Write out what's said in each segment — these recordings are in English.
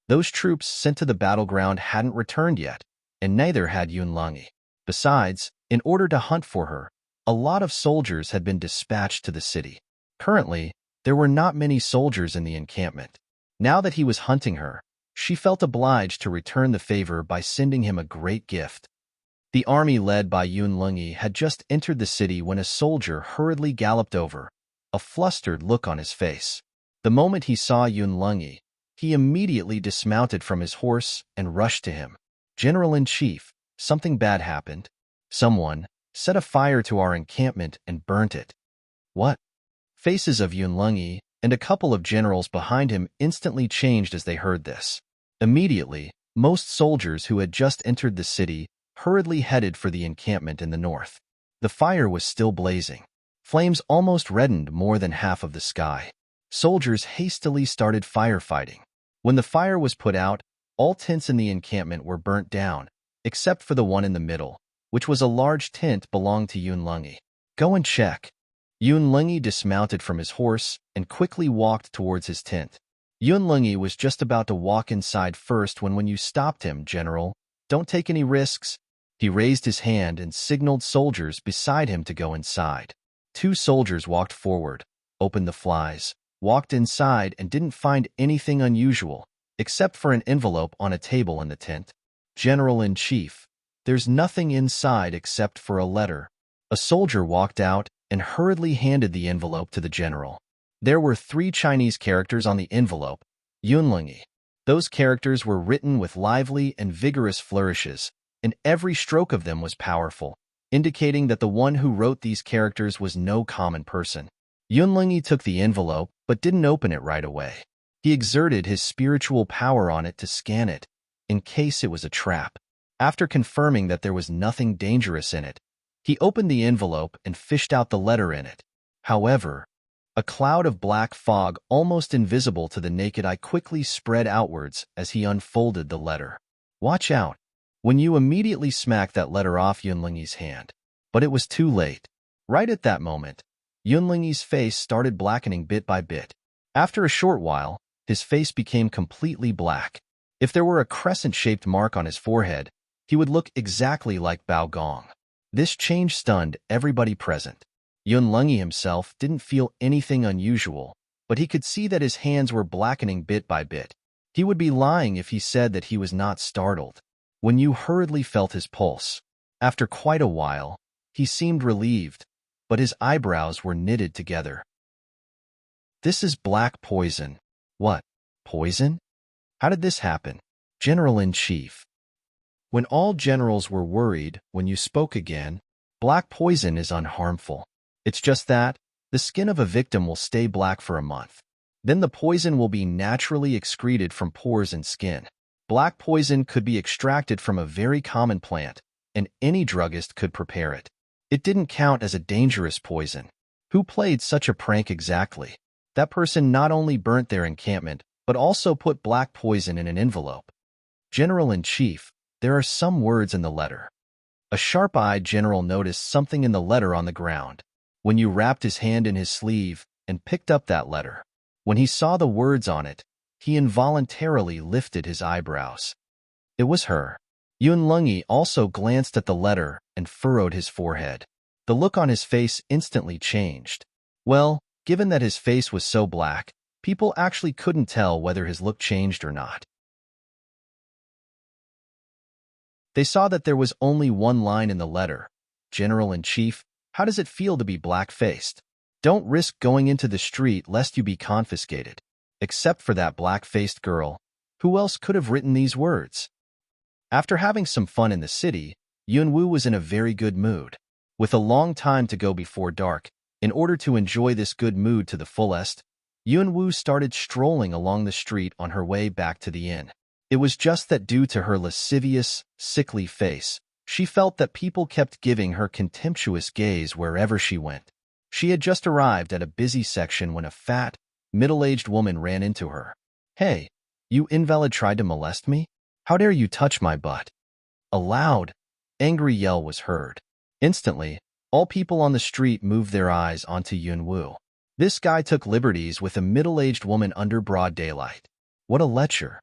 Those troops sent to the battleground hadn't returned yet, and neither had Yunlungi. Besides, in order to hunt for her, a lot of soldiers had been dispatched to the city. Currently, there were not many soldiers in the encampment. Now that he was hunting her, she felt obliged to return the favor by sending him a great gift. The army led by Yunlungi had just entered the city when a soldier hurriedly galloped over, a flustered look on his face. The moment he saw Yunlungi, he immediately dismounted from his horse and rushed to him. "General-in-Chief, something bad happened. Someone set a fire to our encampment and burnt it." "What?" Faces of Yunlungi and a couple of generals behind him instantly changed as they heard this. Immediately, most soldiers who had just entered the city hurriedly headed for the encampment in the north. The fire was still blazing. Flames almost reddened more than half of the sky. Soldiers hastily started firefighting. When the fire was put out, all tents in the encampment were burnt down, except for the one in the middle, which was a large tent belonging to Yunlungi. "Go and check." Yunlungi dismounted from his horse and quickly walked towards his tent. Yunlungi was just about to walk inside first when you stopped him, "General. Don't take any risks." He raised his hand and signaled soldiers beside him to go inside. 2 soldiers walked forward, opened the flies, walked inside and didn't find anything unusual, except for an envelope on a table in the tent. "General-in-Chief, there's nothing inside except for a letter." A soldier walked out and hurriedly handed the envelope to the general. There were 3 Chinese characters on the envelope, Yunlungi. Those characters were written with lively and vigorous flourishes, and every stroke of them was powerful, indicating that the one who wrote these characters was no common person. Yunlungi took the envelope but didn't open it right away. He exerted his spiritual power on it to scan it, in case it was a trap. After confirming that there was nothing dangerous in it, he opened the envelope and fished out the letter in it. However, a cloud of black fog almost invisible to the naked eye quickly spread outwards as he unfolded the letter. "Watch out," when you immediately smacked that letter off Yunlungi's hand. But it was too late. Right at that moment, Yunlungi's face started blackening bit by bit. After a short while, his face became completely black. If there were a crescent-shaped mark on his forehead, he would look exactly like Bao Gong. This change stunned everybody present. Yunlungi himself didn't feel anything unusual, but he could see that his hands were blackening bit by bit. He would be lying if he said that he was not startled. When you hurriedly felt his pulse, after quite a while, he seemed relieved, but his eyebrows were knitted together. "This is black poison." "What? Poison? How did this happen?" "General-in-Chief." When all generals were worried when you spoke again, black poison is unharmful. It's just that the skin of a victim will stay black for a month. Then the poison will be naturally excreted from pores and skin. Black poison could be extracted from a very common plant, and any druggist could prepare it. It didn't count as a dangerous poison. Who played such a prank exactly? That person not only burnt their encampment, but also put black poison in an envelope. "General-in-Chief, there are some words in the letter." A sharp-eyed general noticed something in the letter on the ground. When you wrapped his hand in his sleeve and picked up that letter, when he saw the words on it, he involuntarily lifted his eyebrows. It was her. Yunlungi also glanced at the letter and furrowed his forehead. The look on his face instantly changed. Well, given that his face was so black, people actually couldn't tell whether his look changed or not. They saw that there was only one line in the letter. "General-in-Chief, how does it feel to be black-faced? Don't risk going into the street lest you be confiscated." Except for that black-faced girl, who else could have written these words? After having some fun in the city, Yunwu was in a very good mood. With a long time to go before dark, in order to enjoy this good mood to the fullest, Yunwu started strolling along the street on her way back to the inn. It was just that due to her lascivious, sickly face, she felt that people kept giving her contemptuous gaze wherever she went. She had just arrived at a busy section when a fat, middle-aged woman ran into her. "Hey, you invalid tried to molest me? How dare you touch my butt?" A loud, angry yell was heard. Instantly, all people on the street moved their eyes onto Yunwu. This guy took liberties with a middle-aged woman under broad daylight. What a lecher.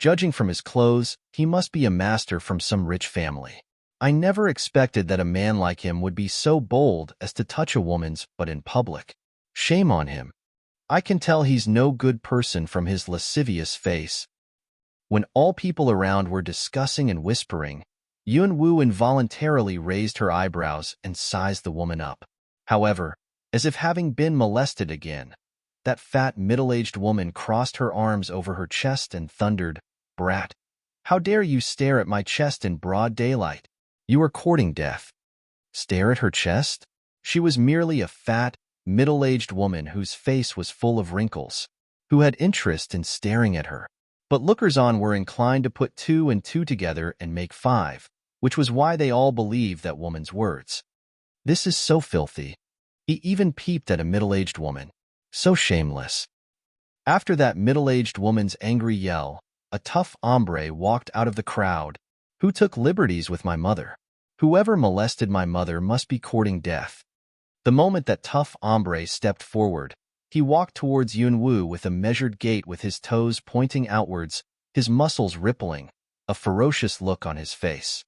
Judging from his clothes, he must be a master from some rich family. I never expected that a man like him would be so bold as to touch a woman's but in public. Shame on him. I can tell he's no good person from his lascivious face. When all people around were discussing and whispering, Yun-woo involuntarily raised her eyebrows and sized the woman up. However, as if having been molested again, that fat middle-aged woman crossed her arms over her chest and thundered, "Brat, how dare you stare at my chest in broad daylight? You are courting death." Stare at her chest? She was merely a fat, middle-aged woman whose face was full of wrinkles, who had interest in staring at her. But lookers-on were inclined to put 2 and 2 together and make 5, which was why they all believed that woman's words. This is so filthy. He even peeped at a middle-aged woman. So shameless. After that middle-aged woman's angry yell, a tough hombre walked out of the crowd. Who took liberties with my mother? Whoever molested my mother must be courting death. The moment that tough hombre stepped forward, he walked towards Yun-woo with a measured gait with his toes pointing outwards, his muscles rippling, a ferocious look on his face.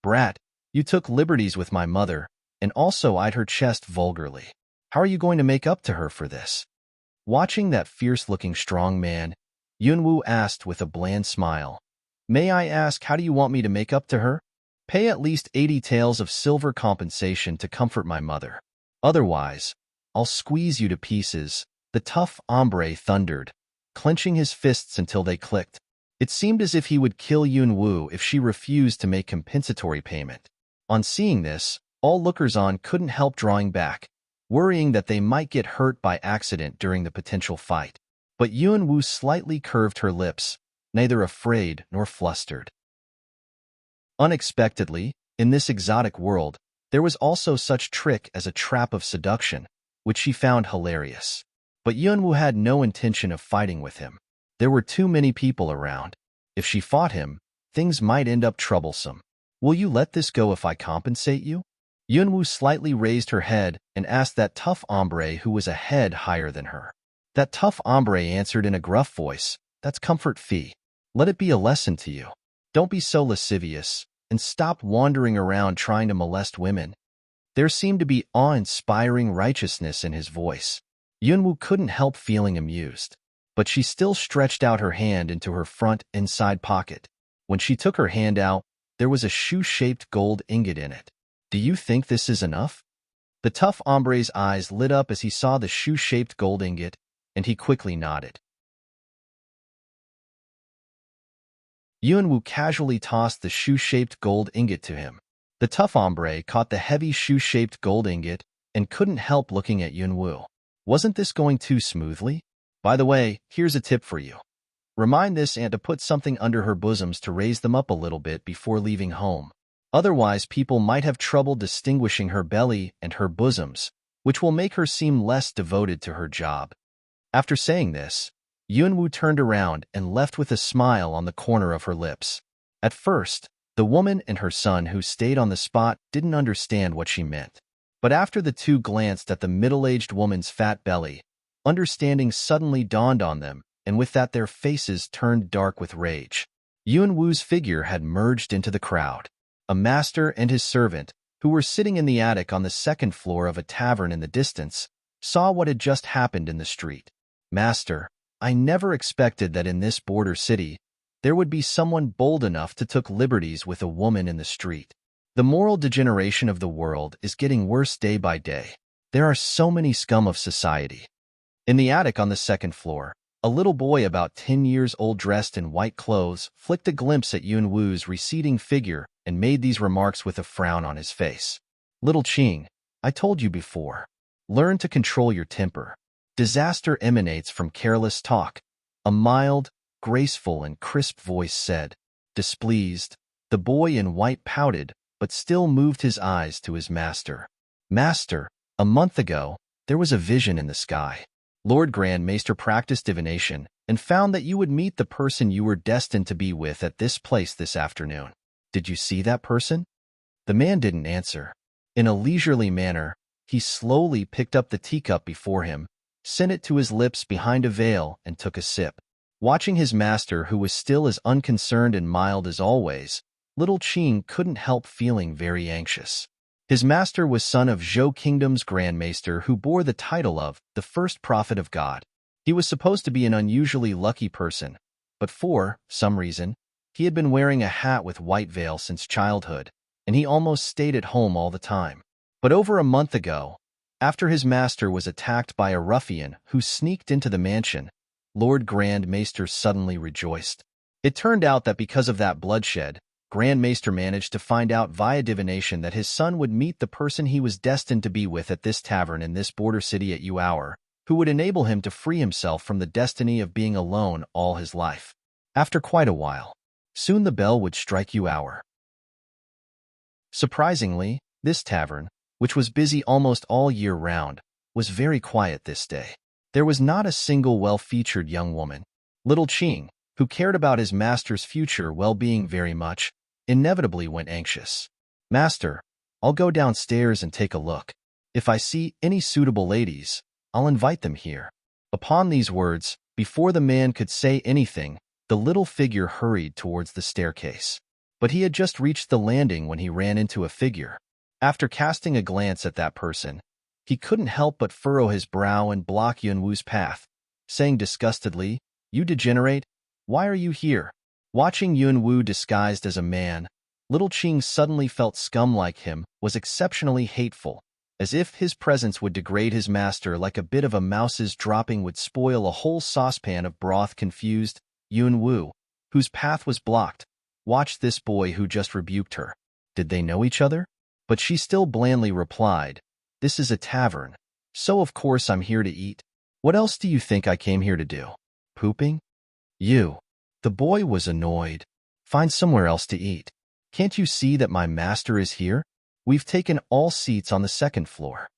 "Brat, you took liberties with my mother, and also eyed her chest vulgarly. How are you going to make up to her for this?" Watching that fierce-looking strong man, Yun-woo asked with a bland smile, "May I ask, how do you want me to make up to her? Pay at least 80 taels of silver compensation to comfort my mother. Otherwise, I'll squeeze you to pieces," the tough hombre thundered, clenching his fists until they clicked. It seemed as if he would kill Yun-woo if she refused to make compensatory payment. On seeing this, all lookers-on couldn't help drawing back, worrying that they might get hurt by accident during the potential fight. But Yun-woo slightly curved her lips, neither afraid nor flustered. Unexpectedly, in this exotic world, there was also such trick as a trap of seduction, which she found hilarious. But Yun-woo had no intention of fighting with him. There were too many people around. If she fought him, things might end up troublesome. "Will you let this go if I compensate you?" Yun-woo slightly raised her head and asked that tough hombre who was a head higher than her. That tough hombre answered in a gruff voice, "That's comfort fee. Let it be a lesson to you. Don't be so lascivious, and stop wandering around trying to molest women." There seemed to be awe-inspiring righteousness in his voice. Yun-woo couldn't help feeling amused, but she still stretched out her hand into her front inside pocket. When she took her hand out, there was a shoe-shaped gold ingot in it. "Do you think this is enough?" The tough hombre's eyes lit up as he saw the shoe-shaped gold ingot, and he quickly nodded. Yun-woo casually tossed the shoe-shaped gold ingot to him. The tough hombre caught the heavy shoe-shaped gold ingot and couldn't help looking at Yun-woo. Wasn't this going too smoothly? By the way, here's a tip for you. Remind this aunt to put something under her bosoms to raise them up a little bit before leaving home. Otherwise, people might have trouble distinguishing her belly and her bosoms, which will make her seem less devoted to her job. After saying this, Yun-woo turned around and left with a smile on the corner of her lips. At first, the woman and her son who stayed on the spot didn't understand what she meant. But after the two glanced at the middle-aged woman's fat belly, understanding suddenly dawned on them, and with that their faces turned dark with rage. Yun-woo's figure had merged into the crowd. A master and his servant, who were sitting in the attic on the second floor of a tavern in the distance, saw what had just happened in the street. "Master, I never expected that in this border city, there would be someone bold enough to took liberties with a woman in the street. The moral degeneration of the world is getting worse day by day. There are so many scum of society." In the attic on the second floor, a little boy about 10 years old dressed in white clothes flicked a glimpse at Yun-woo's receding figure and made these remarks with a frown on his face. "Little Ching, I told you before. Learn to control your temper. Disaster emanates from careless talk," a mild, graceful, and crisp voice said. Displeased, the boy in white pouted, but still moved his eyes to his master. "Master, a month ago, there was a vision in the sky. Lord Grand Maester practiced divination and found that you would meet the person you were destined to be with at this place this afternoon. Did you see that person?" The man didn't answer. In a leisurely manner, he slowly picked up the teacup before him, sent it to his lips behind a veil, and took a sip. Watching his master, who was still as unconcerned and mild as always, little Qing couldn't help feeling very anxious. His master was son of Zhou Kingdom's Grand Maester, who bore the title of the First Prophet of God. He was supposed to be an unusually lucky person, but for some reason, he had been wearing a hat with white veil since childhood, and he almost stayed at home all the time. But over a month ago, after his master was attacked by a ruffian who sneaked into the mansion, Lord Grand Maester suddenly rejoiced. It turned out that because of that bloodshed, Grand Maester managed to find out via divination that his son would meet the person he was destined to be with at this tavern in this border city at Yuhour, who would enable him to free himself from the destiny of being alone all his life. After quite a while, soon the bell would strike Yuhour. Surprisingly, this tavern, which was busy almost all year round, was very quiet this day. There was not a single well-featured young woman. Little Qing, who cared about his master's future well-being very much, inevitably went anxious. "Master, I'll go downstairs and take a look. If I see any suitable ladies, I'll invite them here." Upon these words, before the man could say anything, the little figure hurried towards the staircase. But he had just reached the landing when he ran into a figure. After casting a glance at that person, he couldn't help but furrow his brow and block Yunwu's path, saying disgustedly, "You degenerate, why are you here?" Watching Yunwu disguised as a man, little Qing suddenly felt scum like him was exceptionally hateful, as if his presence would degrade his master like a bit of a mouse's dropping would spoil a whole saucepan of broth. Confused, Yunwu, whose path was blocked, watched this boy who just rebuked her. Did they know each other? But she still blandly replied, "This is a tavern, so of course I'm here to eat. What else do you think I came here to do? Pooping?" "You." The boy was annoyed. "Find somewhere else to eat. Can't you see that my master is here? We've taken all seats on the second floor."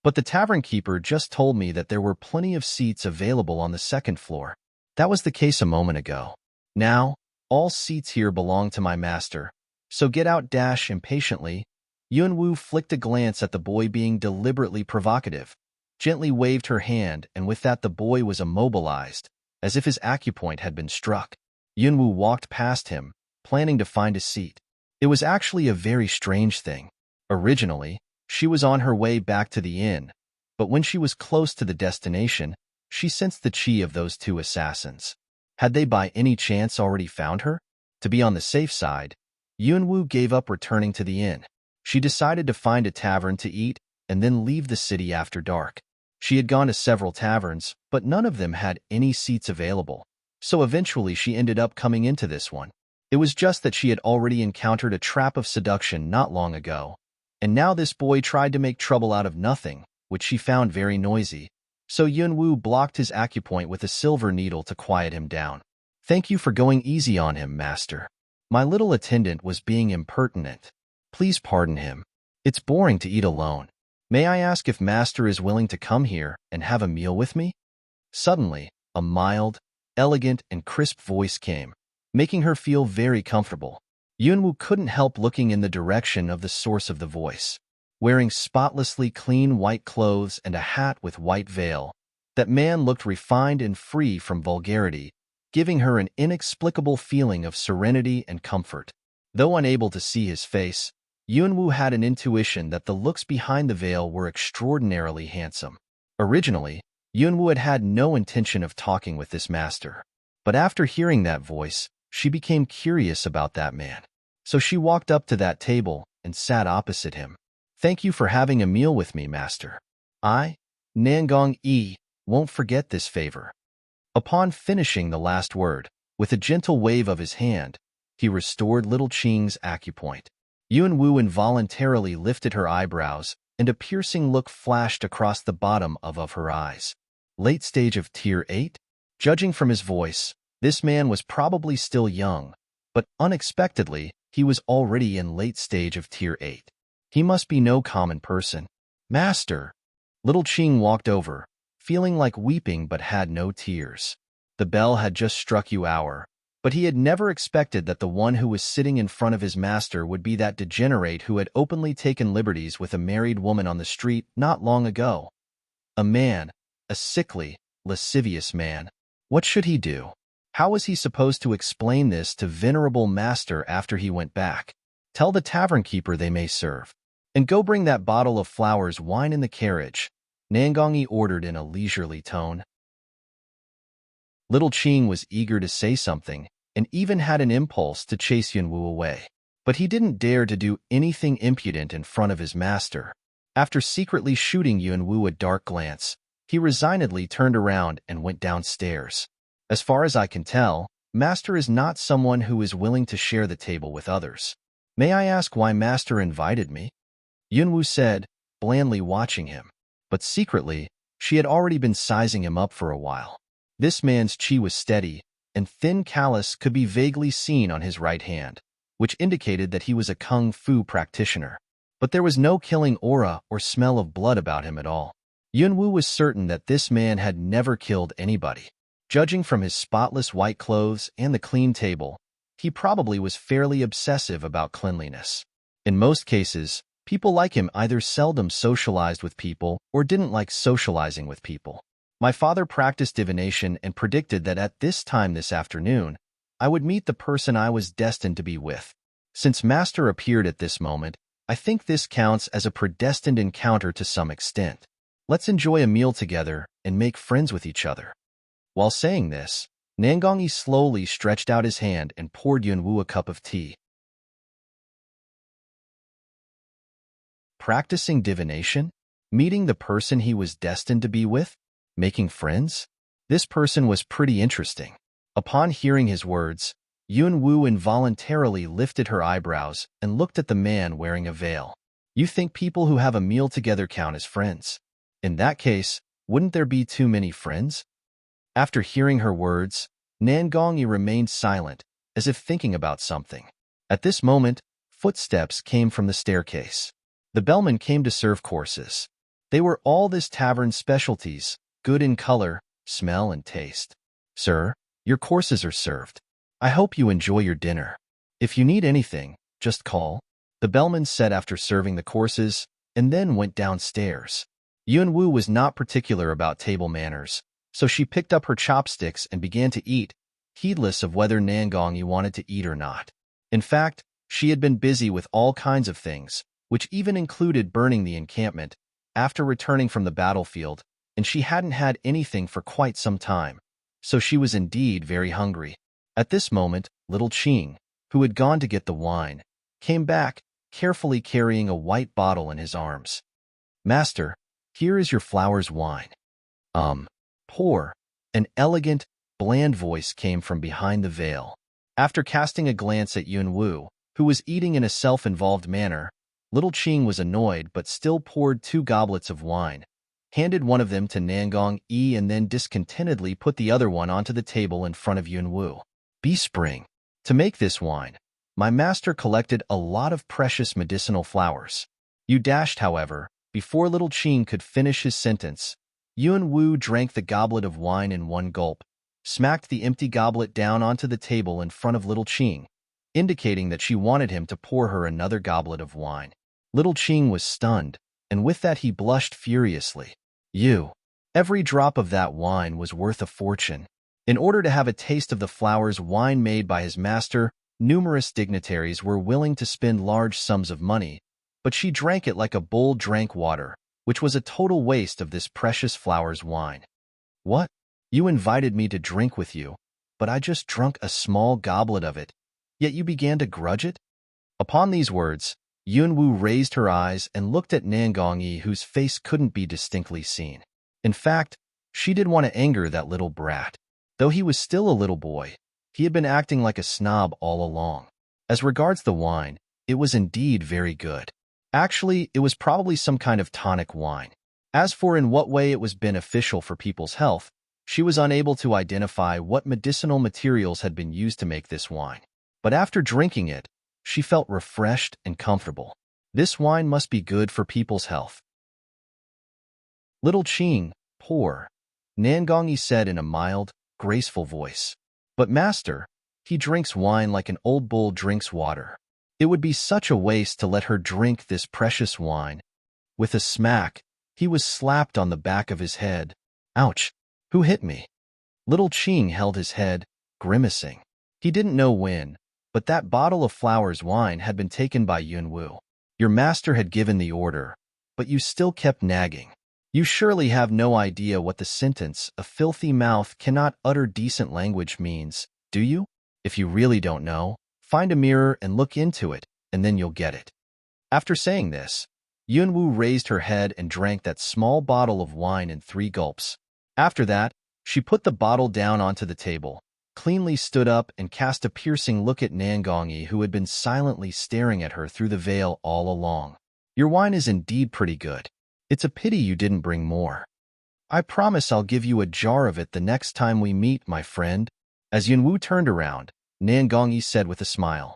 "But the tavern keeper just told me that there were plenty of seats available on the second floor. That was the case a moment ago. Now, all seats here belong to my master, so get out." Impatiently, Yunwu flicked a glance at the boy being deliberately provocative, gently waved her hand, and with that the boy was immobilized, as if his acupoint had been struck. Yunwu walked past him, planning to find a seat. It was actually a very strange thing. Originally, she was on her way back to the inn, but when she was close to the destination, she sensed the chi of those two assassins. Had they by any chance already found her? To be on the safe side, Yunwu gave up returning to the inn. She decided to find a tavern to eat and then leave the city after dark. She had gone to several taverns, but none of them had any seats available, so eventually she ended up coming into this one. It was just that she had already encountered a trap of seduction not long ago, and now this boy tried to make trouble out of nothing, which she found very noisy, so Yunwu blocked his acupoint with a silver needle to quiet him down. "Thank you for going easy on him, master. My little attendant was being impertinent. Please pardon him. It's boring to eat alone. May I ask if master is willing to come here and have a meal with me?" Suddenly, a mild, elegant, and crisp voice came, making her feel very comfortable. Yunwu couldn't help looking in the direction of the source of the voice. Wearing spotlessly clean white clothes and a hat with white veil, that man looked refined and free from vulgarity, giving her an inexplicable feeling of serenity and comfort. Though unable to see his face, Yunwu had an intuition that the looks behind the veil were extraordinarily handsome. Originally, Yunwu had had no intention of talking with this master, but after hearing that voice, she became curious about that man. So she walked up to that table and sat opposite him. "Thank you for having a meal with me, master. I, Nangong Yi, won't forget this favor." Upon finishing the last word, with a gentle wave of his hand, he restored little Qing's acupoint. Yunwu involuntarily lifted her eyebrows, and a piercing look flashed across the bottom of her eyes. Late stage of Tier 8? Judging from his voice, this man was probably still young, but unexpectedly, he was already in late stage of Tier 8. He must be no common person. "Master!" Little Qing walked over, feeling like weeping but had no tears. The bell had just struck Yuhour, but he had never expected that the one who was sitting in front of his master would be that degenerate who had openly taken liberties with a married woman on the street not long ago. A man, a sickly, lascivious man. What should he do? How was he supposed to explain this to venerable master after he went back? Tell the tavern keeper they may serve. And go bring that bottle of flowers wine in the carriage, Nangongi ordered in a leisurely tone. Little Qing was eager to say something and even had an impulse to chase Yunwu away. But he didn't dare to do anything impudent in front of his master. After secretly shooting Yunwu a dark glance, he resignedly turned around and went downstairs. As far as I can tell, Master is not someone who is willing to share the table with others. May I ask why Master invited me? Yunwu said, blandly watching him. But secretly, she had already been sizing him up for a while. This man's chi was steady, and thin callus could be vaguely seen on his right hand, which indicated that he was a kung fu practitioner. But there was no killing aura or smell of blood about him at all. Yunwu was certain that this man had never killed anybody. Judging from his spotless white clothes and the clean table, he probably was fairly obsessive about cleanliness. In most cases, people like him either seldom socialized with people or didn't like socializing with people. My father practiced divination and predicted that at this time this afternoon, I would meet the person I was destined to be with. Since Master appeared at this moment, I think this counts as a predestined encounter to some extent. Let's enjoy a meal together and make friends with each other. While saying this, Nangongi slowly stretched out his hand and poured Yunwu a cup of tea. Practicing divination? Meeting the person he was destined to be with? Making friends? This person was pretty interesting. Upon hearing his words, Yunwu involuntarily lifted her eyebrows and looked at the man wearing a veil. You think people who have a meal together count as friends? In that case, wouldn't there be too many friends? After hearing her words, Nangongi remained silent, as if thinking about something. At this moment, footsteps came from the staircase. The bellman came to serve courses. They were all this tavern's specialties, good in color, smell, and taste. Sir, your courses are served. I hope you enjoy your dinner. If you need anything, just call, the bellman said after serving the courses, and then went downstairs. Yunwu was not particular about table manners, so she picked up her chopsticks and began to eat, heedless of whether Nangongi wanted to eat or not. In fact, she had been busy with all kinds of things, which even included burning the encampment, after returning from the battlefield, and she hadn't had anything for quite some time, so she was indeed very hungry. At this moment, little Qing, who had gone to get the wine, came back, carefully carrying a white bottle in his arms. Master, here is your flowers wine. Pour. An elegant, bland voice came from behind the veil. After casting a glance at Yunwu, who was eating in a self-involved manner, little Qing was annoyed but still poured 2 goblets of wine, handed one of them to Nangongi and then discontentedly put the other one onto the table in front of Yunwu. Bee Spring. To make this wine, my master collected a lot of precious medicinal flowers. You dashed, however, before little Qing could finish his sentence. Yunwu drank the goblet of wine in one gulp, smacked the empty goblet down onto the table in front of little Qing, indicating that she wanted him to pour her another goblet of wine. Little Qing was stunned, and with that he blushed furiously. Every drop of that wine was worth a fortune. In order to have a taste of the flowers wine made by his master, numerous dignitaries were willing to spend large sums of money, but she drank it like a bull drank water, which was a total waste of this precious flowers wine. What? You invited me to drink with you, but I just drunk a small goblet of it, yet you began to grudge it? Upon these words, Yunwu raised her eyes and looked at Nangongi, whose face couldn't be distinctly seen. In fact, she did want to anger that little brat. Though he was still a little boy, he had been acting like a snob all along. As regards the wine, it was indeed very good. Actually, it was probably some kind of tonic wine. As for in what way it was beneficial for people's health, she was unable to identify what medicinal materials had been used to make this wine. But after drinking it, she felt refreshed and comfortable. This wine must be good for people's health. Little Qing, pour, Nangongi said in a mild, graceful voice. But master, he drinks wine like an old bull drinks water. It would be such a waste to let her drink this precious wine. With a smack, he was slapped on the back of his head. Ouch! Who hit me? Little Qing held his head, grimacing. He didn't know when, but that bottle of flowers wine had been taken by Yunwu. Your master had given the order, but you still kept nagging. You surely have no idea what the sentence, "a filthy mouth cannot utter decent language," means, do you? If you really don't know, find a mirror and look into it, and then you'll get it. After saying this, Yunwu raised her head and drank that small bottle of wine in 3 gulps. After that, she put the bottle down onto the table, cleanly stood up and cast a piercing look at Nangongyi, who had been silently staring at her through the veil all along. Your wine is indeed pretty good. It's a pity you didn't bring more. I promise I'll give you a jar of it the next time we meet, my friend. As Yunwu turned around, Nangongyi said with a smile.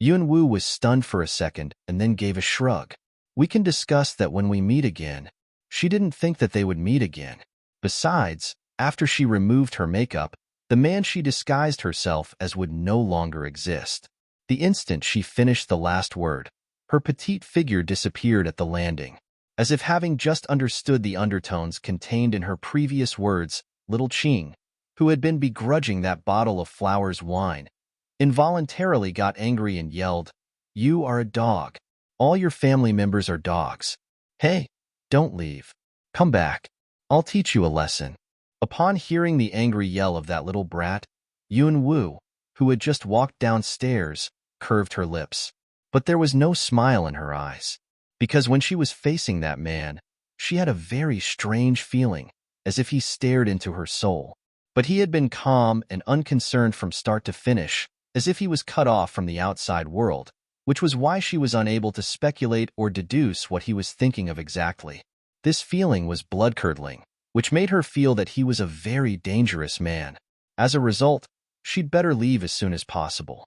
Yunwu was stunned for a second and then gave a shrug. We can discuss that when we meet again. She didn't think that they would meet again. Besides, after she removed her makeup, the man she disguised herself as would no longer exist. The instant she finished the last word, her petite figure disappeared at the landing. As if having just understood the undertones contained in her previous words, little Qing, who had been begrudging that bottle of flowers wine, involuntarily got angry and yelled, "You are a dog. All your family members are dogs. Hey, don't leave. Come back. I'll teach you a lesson." Upon hearing the angry yell of that little brat, Yunwu, who had just walked downstairs, curved her lips. But there was no smile in her eyes, because when she was facing that man, she had a very strange feeling, as if he stared into her soul. But he had been calm and unconcerned from start to finish, as if he was cut off from the outside world, which was why she was unable to speculate or deduce what he was thinking of exactly. This feeling was blood-curdling, which made her feel that he was a very dangerous man. As a result, she'd better leave as soon as possible.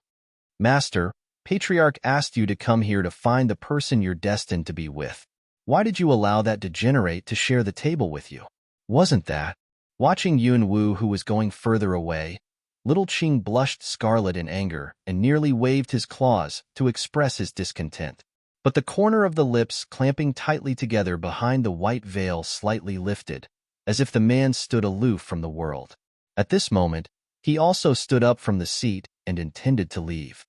Master, Patriarch asked you to come here to find the person you're destined to be with. Why did you allow that degenerate to share the table with you? Wasn't that? Watching Yunwu, who was going further away, little Qing blushed scarlet in anger and nearly waved his claws to express his discontent. But the corner of the lips clamping tightly together behind the white veil slightly lifted, as if the man stood aloof from the world. At this moment, he also stood up from the seat and intended to leave.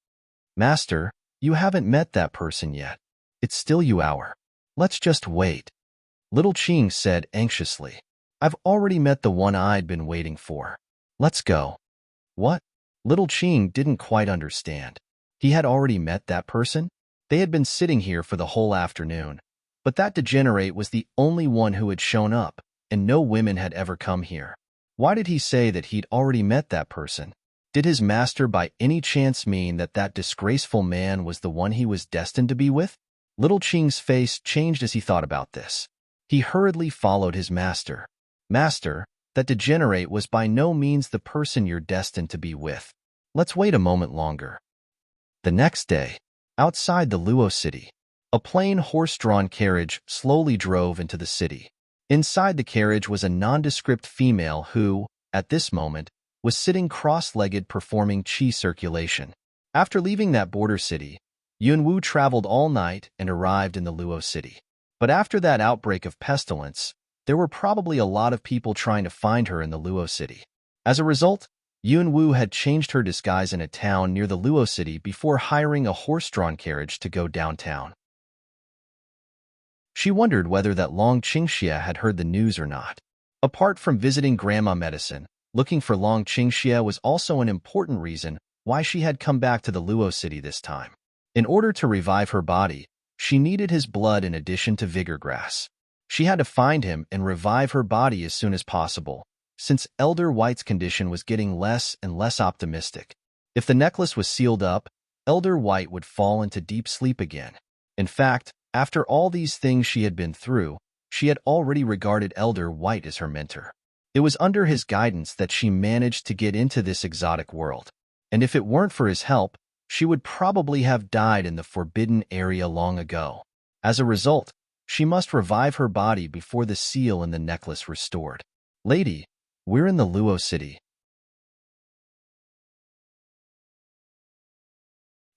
Master, you haven't met that person yet. It's still your hour. Let's just wait. Little Qing said anxiously. I've already met the one I'd been waiting for. Let's go. What? Little Qing didn't quite understand. He had already met that person? They had been sitting here for the whole afternoon, but that degenerate was the only one who had shown up, and no women had ever come here. Why did he say that he'd already met that person? Did his master by any chance mean that that disgraceful man was the one he was destined to be with? Little Qing's face changed as he thought about this. He hurriedly followed his master. Master, that degenerate was by no means the person you're destined to be with. Let's wait a moment longer. The next day, outside the Luo city, a plain horse-drawn carriage slowly drove into the city. Inside the carriage was a nondescript female who, at this moment, was sitting cross-legged performing qi circulation. After leaving that border city, Yunwu traveled all night and arrived in the Luo city. But after that outbreak of pestilence, there were probably a lot of people trying to find her in the Luo city. As a result, Yunwu had changed her disguise in a town near the Luo city before hiring a horse-drawn carriage to go downtown. She wondered whether that Long Qingxia had heard the news or not. Apart from visiting grandma medicine, looking for Long Qingxia was also an important reason why she had come back to the Luo city this time. In order to revive her body, she needed his blood in addition to vigor grass. She had to find him and revive her body as soon as possible, since Elder White's condition was getting less and less optimistic. If the necklace was sealed up, Elder White would fall into deep sleep again. In fact, after all these things she had been through, she had already regarded Elder White as her mentor. It was under his guidance that she managed to get into this exotic world, and if it weren't for his help, she would probably have died in the forbidden area long ago. As a result, she must revive her body before the seal in the necklace restored. Lady, we're in the Luo city.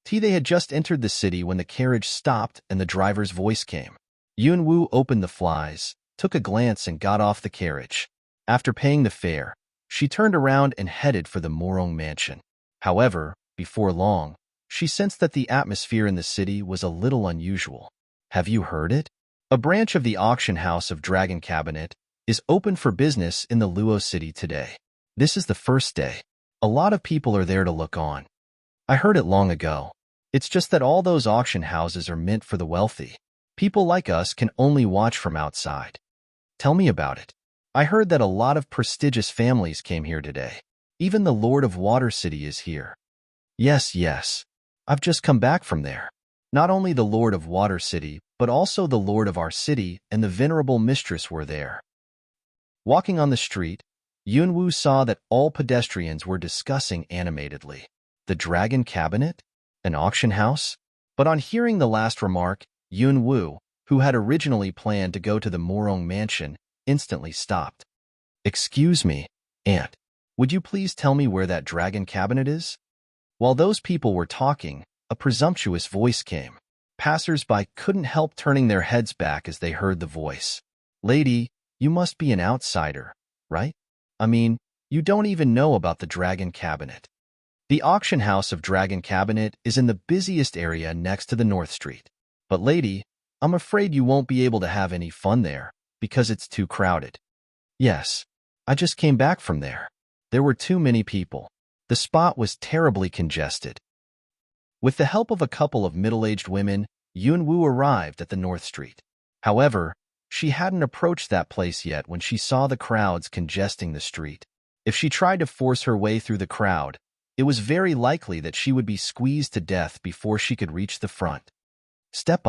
They had just entered the city when the carriage stopped and the driver's voice came. Yunwu opened the flies, took a glance and got off the carriage. After paying the fare, she turned around and headed for the Morong mansion. However, before long, she sensed that the atmosphere in the city was a little unusual. Have you heard it? A branch of the auction house of Dragon Cabinet is open for business in the Luo city today. This is the first day. A lot of people are there to look on. I heard it long ago. It's just that all those auction houses are meant for the wealthy. People like us can only watch from outside. Tell me about it. I heard that a lot of prestigious families came here today. Even the Lord of Water City is here. Yes. I've just come back from there. Not only the Lord of Water City, but also the Lord of our city and the Venerable Mistress were there. Walking on the street, Yunwu saw that all pedestrians were discussing animatedly. The Dragon Cabinet? An auction house? But on hearing the last remark, Yunwu, who had originally planned to go to the Morong mansion, instantly stopped. Excuse me, Aunt. Would you please tell me where that Dragon Cabinet is? While those people were talking, a presumptuous voice came. Passers-by couldn't help turning their heads back as they heard the voice. Lady, you must be an outsider, right? I mean, you don't even know about the Dragon Cabinet. The auction house of Dragon Cabinet is in the busiest area next to the North Street. But lady, I'm afraid you won't be able to have any fun there, because it's too crowded. Yes, I just came back from there. There were too many people. The spot was terribly congested. With the help of a couple of middle-aged women, Yunwu arrived at the North Street. However, she hadn't approached that place yet when she saw the crowds congesting the street. If she tried to force her way through the crowd, it was very likely that she would be squeezed to death before she could reach the front. Step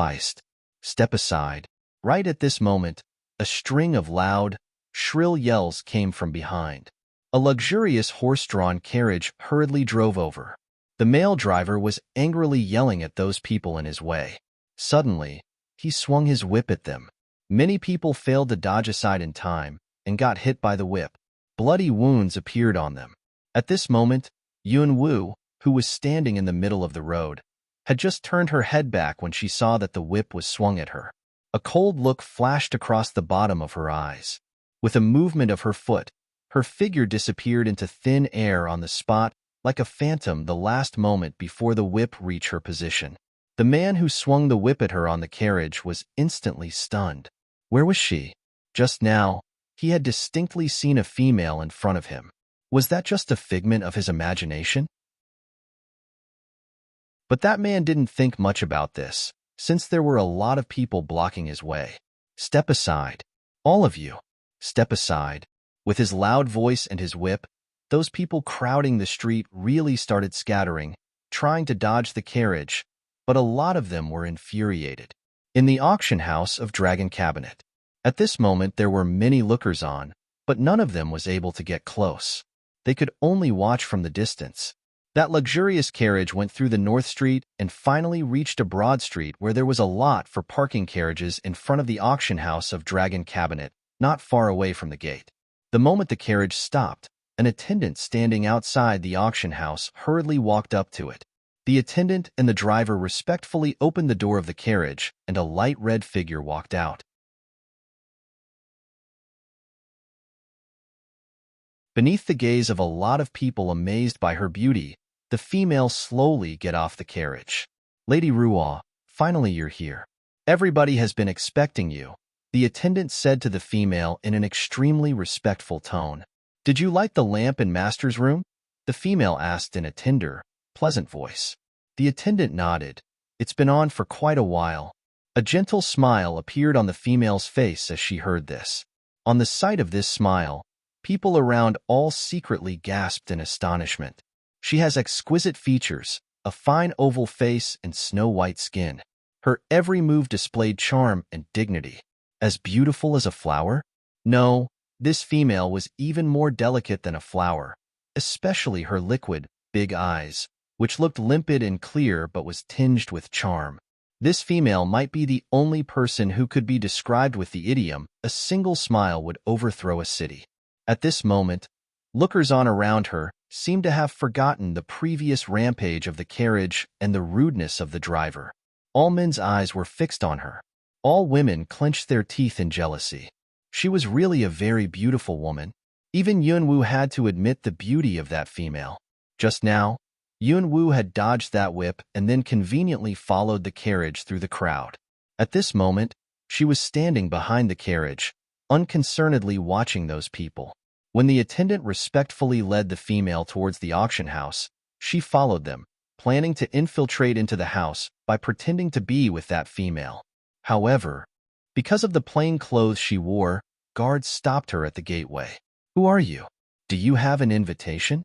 aside. Right at this moment, a string of loud, shrill yells came from behind. A luxurious horse-drawn carriage hurriedly drove over. The male driver was angrily yelling at those people in his way. Suddenly, he swung his whip at them. Many people failed to dodge aside in time and got hit by the whip. Bloody wounds appeared on them. At this moment, Yunwu, who was standing in the middle of the road, had just turned her head back when she saw that the whip was swung at her. A cold look flashed across the bottom of her eyes. With a movement of her foot, her figure disappeared into thin air on the spot like a phantom the last moment before the whip reached her position. The man who swung the whip at her on the carriage was instantly stunned. Where was she? Just now, he had distinctly seen a female in front of him. Was that just a figment of his imagination? But that man didn't think much about this, since there were a lot of people blocking his way. Step aside. All of you. Step aside. With his loud voice and his whip, those people crowding the street really started scattering, trying to dodge the carriage, but a lot of them were infuriated. In the auction house of Dragon Cabinet. At this moment there were many lookers-on, but none of them was able to get close. They could only watch from the distance. That luxurious carriage went through the North Street and finally reached a broad street where there was a lot for parking carriages in front of the auction house of Dragon Cabinet, not far away from the gate. The moment the carriage stopped, an attendant standing outside the auction house hurriedly walked up to it. The attendant and the driver respectfully opened the door of the carriage, and a light red figure walked out. Beneath the gaze of a lot of people amazed by her beauty, the female slowly get off the carriage. Lady Ruo, finally you're here. Everybody has been expecting you, the attendant said to the female in an extremely respectful tone. Did you light the lamp in Master's room? The female asked in a tender, pleasant voice. The attendant nodded. It's been on for quite a while. A gentle smile appeared on the female's face as she heard this. On the sight of this smile, people around all secretly gasped in astonishment. She has exquisite features, a fine oval face and snow-white skin. Her every move displayed charm and dignity. As beautiful as a flower? No, this female was even more delicate than a flower, especially her liquid, big eyes, which looked limpid and clear but was tinged with charm. This female might be the only person who could be described with the idiom, a single smile would overthrow a city. At this moment, lookers-on around her seemed to have forgotten the previous rampage of the carriage and the rudeness of the driver. All men's eyes were fixed on her. All women clenched their teeth in jealousy. She was really a very beautiful woman. Even Yunwu had to admit the beauty of that female. Just now, Yunwu had dodged that whip and then conveniently followed the carriage through the crowd. At this moment, she was standing behind the carriage, unconcernedly watching those people. When the attendant respectfully led the female towards the auction house, she followed them, planning to infiltrate into the house by pretending to be with that female. However, because of the plain clothes she wore, guards stopped her at the gateway. "Who are you? Do you have an invitation?"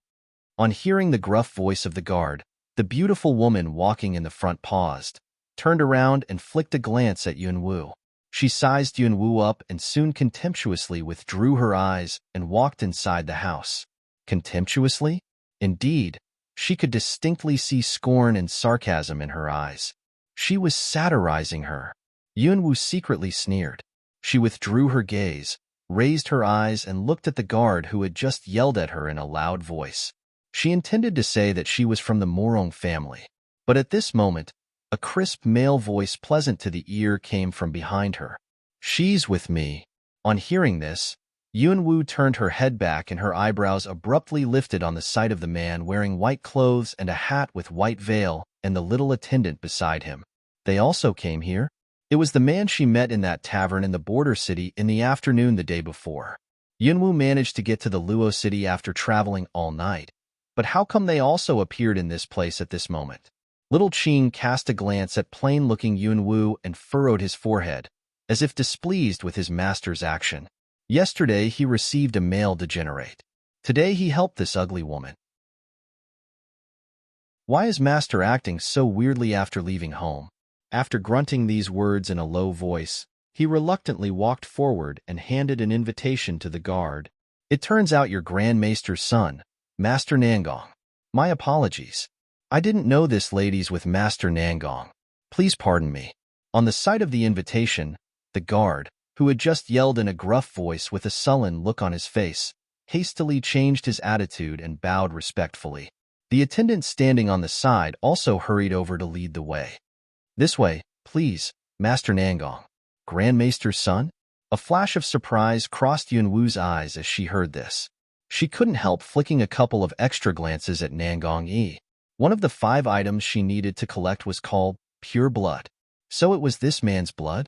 On hearing the gruff voice of the guard, the beautiful woman walking in the front paused, turned around and flicked a glance at Yunwu. She sized Yunwu up and soon contemptuously withdrew her eyes and walked inside the house. Contemptuously? Indeed, she could distinctly see scorn and sarcasm in her eyes. She was satirizing her. Yunwu secretly sneered. She withdrew her gaze, raised her eyes and looked at the guard who had just yelled at her in a loud voice. She intended to say that she was from the Morong family, but at this moment, a crisp male voice pleasant to the ear came from behind her. "She's with me." On hearing this, Yunwu turned her head back and her eyebrows abruptly lifted on the sight of the man wearing white clothes and a hat with white veil and the little attendant beside him. They also came here? It was the man she met in that tavern in the border city in the afternoon the day before. Yunwu managed to get to the Luo city after traveling all night. But how come they also appeared in this place at this moment? Little Qing cast a glance at plain-looking Yunwu and furrowed his forehead, as if displeased with his master's action. Yesterday he received a male degenerate. Today he helped this ugly woman. Why is master acting so weirdly after leaving home? After grunting these words in a low voice, he reluctantly walked forward and handed an invitation to the guard. "It turns out you're Grand Maester's son, Master Nangong. My apologies. I didn't know this lady's with Master Nangong. Please pardon me." On the sight of the invitation, the guard, who had just yelled in a gruff voice with a sullen look on his face, hastily changed his attitude and bowed respectfully. The attendant standing on the side also hurried over to lead the way. "This way, please, Master Nangong." Grand Maester's son? A flash of surprise crossed Yunwu's eyes as she heard this. She couldn't help flicking a couple of extra glances at Nangong Yi. One of the 5 items she needed to collect was called pure blood. So it was this man's blood?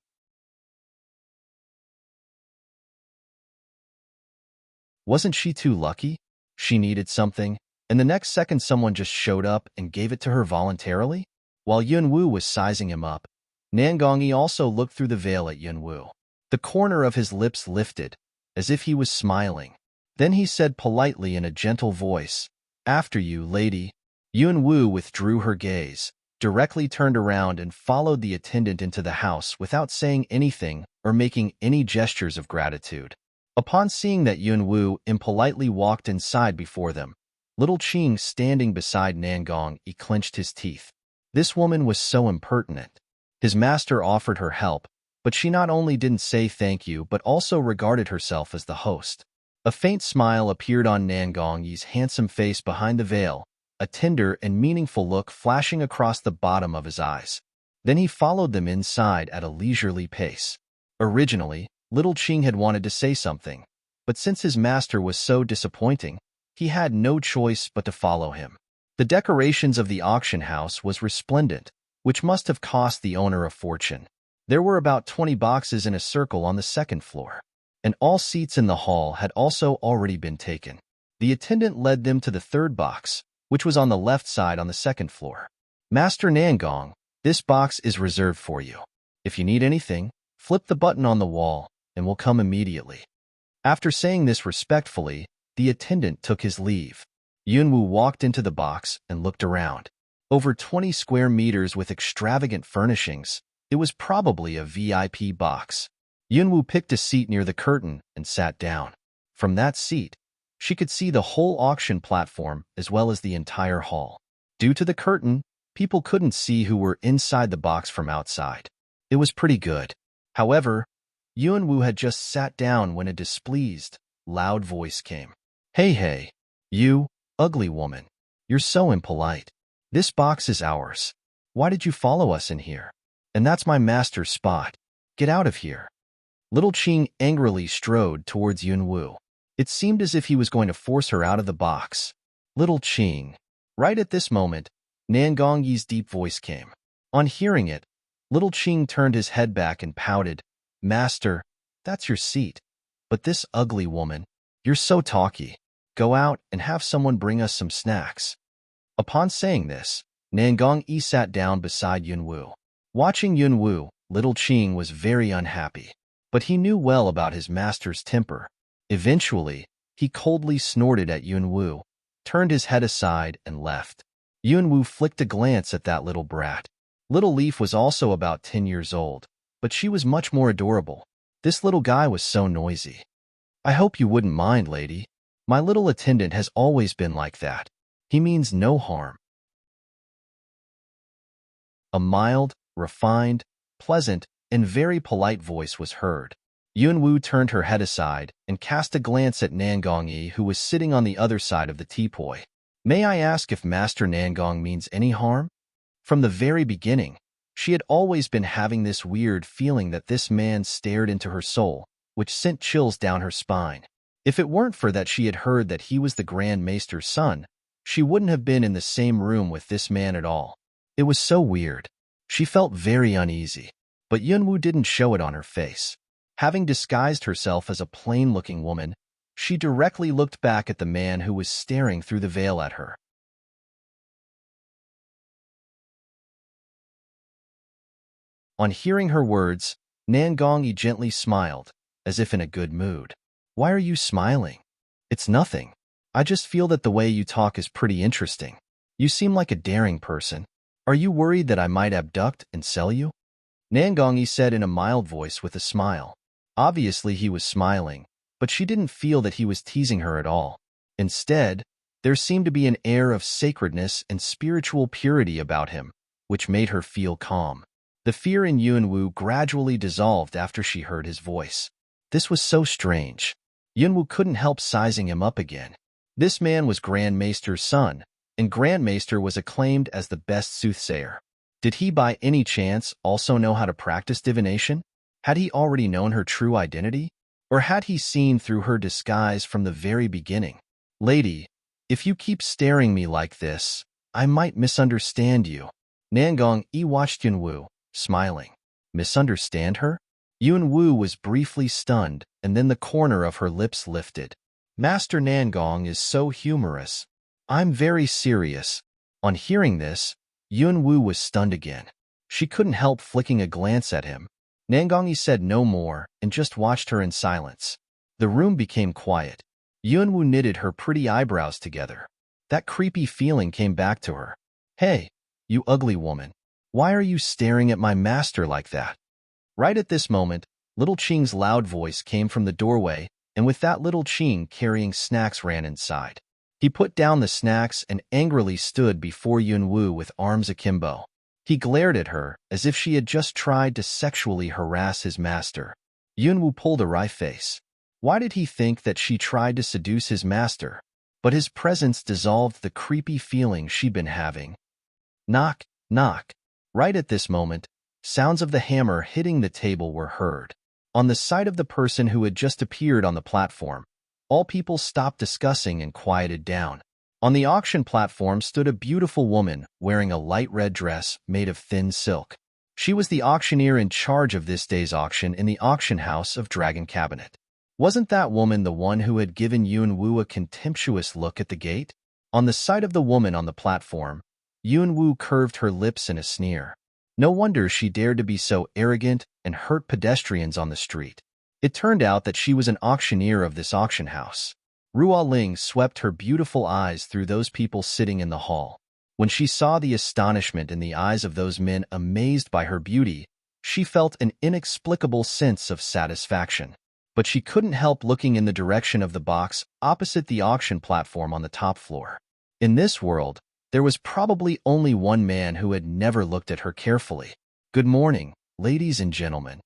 Wasn't she too lucky? She needed something, and the next second someone just showed up and gave it to her voluntarily? While Yunwu was sizing him up, Nangongyi also looked through the veil at Yunwu. The corner of his lips lifted, as if he was smiling. Then he said politely in a gentle voice, "After you, lady." Yunwu withdrew her gaze, directly turned around and followed the attendant into the house without saying anything or making any gestures of gratitude. Upon seeing that Yunwu impolitely walked inside before them, little Qing standing beside Nangong clenched his teeth. This woman was so impertinent. His master offered her help, but she not only didn't say thank you but also regarded herself as the host. A faint smile appeared on Nangongyi's handsome face behind the veil, a tender and meaningful look flashing across the bottom of his eyes. Then he followed them inside at a leisurely pace. Originally, little Qing had wanted to say something, but since his master was so disappointing, he had no choice but to follow him. The decorations of the auction house was resplendent, which must have cost the owner a fortune. There were about 20 boxes in a circle on the second floor, and all seats in the hall had also already been taken. The attendant led them to the third box, which was on the left side on the second floor. "Master Nangong, this box is reserved for you. If you need anything, flip the button on the wall, and we'll come immediately." After saying this respectfully, the attendant took his leave. Yunwu walked into the box and looked around. Over 20 square meters with extravagant furnishings, it was probably a VIP box. Yunwu picked a seat near the curtain and sat down. From that seat, she could see the whole auction platform as well as the entire hall. Due to the curtain, people couldn't see who were inside the box from outside. It was pretty good. However, Yunwu had just sat down when a displeased, loud voice came. Hey, you, ugly woman. You're so impolite. This box is ours. Why did you follow us in here? And that's my master's spot. Get out of here. Little Qing angrily strode towards Yunwu. It seemed as if he was going to force her out of the box. Little Qing. Right at this moment, Nan Gongyi's deep voice came. On hearing it, Little Qing turned his head back and pouted. Master, that's your seat. But this ugly woman, you're so talky. Go out and have someone bring us some snacks. Upon saying this, Nan Gongyi sat down beside Yunwu. Watching Yunwu, Little Qing was very unhappy. But he knew well about his master's temper. Eventually, he coldly snorted at Yunwu, turned his head aside, and left. Yunwu flicked a glance at that little brat. Little Leaf was also about 10 years old, but she was much more adorable. This little guy was so noisy. I hope you wouldn't mind, lady. My little attendant has always been like that. He means no harm. A mild, refined, pleasant, and very polite voice was heard. Yunwu turned her head aside and cast a glance at Nan Gongyi, who was sitting on the other side of the teapot. May I ask if Master Nan Gong means any harm? From the very beginning, she had always been having this weird feeling that this man stared into her soul, which sent chills down her spine. If it weren't for that she had heard that he was the Grand Maester's son, she wouldn't have been in the same room with this man at all. It was so weird. She felt very uneasy. But Yunwu didn't show it on her face. Having disguised herself as a plain-looking woman, she directly looked back at the man who was staring through the veil at her. On hearing her words, Nan Gongyi gently smiled, as if in a good mood. Why are you smiling? It's nothing. I just feel that the way you talk is pretty interesting. You seem like a daring person. Are you worried that I might abduct and sell you? Nan Gongyi said in a mild voice with a smile. Obviously he was smiling, but she didn't feel that he was teasing her at all. Instead, there seemed to be an air of sacredness and spiritual purity about him, which made her feel calm. The fear in Yunwu gradually dissolved after she heard his voice. This was so strange. Yunwu couldn't help sizing him up again. This man was Grand Maester's son, and Grand Maester was acclaimed as the best soothsayer. Did he by any chance also know how to practice divination? Had he already known her true identity? Or had he seen through her disguise from the very beginning? Lady, if you keep staring me like this, I might misunderstand you. Nan Gongyi watched Yunwu, smiling. Misunderstand her? Yunwu was briefly stunned, and then the corner of her lips lifted. Master Nan Gong is so humorous. I'm very serious. On hearing this, Yunwu was stunned again. She couldn't help flicking a glance at him. Nan Gongyi said no more and just watched her in silence. The room became quiet. Yunwu knitted her pretty eyebrows together. That creepy feeling came back to her. Hey, you ugly woman. Why are you staring at my master like that? Right at this moment, Little Qing's loud voice came from the doorway, and with that Little Qing carrying snacks ran inside. He put down the snacks and angrily stood before Yunwu with arms akimbo. He glared at her as if she had just tried to sexually harass his master. Yunwu pulled a wry face. Why did he think that she tried to seduce his master? But his presence dissolved the creepy feeling she'd been having. Knock, knock. Right at this moment, sounds of the hammer hitting the table were heard. On the sight of the person who had just appeared on the platform, all people stopped discussing and quieted down. On the auction platform stood a beautiful woman wearing a light red dress made of thin silk. She was the auctioneer in charge of this day's auction in the auction house of Dragon Cabinet. Wasn't that woman the one who had given Yunwu a contemptuous look at the gate? On the sight of the woman on the platform, Yunwu curved her lips in a sneer. No wonder she dared to be so arrogant and hurt pedestrians on the street. It turned out that she was an auctioneer of this auction house. Ruo Ling swept her beautiful eyes through those people sitting in the hall. When she saw the astonishment in the eyes of those men amazed by her beauty, she felt an inexplicable sense of satisfaction. But she couldn't help looking in the direction of the box opposite the auction platform on the top floor. In this world, there was probably only one man who had never looked at her carefully. Good morning, ladies and gentlemen.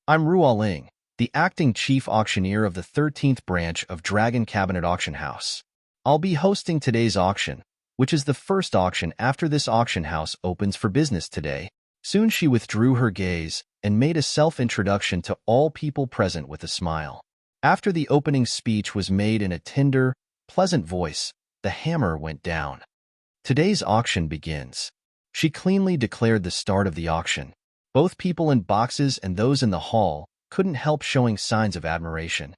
I'm Ruo Ling, the acting chief auctioneer of the 13th branch of Dragon Cabinet Auction House. I'll be hosting today's auction, which is the first auction after this auction house opens for business today. Soon she withdrew her gaze and made a self-introduction to all people present with a smile. After the opening speech was made in a tender, pleasant voice, the hammer went down. Today's auction begins. She cleanly declared the start of the auction. Both people in boxes and those in the hall couldn't help showing signs of admiration.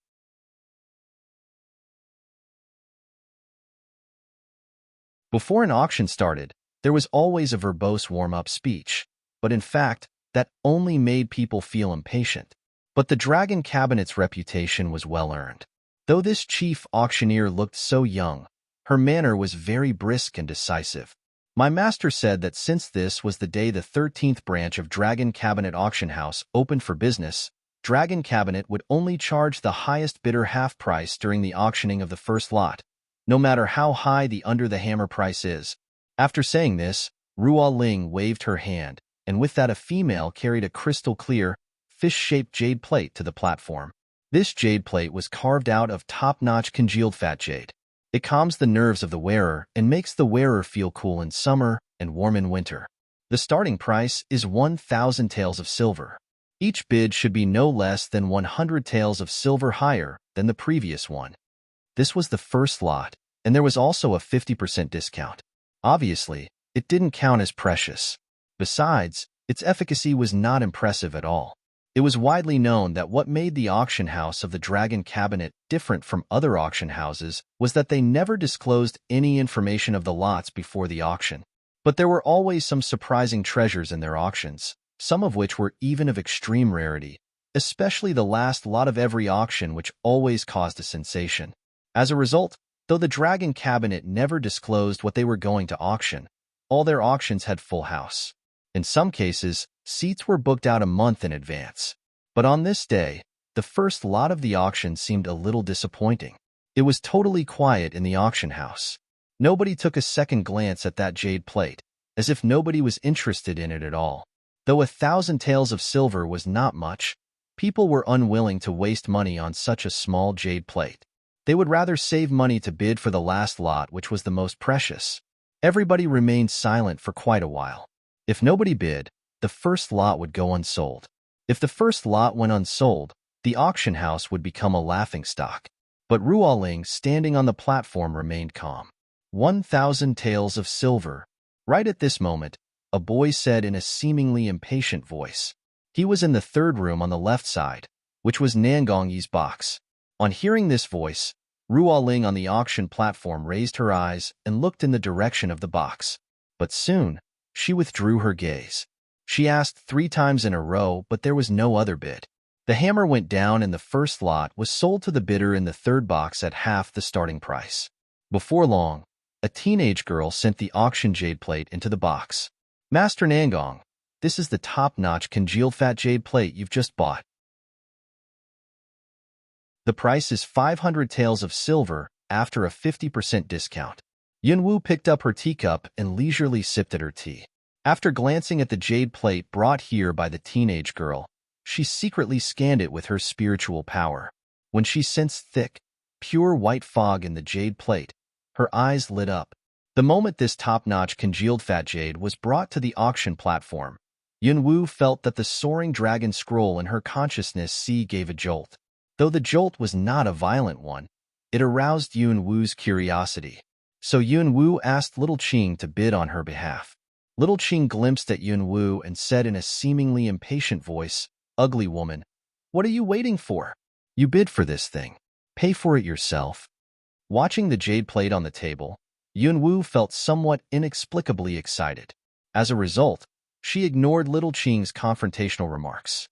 Before an auction started, there was always a verbose warm-up speech, but in fact, that only made people feel impatient. But the Dragon Cabinet's reputation was well-earned. Though this chief auctioneer looked so young, her manner was very brisk and decisive. My master said that since this was the day the 13th branch of Dragon Cabinet Auction House opened for business, Dragon Cabinet would only charge the highest bidder half price during the auctioning of the first lot, no matter how high the under-the-hammer price is. After saying this, Ruo Ling waved her hand, and with that a female carried a crystal-clear, fish-shaped jade plate to the platform. This jade plate was carved out of top-notch congealed fat jade. It calms the nerves of the wearer and makes the wearer feel cool in summer and warm in winter. The starting price is 1,000 taels of silver. Each bid should be no less than 100 taels of silver higher than the previous one. This was the first lot, and there was also a 50% discount. Obviously, it didn't count as precious. Besides, its efficacy was not impressive at all. It was widely known that what made the auction house of the Dragon Cabinet different from other auction houses was that they never disclosed any information of the lots before the auction. But there were always some surprising treasures in their auctions, some of which were even of extreme rarity, especially the last lot of every auction, which always caused a sensation. As a result, though the Dragon Cabinet never disclosed what they were going to auction, all their auctions had full house. In some cases, seats were booked out a month in advance. But on this day, the first lot of the auction seemed a little disappointing. It was totally quiet in the auction house. Nobody took a second glance at that jade plate, as if nobody was interested in it at all. Though 1,000 taels of silver was not much, people were unwilling to waste money on such a small jade plate. They would rather save money to bid for the last lot, which was the most precious. Everybody remained silent for quite a while. If nobody bid, the first lot would go unsold. If the first lot went unsold, the auction house would become a laughingstock. But Ruo Ling, standing on the platform, remained calm. 1,000 taels of silver. Right at this moment, a boy said in a seemingly impatient voice. He was in the third room on the left side, which was Nangongyi's box. On hearing this voice, Ruo Ling on the auction platform raised her eyes and looked in the direction of the box. But soon, she withdrew her gaze. She asked 3 times in a row, but there was no other bid. The hammer went down and the first lot was sold to the bidder in the third box at half the starting price. Before long, a teenage girl sent the auction jade plate into the box. "Master Nangong, this is the top-notch congealed fat jade plate you've just bought. The price is 500 taels of silver after a 50% discount." Yunwu picked up her teacup and leisurely sipped at her tea. After glancing at the jade plate brought here by the teenage girl, she secretly scanned it with her spiritual power. When she sensed thick, pure white fog in the jade plate, her eyes lit up. The moment this top-notch congealed fat jade was brought to the auction platform, Yunwu felt that the soaring dragon scroll in her consciousness gave a jolt. Though the jolt was not a violent one, it aroused Yunwu's curiosity. So Yunwu asked Little Qing to bid on her behalf. Little Qing glimpsed at Yunwu and said in a seemingly impatient voice, "Ugly woman, what are you waiting for? You bid for this thing. Pay for it yourself." Watching the jade plate on the table, Yunwu felt somewhat inexplicably excited. As a result, she ignored Little Qing's confrontational remarks.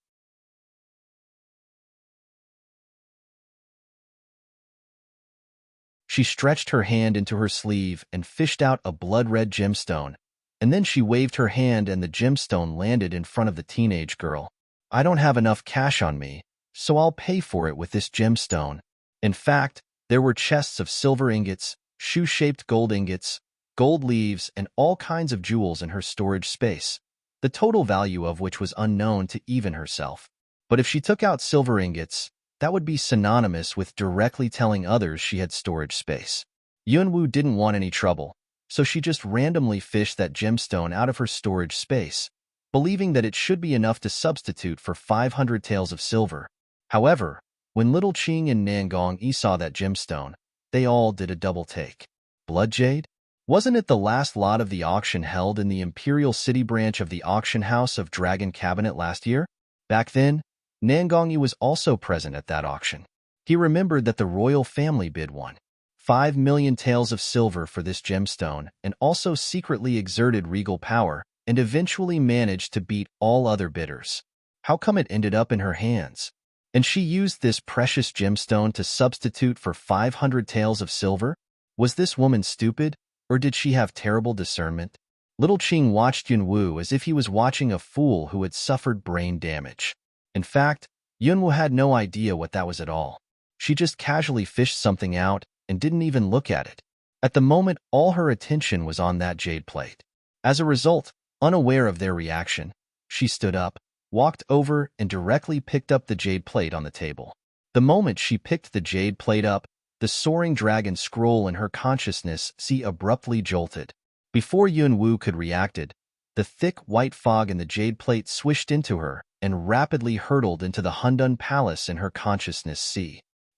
She stretched her hand into her sleeve and fished out a blood-red gemstone, and then she waved her hand and the gemstone landed in front of the teenage girl. "I don't have enough cash on me, so I'll pay for it with this gemstone." In fact, there were chests of silver ingots, shoe-shaped gold ingots, gold leaves, and all kinds of jewels in her storage space, the total value of which was unknown to even herself. But if she took out silver ingots, that would be synonymous with directly telling others she had storage space. Yunwu didn't want any trouble, so she just randomly fished that gemstone out of her storage space, believing that it should be enough to substitute for 500 taels of silver. However, when Little Qing and Nangong saw that gemstone, they all did a double take. Blood jade? Wasn't it the last lot of the auction held in the Imperial City branch of the auction house of Dragon Cabinet last year? Back then, Nangong was also present at that auction. He remembered that the royal family bid 5 million taels of silver for this gemstone and also secretly exerted regal power and eventually managed to beat all other bidders. How come it ended up in her hands? And she used this precious gemstone to substitute for 500 taels of silver? Was this woman stupid, or did she have terrible discernment? Little Qing watched Yunwu as if he was watching a fool who had suffered brain damage. In fact, Yunwu had no idea what that was at all. She just casually fished something out and didn't even look at it. At the moment, all her attention was on that jade plate. As a result, unaware of their reaction, she stood up, walked over, and directly picked up the jade plate on the table. The moment she picked the jade plate up, the soaring dragon scroll in her consciousness abruptly jolted. Before Yunwu could react, the thick white fog in the jade plate swished into her and rapidly hurtled into the Hundun Palace in her consciousness.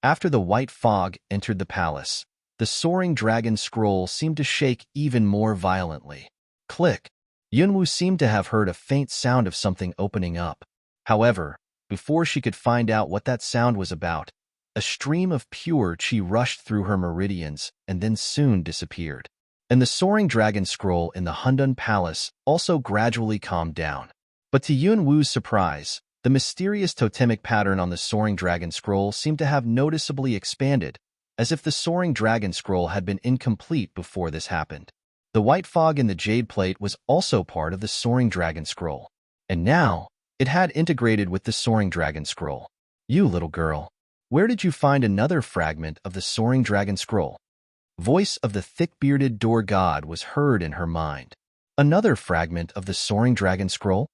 After the white fog entered the palace, the soaring dragon scroll seemed to shake even more violently. Click! Yunwu seemed to have heard a faint sound of something opening up. However, before she could find out what that sound was about, a stream of pure qi rushed through her meridians and then soon disappeared. And the soaring dragon scroll in the Hundun Palace also gradually calmed down. But to Yunwu's surprise, the mysterious totemic pattern on the soaring dragon scroll seemed to have noticeably expanded, as if the soaring dragon scroll had been incomplete before this happened. The white fog in the jade plate was also part of the soaring dragon scroll, and now it had integrated with the soaring dragon scroll. You little girl, where did you find another fragment of the soaring dragon scroll? Voice of the thick-bearded door god was heard in her mind. Another fragment of the soaring dragon scroll?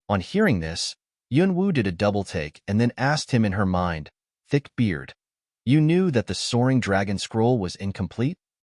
On hearing this, Yunwu did a double take and then asked him in her mind, Thick beard, you knew that the soaring dragon scroll was incomplete?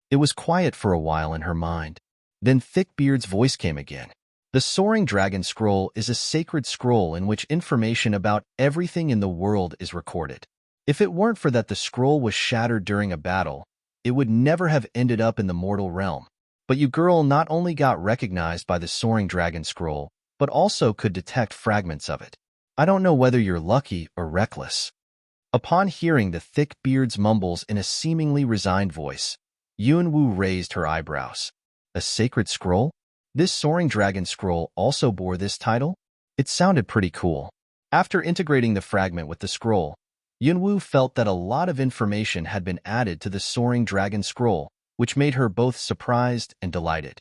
It was quiet for a while in her mind. Then Thickbeard's voice came again. The soaring dragon scroll is a sacred scroll in which information about everything in the world is recorded. If it weren't for that the scroll was shattered during a battle, it would never have ended up in the mortal realm. But you girl not only got recognized by the soaring dragon scroll, but also could detect fragments of it. I don't know whether you're lucky or reckless. Upon hearing the thick beard's mumbles in a seemingly resigned voice, Yunwu raised her eyebrows. A sacred scroll? This soaring dragon scroll also bore this title? It sounded pretty cool. After integrating the fragment with the scroll, Yunwu felt that a lot of information had been added to the soaring dragon scroll, which made her both surprised and delighted.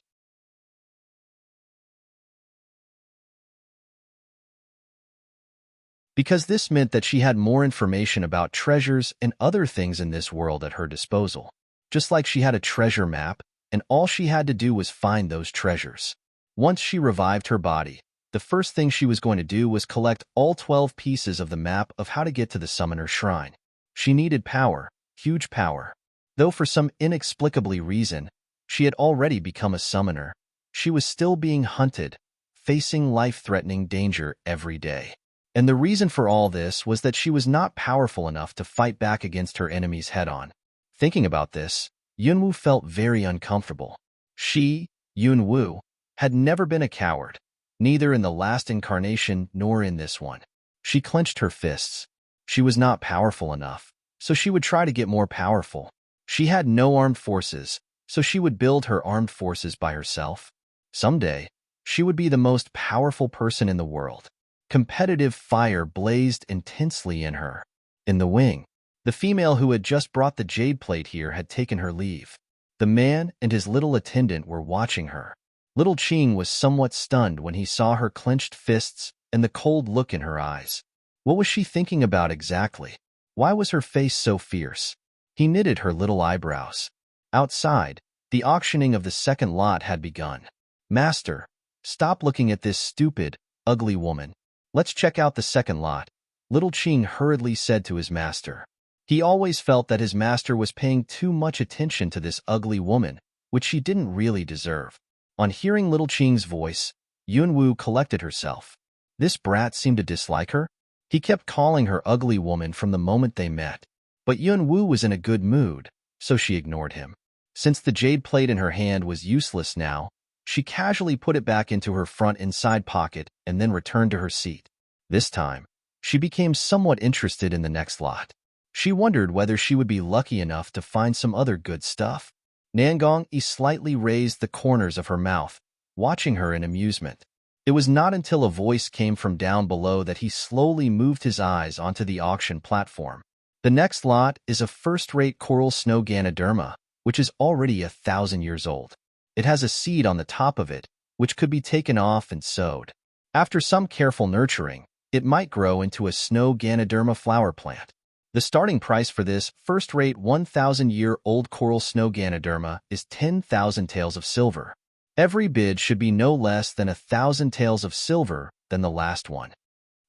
Because this meant that she had more information about treasures and other things in this world at her disposal. Just like she had a treasure map, and all she had to do was find those treasures. Once she revived her body, the first thing she was going to do was collect all 12 pieces of the map of how to get to the summoner's shrine. She needed power, huge power. Though for some inexplicably reason, she had already become a summoner, she was still being hunted, facing life-threatening danger every day. And the reason for all this was that she was not powerful enough to fight back against her enemies head-on. Thinking about this, Yunwu felt very uncomfortable. She, Yunwu, had never been a coward, neither in the last incarnation nor in this one. She clenched her fists. She was not powerful enough, so she would try to get more powerful. She had no armed forces, so she would build her armed forces by herself. Someday, she would be the most powerful person in the world. Competitive fire blazed intensely in her. In the wing, the female who had just brought the jade plate here had taken her leave. The man and his little attendant were watching her. Little Qing was somewhat stunned when he saw her clenched fists and the cold look in her eyes. What was she thinking about exactly? Why was her face so fierce? He knitted her little eyebrows. Outside, the auctioning of the second lot had begun. Master, stop looking at this stupid, ugly woman. Let's check out the second lot, Little Qing hurriedly said to his master. He always felt that his master was paying too much attention to this ugly woman, which she didn't really deserve. On hearing Little Qing's voice, Yunwu collected herself. This brat seemed to dislike her. He kept calling her ugly woman from the moment they met. But Yunwu was in a good mood, so she ignored him. Since the jade plate in her hand was useless now, she casually put it back into her front inside pocket and then returned to her seat. This time, she became somewhat interested in the next lot. She wondered whether she would be lucky enough to find some other good stuff. Nangong slightly raised the corners of her mouth, watching her in amusement. It was not until a voice came from down below that he slowly moved his eyes onto the auction platform. The next lot is a first-rate coral snow Ganoderma, which is already 1,000 years old. It has a seed on the top of it, which could be taken off and sowed. After some careful nurturing, it might grow into a snow Ganoderma flower plant. The starting price for this first-rate 1,000-year-old coral snow Ganoderma is 10,000 taels of silver. Every bid should be no less than 1,000 taels of silver than the last one.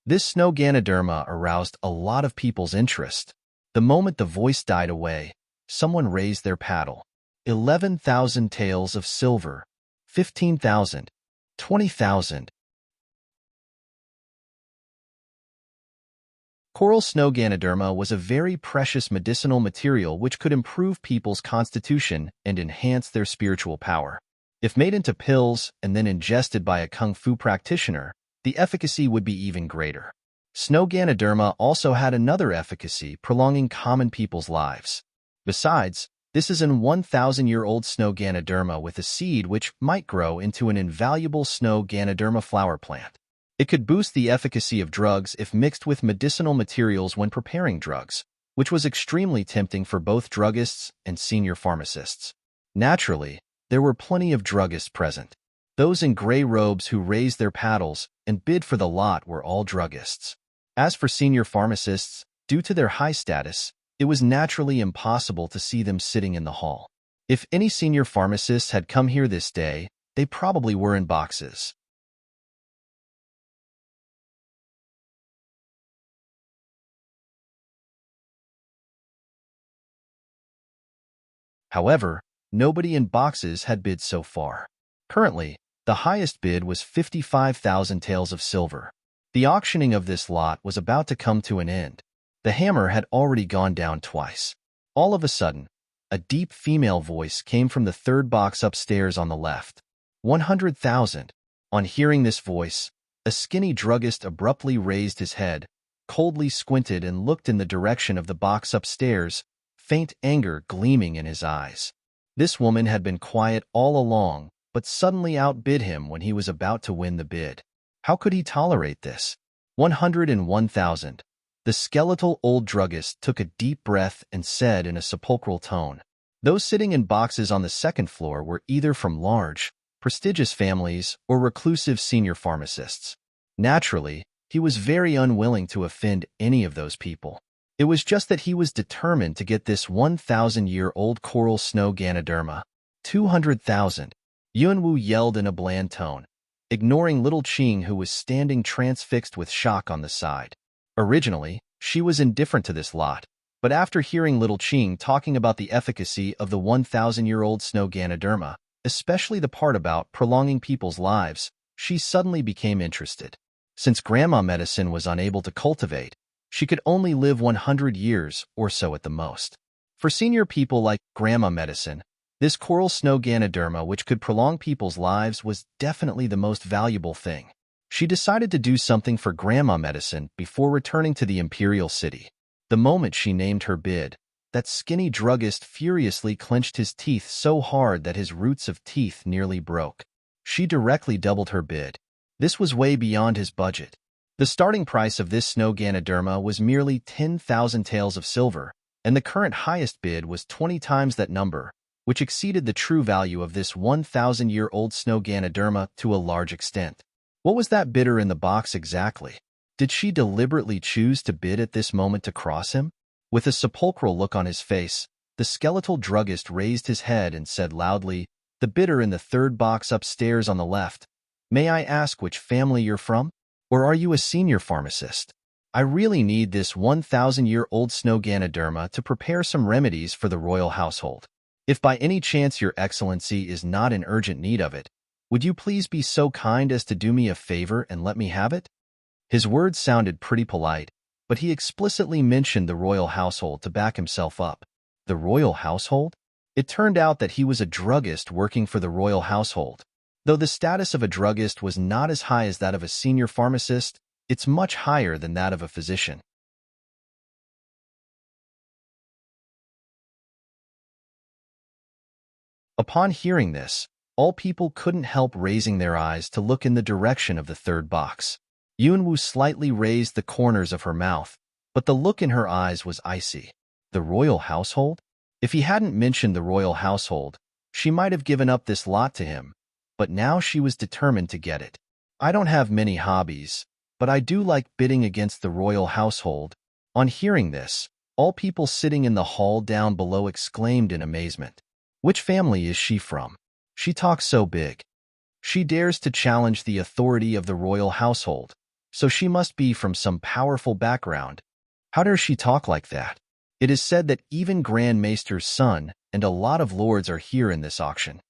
This snow Ganoderma aroused a lot of people's interest. The moment the voice died away, someone raised their paddle. 11,000 taels of silver, 15,000, 20,000. Coral snow Ganoderma was a very precious medicinal material which could improve people's constitution and enhance their spiritual power. If made into pills and then ingested by a kung fu practitioner, the efficacy would be even greater. Snow Ganoderma also had another efficacy, prolonging common people's lives. Besides, this is an 1,000-year-old snow Ganoderma with a seed which might grow into an invaluable snow Ganoderma flower plant. It could boost the efficacy of drugs if mixed with medicinal materials when preparing drugs, which was extremely tempting for both druggists and senior pharmacists. Naturally, there were plenty of druggists present. Those in gray robes who raised their paddles and bid for the lot were all druggists. As for senior pharmacists, due to their high status, it was naturally impossible to see them sitting in the hall. If any senior pharmacists had come here this day, they probably were in boxes. However, nobody in boxes had bid so far. Currently, the highest bid was 55,000 taels of silver. The auctioning of this lot was about to come to an end. The hammer had already gone down twice. All of a sudden, a deep female voice came from the third box upstairs on the left. 100,000. On hearing this voice, a skinny druggist abruptly raised his head, coldly squinted and looked in the direction of the box upstairs, faint anger gleaming in his eyes. This woman had been quiet all along, but suddenly outbid him when he was about to win the bid. How could he tolerate this? 101,000. The skeletal old druggist took a deep breath and said in a sepulchral tone. Those sitting in boxes on the second floor were either from large, prestigious families or reclusive senior pharmacists. Naturally, he was very unwilling to offend any of those people. It was just that he was determined to get this 1,000-year-old coral snow Ganoderma. 200,000. Yunwu yelled in a bland tone, ignoring Little Qing who was standing transfixed with shock on the side. Originally, she was indifferent to this lot, but after hearing Little Qing talking about the efficacy of the 1,000-year-old snow Ganoderma, especially the part about prolonging people's lives, she suddenly became interested. Since grandma medicine was unable to cultivate, she could only live 100 years or so at the most. For senior people like grandma medicine, this coral snow Ganoderma, which could prolong people's lives, was definitely the most valuable thing. She decided to do something for grandma medicine before returning to the imperial city. The moment she named her bid, that skinny druggist furiously clenched his teeth so hard that his roots of teeth nearly broke. She directly doubled her bid. This was way beyond his budget. The starting price of this snow Ganoderma was merely 10,000 taels of silver, and the current highest bid was 20 times that number, which exceeded the true value of this 1,000-year-old snow Ganoderma to a large extent. What was that bidder in the box exactly? Did she deliberately choose to bid at this moment to cross him? With a sepulchral look on his face, the skeletal druggist raised his head and said loudly, "The bidder in the third box upstairs on the left. May I ask which family you're from? Or are you a senior pharmacist? I really need this 1,000-year-old snow Ganoderma to prepare some remedies for the royal household. If by any chance your excellency is not in urgent need of it, Would you please be so kind as to do me a favor and let me have it? His words sounded pretty polite, but he explicitly mentioned the royal household to back himself up. The royal household? It turned out that he was a druggist working for the royal household. Though the status of a druggist was not as high as that of a senior pharmacist, it's much higher than that of a physician. Upon hearing this, all people couldn't help raising their eyes to look in the direction of the third box. Yunwu slightly raised the corners of her mouth, but the look in her eyes was icy. The royal household? If he hadn't mentioned the royal household, she might have given up this lot to him, but now she was determined to get it. I don't have many hobbies, but I do like bidding against the royal household. On hearing this, all people sitting in the hall down below exclaimed in amazement. Which family is she from? She talks so big. She dares to challenge the authority of the royal household, so she must be from some powerful background. How dares she talk like that? It is said that even Grand Maester's son and a lot of lords are here in this auction.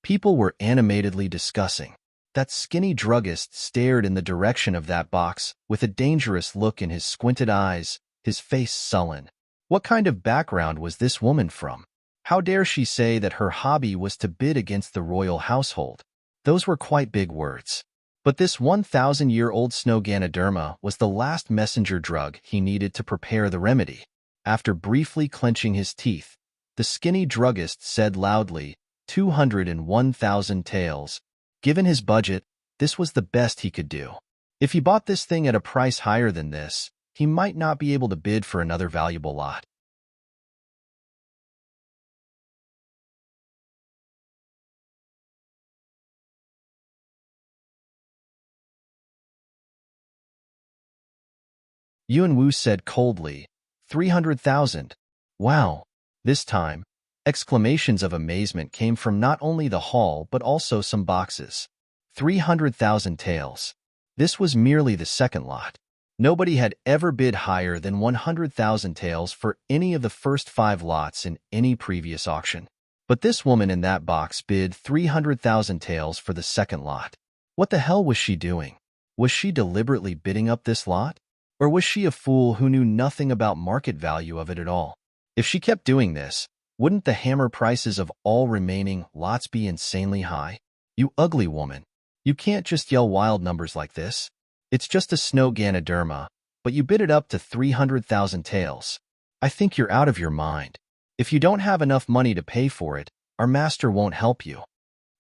People were animatedly discussing. That skinny druggist stared in the direction of that box with a dangerous look in his squinted eyes, his face sullen. What kind of background was this woman from? How dare she say that her hobby was to bid against the royal household? Those were quite big words. But this 1,000-year-old snow Ganoderma was the last messenger drug he needed to prepare the remedy. After briefly clenching his teeth, the skinny druggist said loudly, 201,000 taels. Given his budget, this was the best he could do. If he bought this thing at a price higher than this, he might not be able to bid for another valuable lot. Yunwu said coldly, 300,000. Wow. This time, exclamations of amazement came from not only the hall but also some boxes. 300,000 taels. This was merely the second lot. Nobody had ever bid higher than 100,000 taels for any of the first 5 lots in any previous auction. But this woman in that box bid 300,000 taels for the second lot. What the hell was she doing? Was she deliberately bidding up this lot? Or was she a fool who knew nothing about market value of it at all? If she kept doing this, wouldn't the hammer prices of all remaining lots be insanely high? You ugly woman. You can't just yell wild numbers like this. It's just a snow Ganoderma, but you bid it up to 300,000 taels. I think you're out of your mind. If you don't have enough money to pay for it, our master won't help you.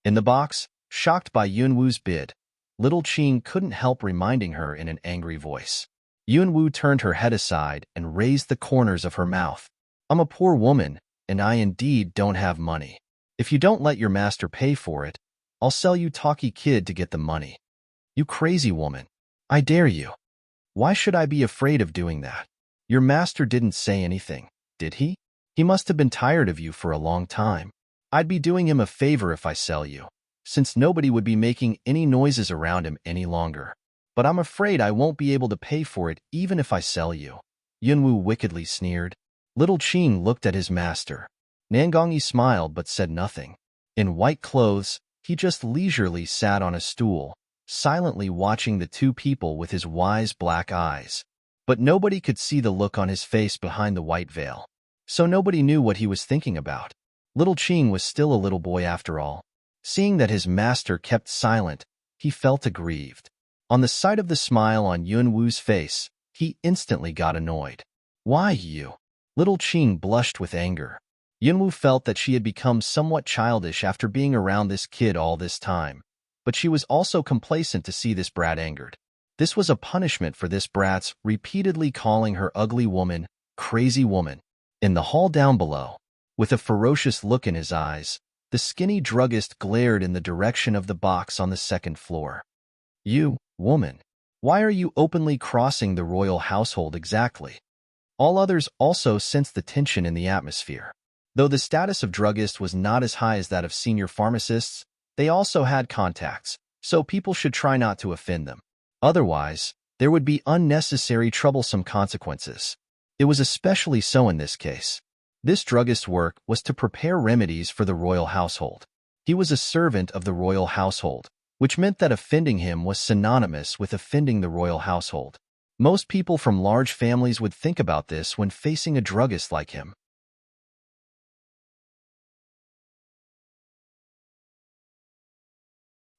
In the box, shocked by Yunwu's bid, little Qing couldn't help reminding her in an angry voice. Yunwu turned her head aside and raised the corners of her mouth. I'm a poor woman, and I indeed don't have money. If you don't let your master pay for it, I'll sell you Talkie Kid to get the money. You crazy woman. I dare you. Why should I be afraid of doing that? Your master didn't say anything, did he? He must have been tired of you for a long time. I'd be doing him a favor if I sell you, since nobody would be making any noises around him any longer. But I'm afraid I won't be able to pay for it even if I sell you. Yunwu wickedly sneered. Little Qing looked at his master. Nangongi smiled but said nothing. In white clothes, he just leisurely sat on a stool, silently watching the two people with his wise black eyes. But nobody could see the look on his face behind the white veil. So nobody knew what he was thinking about. Little Qing was still a little boy after all. Seeing that his master kept silent, he felt aggrieved. On the sight of the smile on Yunwu's face, he instantly got annoyed. Why you? Little Qing blushed with anger. Yunwu felt that she had become somewhat childish after being around this kid all this time, but she was also complacent to see this brat angered. This was a punishment for this brat's repeatedly calling her ugly woman, crazy woman. In the hall down below, with a ferocious look in his eyes, the skinny druggist glared in the direction of the box on the second floor. You, woman, why are you openly crossing the royal household exactly? All others also sensed the tension in the atmosphere. Though the status of druggist was not as high as that of senior pharmacists, they also had contacts, so people should try not to offend them. Otherwise, there would be unnecessary troublesome consequences. It was especially so in this case. This druggist's work was to prepare remedies for the royal household. He was a servant of the royal household, which meant that offending him was synonymous with offending the royal household. Most people from large families would think about this when facing a druggist like him.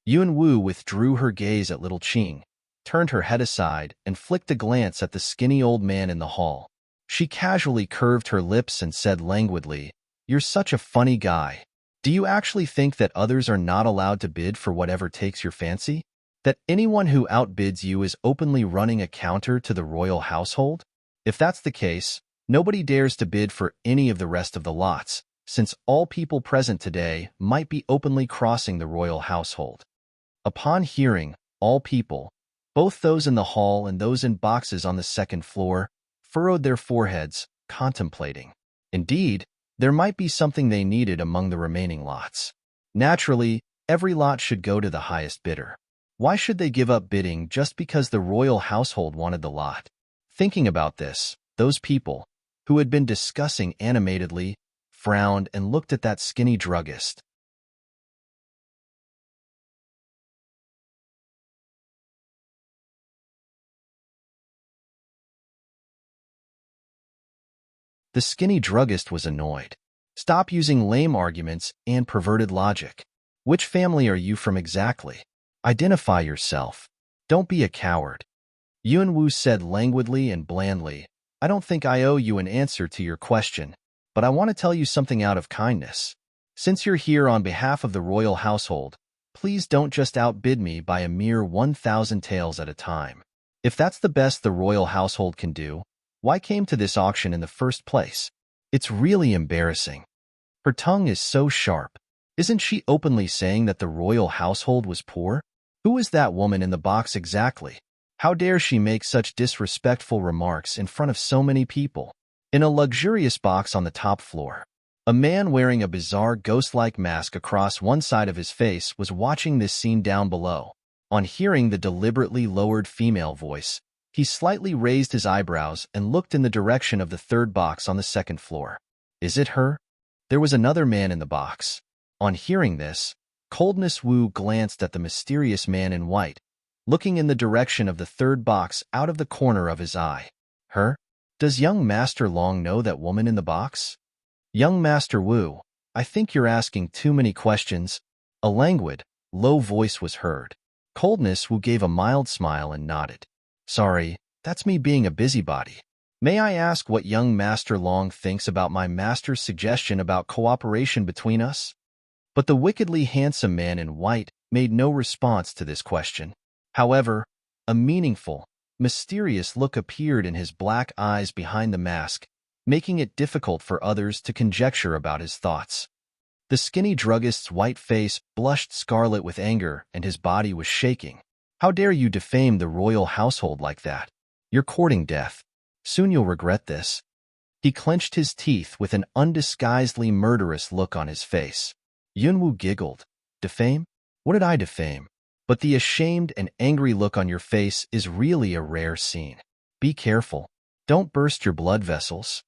Yun-woo withdrew her gaze at little Qing, turned her head aside, and flicked a glance at the skinny old man in the hall. She casually curved her lips and said languidly, "You're such a funny guy. Do you actually think that others are not allowed to bid for whatever takes your fancy? That anyone who outbids you is openly running a counter to the royal household? If that's the case, nobody dares to bid for any of the rest of the lots, since all people present today might be openly crossing the royal household." Upon hearing, all people, both those in the hall and those in boxes on the second floor, furrowed their foreheads, contemplating. Indeed, there might be something they needed among the remaining lots. Naturally, every lot should go to the highest bidder. Why should they give up bidding just because the royal household wanted the lot? Thinking about this, those people, who had been discussing animatedly, frowned and looked at that skinny druggist. The skinny druggist was annoyed. "Stop using lame arguments and perverted logic. Which family are you from exactly? Identify yourself. Don't be a coward." Yun-woo said languidly and blandly, "I don't think I owe you an answer to your question, but I want to tell you something out of kindness. Since you're here on behalf of the royal household, please don't just outbid me by a mere 1,000 taels at a time. If that's the best the royal household can do, why came to this auction in the first place? It's really embarrassing." Her tongue is so sharp. Isn't she openly saying that the royal household was poor? Who is that woman in the box exactly? How dare she make such disrespectful remarks in front of so many people? In a luxurious box on the top floor, a man wearing a bizarre ghost-like mask across one side of his face was watching this scene down below. On hearing the deliberately lowered female voice, he slightly raised his eyebrows and looked in the direction of the third box on the second floor. Is it her? There was another man in the box. On hearing this, Coldness Wu glanced at the mysterious man in white, looking in the direction of the third box out of the corner of his eye. Her? Does young Master Long know that woman in the box? Young Master Wu, I think you're asking too many questions. A languid, low voice was heard. Coldness Wu gave a mild smile and nodded. Sorry, that's me being a busybody. May I ask what young Master Long thinks about my master's suggestion about cooperation between us? But the wickedly handsome man in white made no response to this question. However, a meaningful, mysterious look appeared in his black eyes behind the mask, making it difficult for others to conjecture about his thoughts. The skinny druggist's white face blushed scarlet with anger and his body was shaking. How dare you defame the royal household like that? You're courting death. Soon you'll regret this. He clenched his teeth with an undisguisedly murderous look on his face. Yunwoo giggled. Defame? What did I defame? But the ashamed and angry look on your face is really a rare scene. Be careful. Don't burst your blood vessels.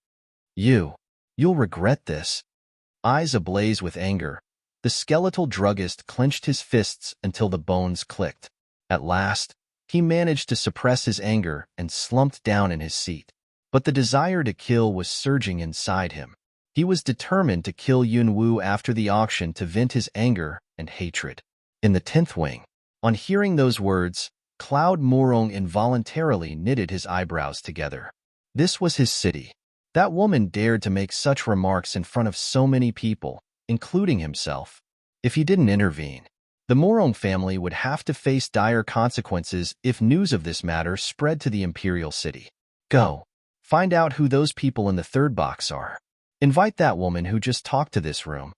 You'll regret this. Eyes ablaze with anger, the skeletal druggist clenched his fists until the bones clicked. At last, he managed to suppress his anger and slumped down in his seat. But the desire to kill was surging inside him. He was determined to kill Yun-woo after the auction to vent his anger and hatred. In the 10th wing, on hearing those words, Cloud Morong involuntarily knitted his eyebrows together. This was his city. That woman dared to make such remarks in front of so many people, including himself. If he didn't intervene, the Morong family would have to face dire consequences if news of this matter spread to the imperial city. Go. Find out who those people in the third box are. Invite that woman who just talked to this room.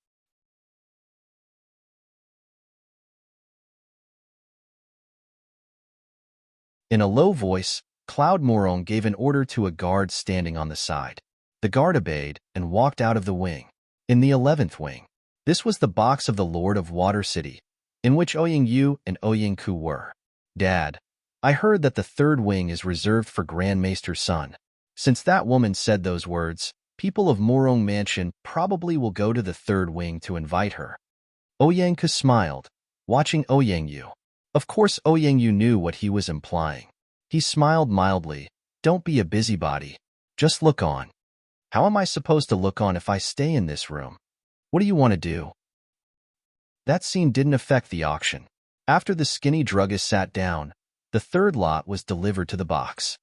In a low voice, Cloud Morong gave an order to a guard standing on the side. The guard obeyed and walked out of the wing. In the 11th wing, this was the box of the Lord of Water City, in which Ouying Yu and Ouying Ku were. Dad, I heard that the third wing is reserved for Grand Maester's son. Since that woman said those words, people of Morong Mansion probably will go to the third wing to invite her. Ouyangke smiled, watching Ouyangyu. Of course Ouyangyu knew what he was implying. He smiled mildly. Don't be a busybody. Just look on. How am I supposed to look on if I stay in this room? What do you want to do? That scene didn't affect the auction. After the skinny druggist sat down, the third lot was delivered to the box.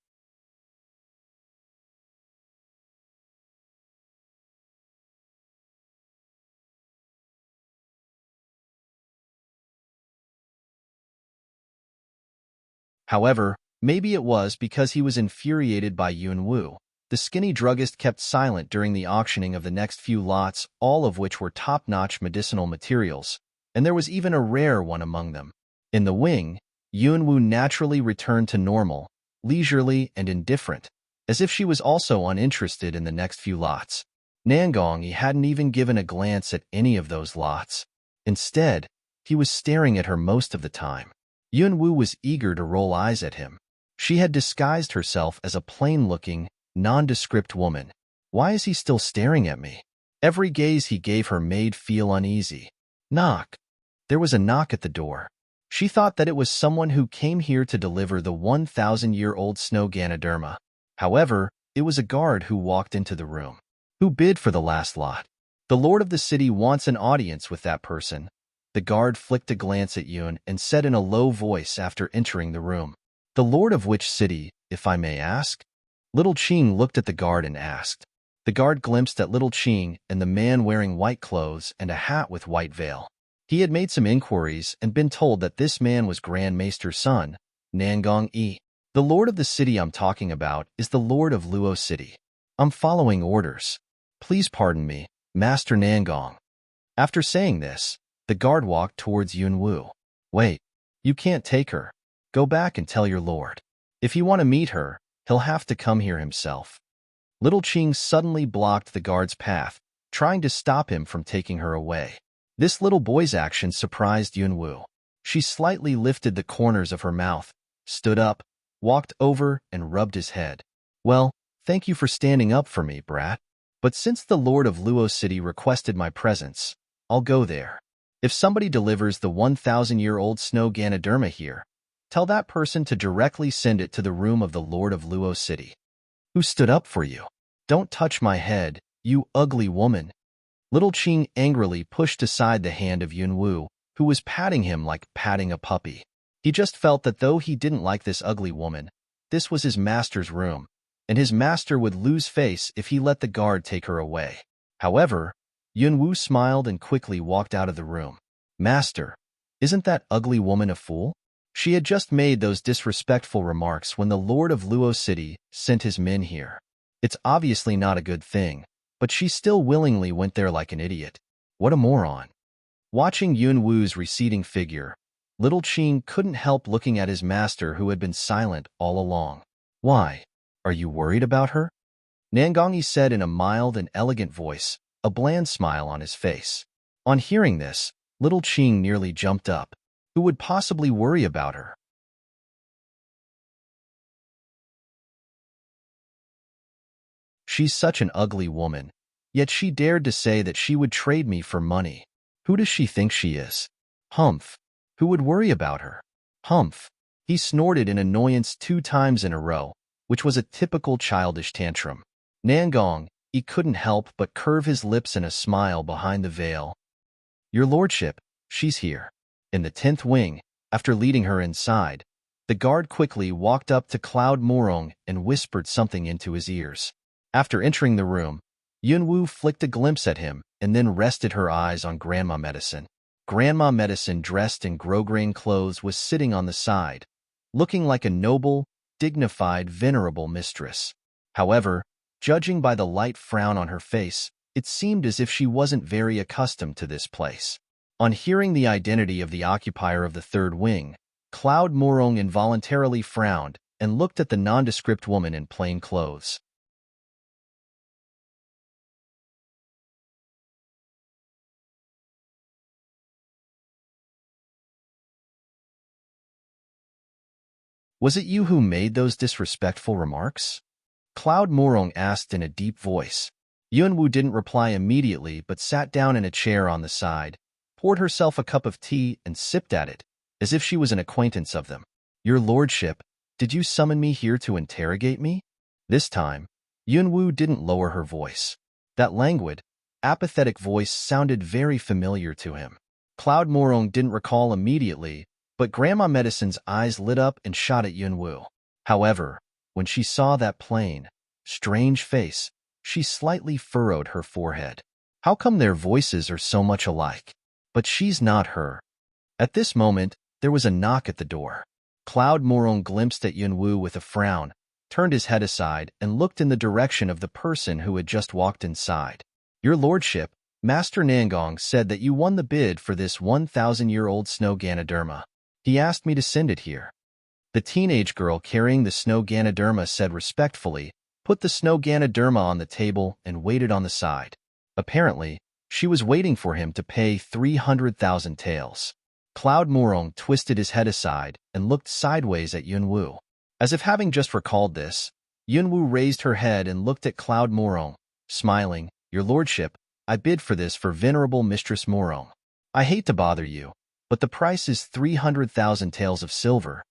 However, maybe it was because he was infuriated by Yunwu. The skinny druggist kept silent during the auctioning of the next few lots, all of which were top-notch medicinal materials, and there was even a rare one among them. In the wing, Yunwu naturally returned to normal, leisurely and indifferent, as if she was also uninterested in the next few lots. Nangongyi hadn't even given a glance at any of those lots. Instead, he was staring at her most of the time. Yunwu was eager to roll eyes at him. She had disguised herself as a plain-looking, nondescript woman. Why is he still staring at me? Every gaze he gave her made feel uneasy. Knock. There was a knock at the door. She thought that it was someone who came here to deliver the 1,000-year-old snow Ganoderma. However, it was a guard who walked into the room. Who bid for the last lot? The lord of the city wants an audience with that person. The guard flicked a glance at Yun and said in a low voice after entering the room. The lord of which city, if I may ask? Little Qing looked at the guard and asked. The guard glimpsed at Little Qing and the man wearing white clothes and a hat with white veil. He had made some inquiries and been told that this man was Grand Maester's son, Nangong Yi. The lord of the city I'm talking about is the lord of Luo City. I'm following orders. Please pardon me, Master Nangong. After saying this, the guard walked towards Yunwu. Wait, you can't take her. Go back and tell your lord. If you want to meet her, he'll have to come here himself. Little Qing suddenly blocked the guard's path, trying to stop him from taking her away. This little boy's action surprised Yunwu. She slightly lifted the corners of her mouth, stood up, walked over, and rubbed his head. Well, thank you for standing up for me, brat. But since the lord of Luo City requested my presence, I'll go there. If somebody delivers the 1,000-year-old snow Ganoderma here, tell that person to directly send it to the room of the lord of Luo City. Who stood up for you? Don't touch my head, you ugly woman. Little Qing angrily pushed aside the hand of Yunwu, who was patting him like patting a puppy. He just felt that though he didn't like this ugly woman, this was his master's room, and his master would lose face if he let the guard take her away. However, Yunwu smiled and quickly walked out of the room. Master, isn't that ugly woman a fool? She had just made those disrespectful remarks when the lord of Luo City sent his men here. It's obviously not a good thing, but she still willingly went there like an idiot. What a moron. Watching Yunwu's receding figure, Little Qing couldn't help looking at his master who had been silent all along. Why? Are you worried about her? Nangongyi said in a mild and elegant voice, a bland smile on his face. On hearing this, Little Qing nearly jumped up. Who would possibly worry about her? She's such an ugly woman, yet she dared to say that she would trade me for money. Who does she think she is? Humph. Who would worry about her? Humph. He snorted in annoyance 2 times in a row, which was a typical childish tantrum. Nangong, he couldn't help but curve his lips in a smile behind the veil. Your lordship, she's here. In the 10th wing, after leading her inside, the guard quickly walked up to Cloud Morong and whispered something into his ears. After entering the room, Yunwu flicked a glimpse at him and then rested her eyes on Grandma Medicine. Grandma Medicine, dressed in grosgrain clothes, was sitting on the side, looking like a noble, dignified, venerable mistress. However, judging by the light frown on her face, it seemed as if she wasn't very accustomed to this place. On hearing the identity of the occupier of the 3rd wing, Cloud Morong involuntarily frowned and looked at the nondescript woman in plain clothes. Was it you who made those disrespectful remarks? Cloud Morong asked in a deep voice. Yunwu didn't reply immediately but sat down in a chair on the side, poured herself a cup of tea and sipped at it, as if she was an acquaintance of them. "Your lordship, did you summon me here to interrogate me?" This time, Yunwu didn't lower her voice. That languid, apathetic voice sounded very familiar to him. Cloud Morong didn't recall immediately, but Grandma Medicine's eyes lit up and shot at Yunwu. However, when she saw that plain, strange face, she slightly furrowed her forehead. How come their voices are so much alike? But she's not her. At this moment, there was a knock at the door. Cloud Morong glimpsed at Yunwu with a frown, turned his head aside, and looked in the direction of the person who had just walked inside. "Your lordship, Master Nangong said that you won the bid for this 1,000-year-old snow Ganoderma. He asked me to send it here." The teenage girl carrying the snow Ganoderma said respectfully, put the snow Ganoderma on the table, and waited on the side. Apparently, she was waiting for him to pay 300,000 taels. Cloud Morong twisted his head aside and looked sideways at Yunwu. As if having just recalled this, Yunwu raised her head and looked at Cloud Morong, smiling. "Your lordship, I bid for this for Venerable Mistress Morong. I hate to bother you, but the price is 300,000 taels of silver."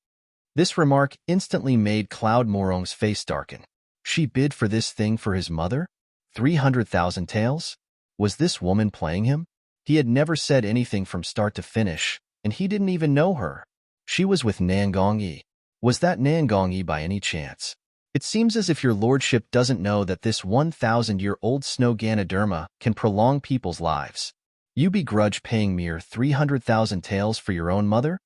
This remark instantly made Cloud Morong's face darken. She bid for this thing for his mother? 300,000 taels? Was this woman playing him? He had never said anything from start to finish, and he didn't even know her. She was with Nangong Yi. Was that Nangong Yi by any chance? "It seems as if your lordship doesn't know that this 1,000-year-old snow Ganoderma can prolong people's lives. You begrudge paying mere 300,000 taels for your own mother?"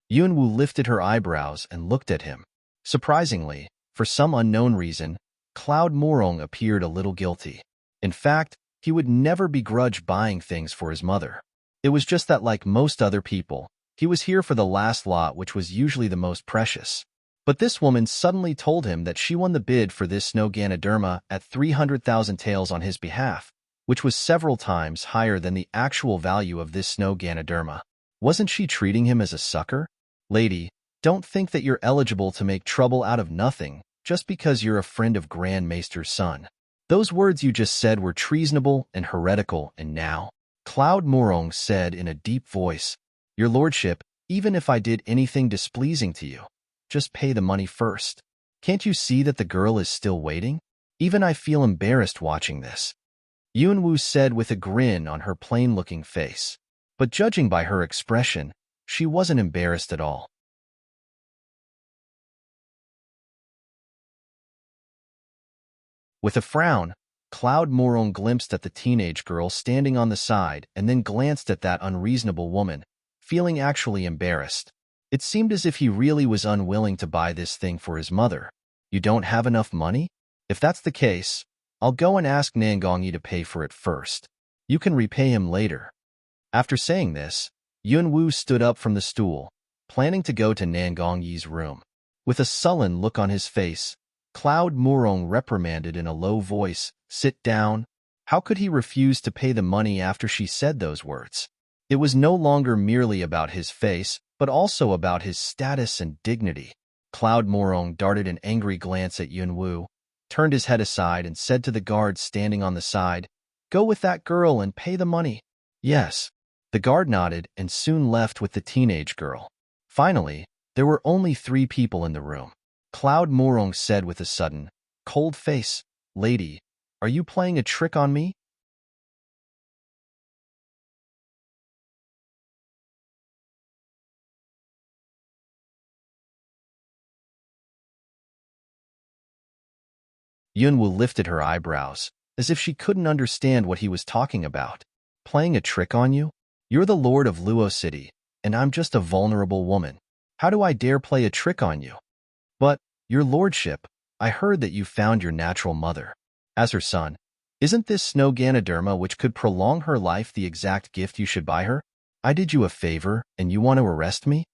Yunwu lifted her eyebrows and looked at him. Surprisingly, for some unknown reason, Cloud Morong appeared a little guilty. In fact, he would never begrudge buying things for his mother. It was just that, like most other people, he was here for the last lot, which was usually the most precious. But this woman suddenly told him that she won the bid for this snow Ganoderma at 300,000 taels on his behalf, which was several times higher than the actual value of this snow Ganoderma. Wasn't she treating him as a sucker? "Lady, don't think that you're eligible to make trouble out of nothing just because you're a friend of Grand Maester's son. Those words you just said were treasonable and heretical, and now," Cloud Morong said in a deep voice, "Your lordship, even if I did anything displeasing to you, just pay the money first. Can't you see that the girl is still waiting? Even I feel embarrassed watching this," Yunwu said with a grin on her plain-looking face. But judging by her expression, she wasn't embarrassed at all. With a frown, Cloud Morong glimpsed at the teenage girl standing on the side and then glanced at that unreasonable woman, feeling actually embarrassed. It seemed as if he really was unwilling to buy this thing for his mother. "You don't have enough money? If that's the case, I'll go and ask Nangong Yi to pay for it first. You can repay him later." After saying this, Yunwu stood up from the stool, planning to go to Nangong Yi's room. With a sullen look on his face, Cloud Morong reprimanded in a low voice, "Sit down." How could he refuse to pay the money after she said those words? It was no longer merely about his face, but also about his status and dignity. Cloud Morong darted an angry glance at Yunwu, turned his head aside, and said to the guard standing on the side, "Go with that girl and pay the money." "Yes." The guard nodded and soon left with the teenage girl. Finally, there were only 3 people in the room. Cloud Morong said with a sudden, cold face, "Lady, are you playing a trick on me?" Yunwu lifted her eyebrows, as if she couldn't understand what he was talking about. "Playing a trick on you? You're the lord of Luo City, and I'm just a vulnerable woman. How do I dare play a trick on you?" "But, your lordship, I heard that you found your natural mother as her son. Isn't this snow Ganoderma, which could prolong her life, the exact gift you should buy her? I did you a favor, and you want to arrest me?"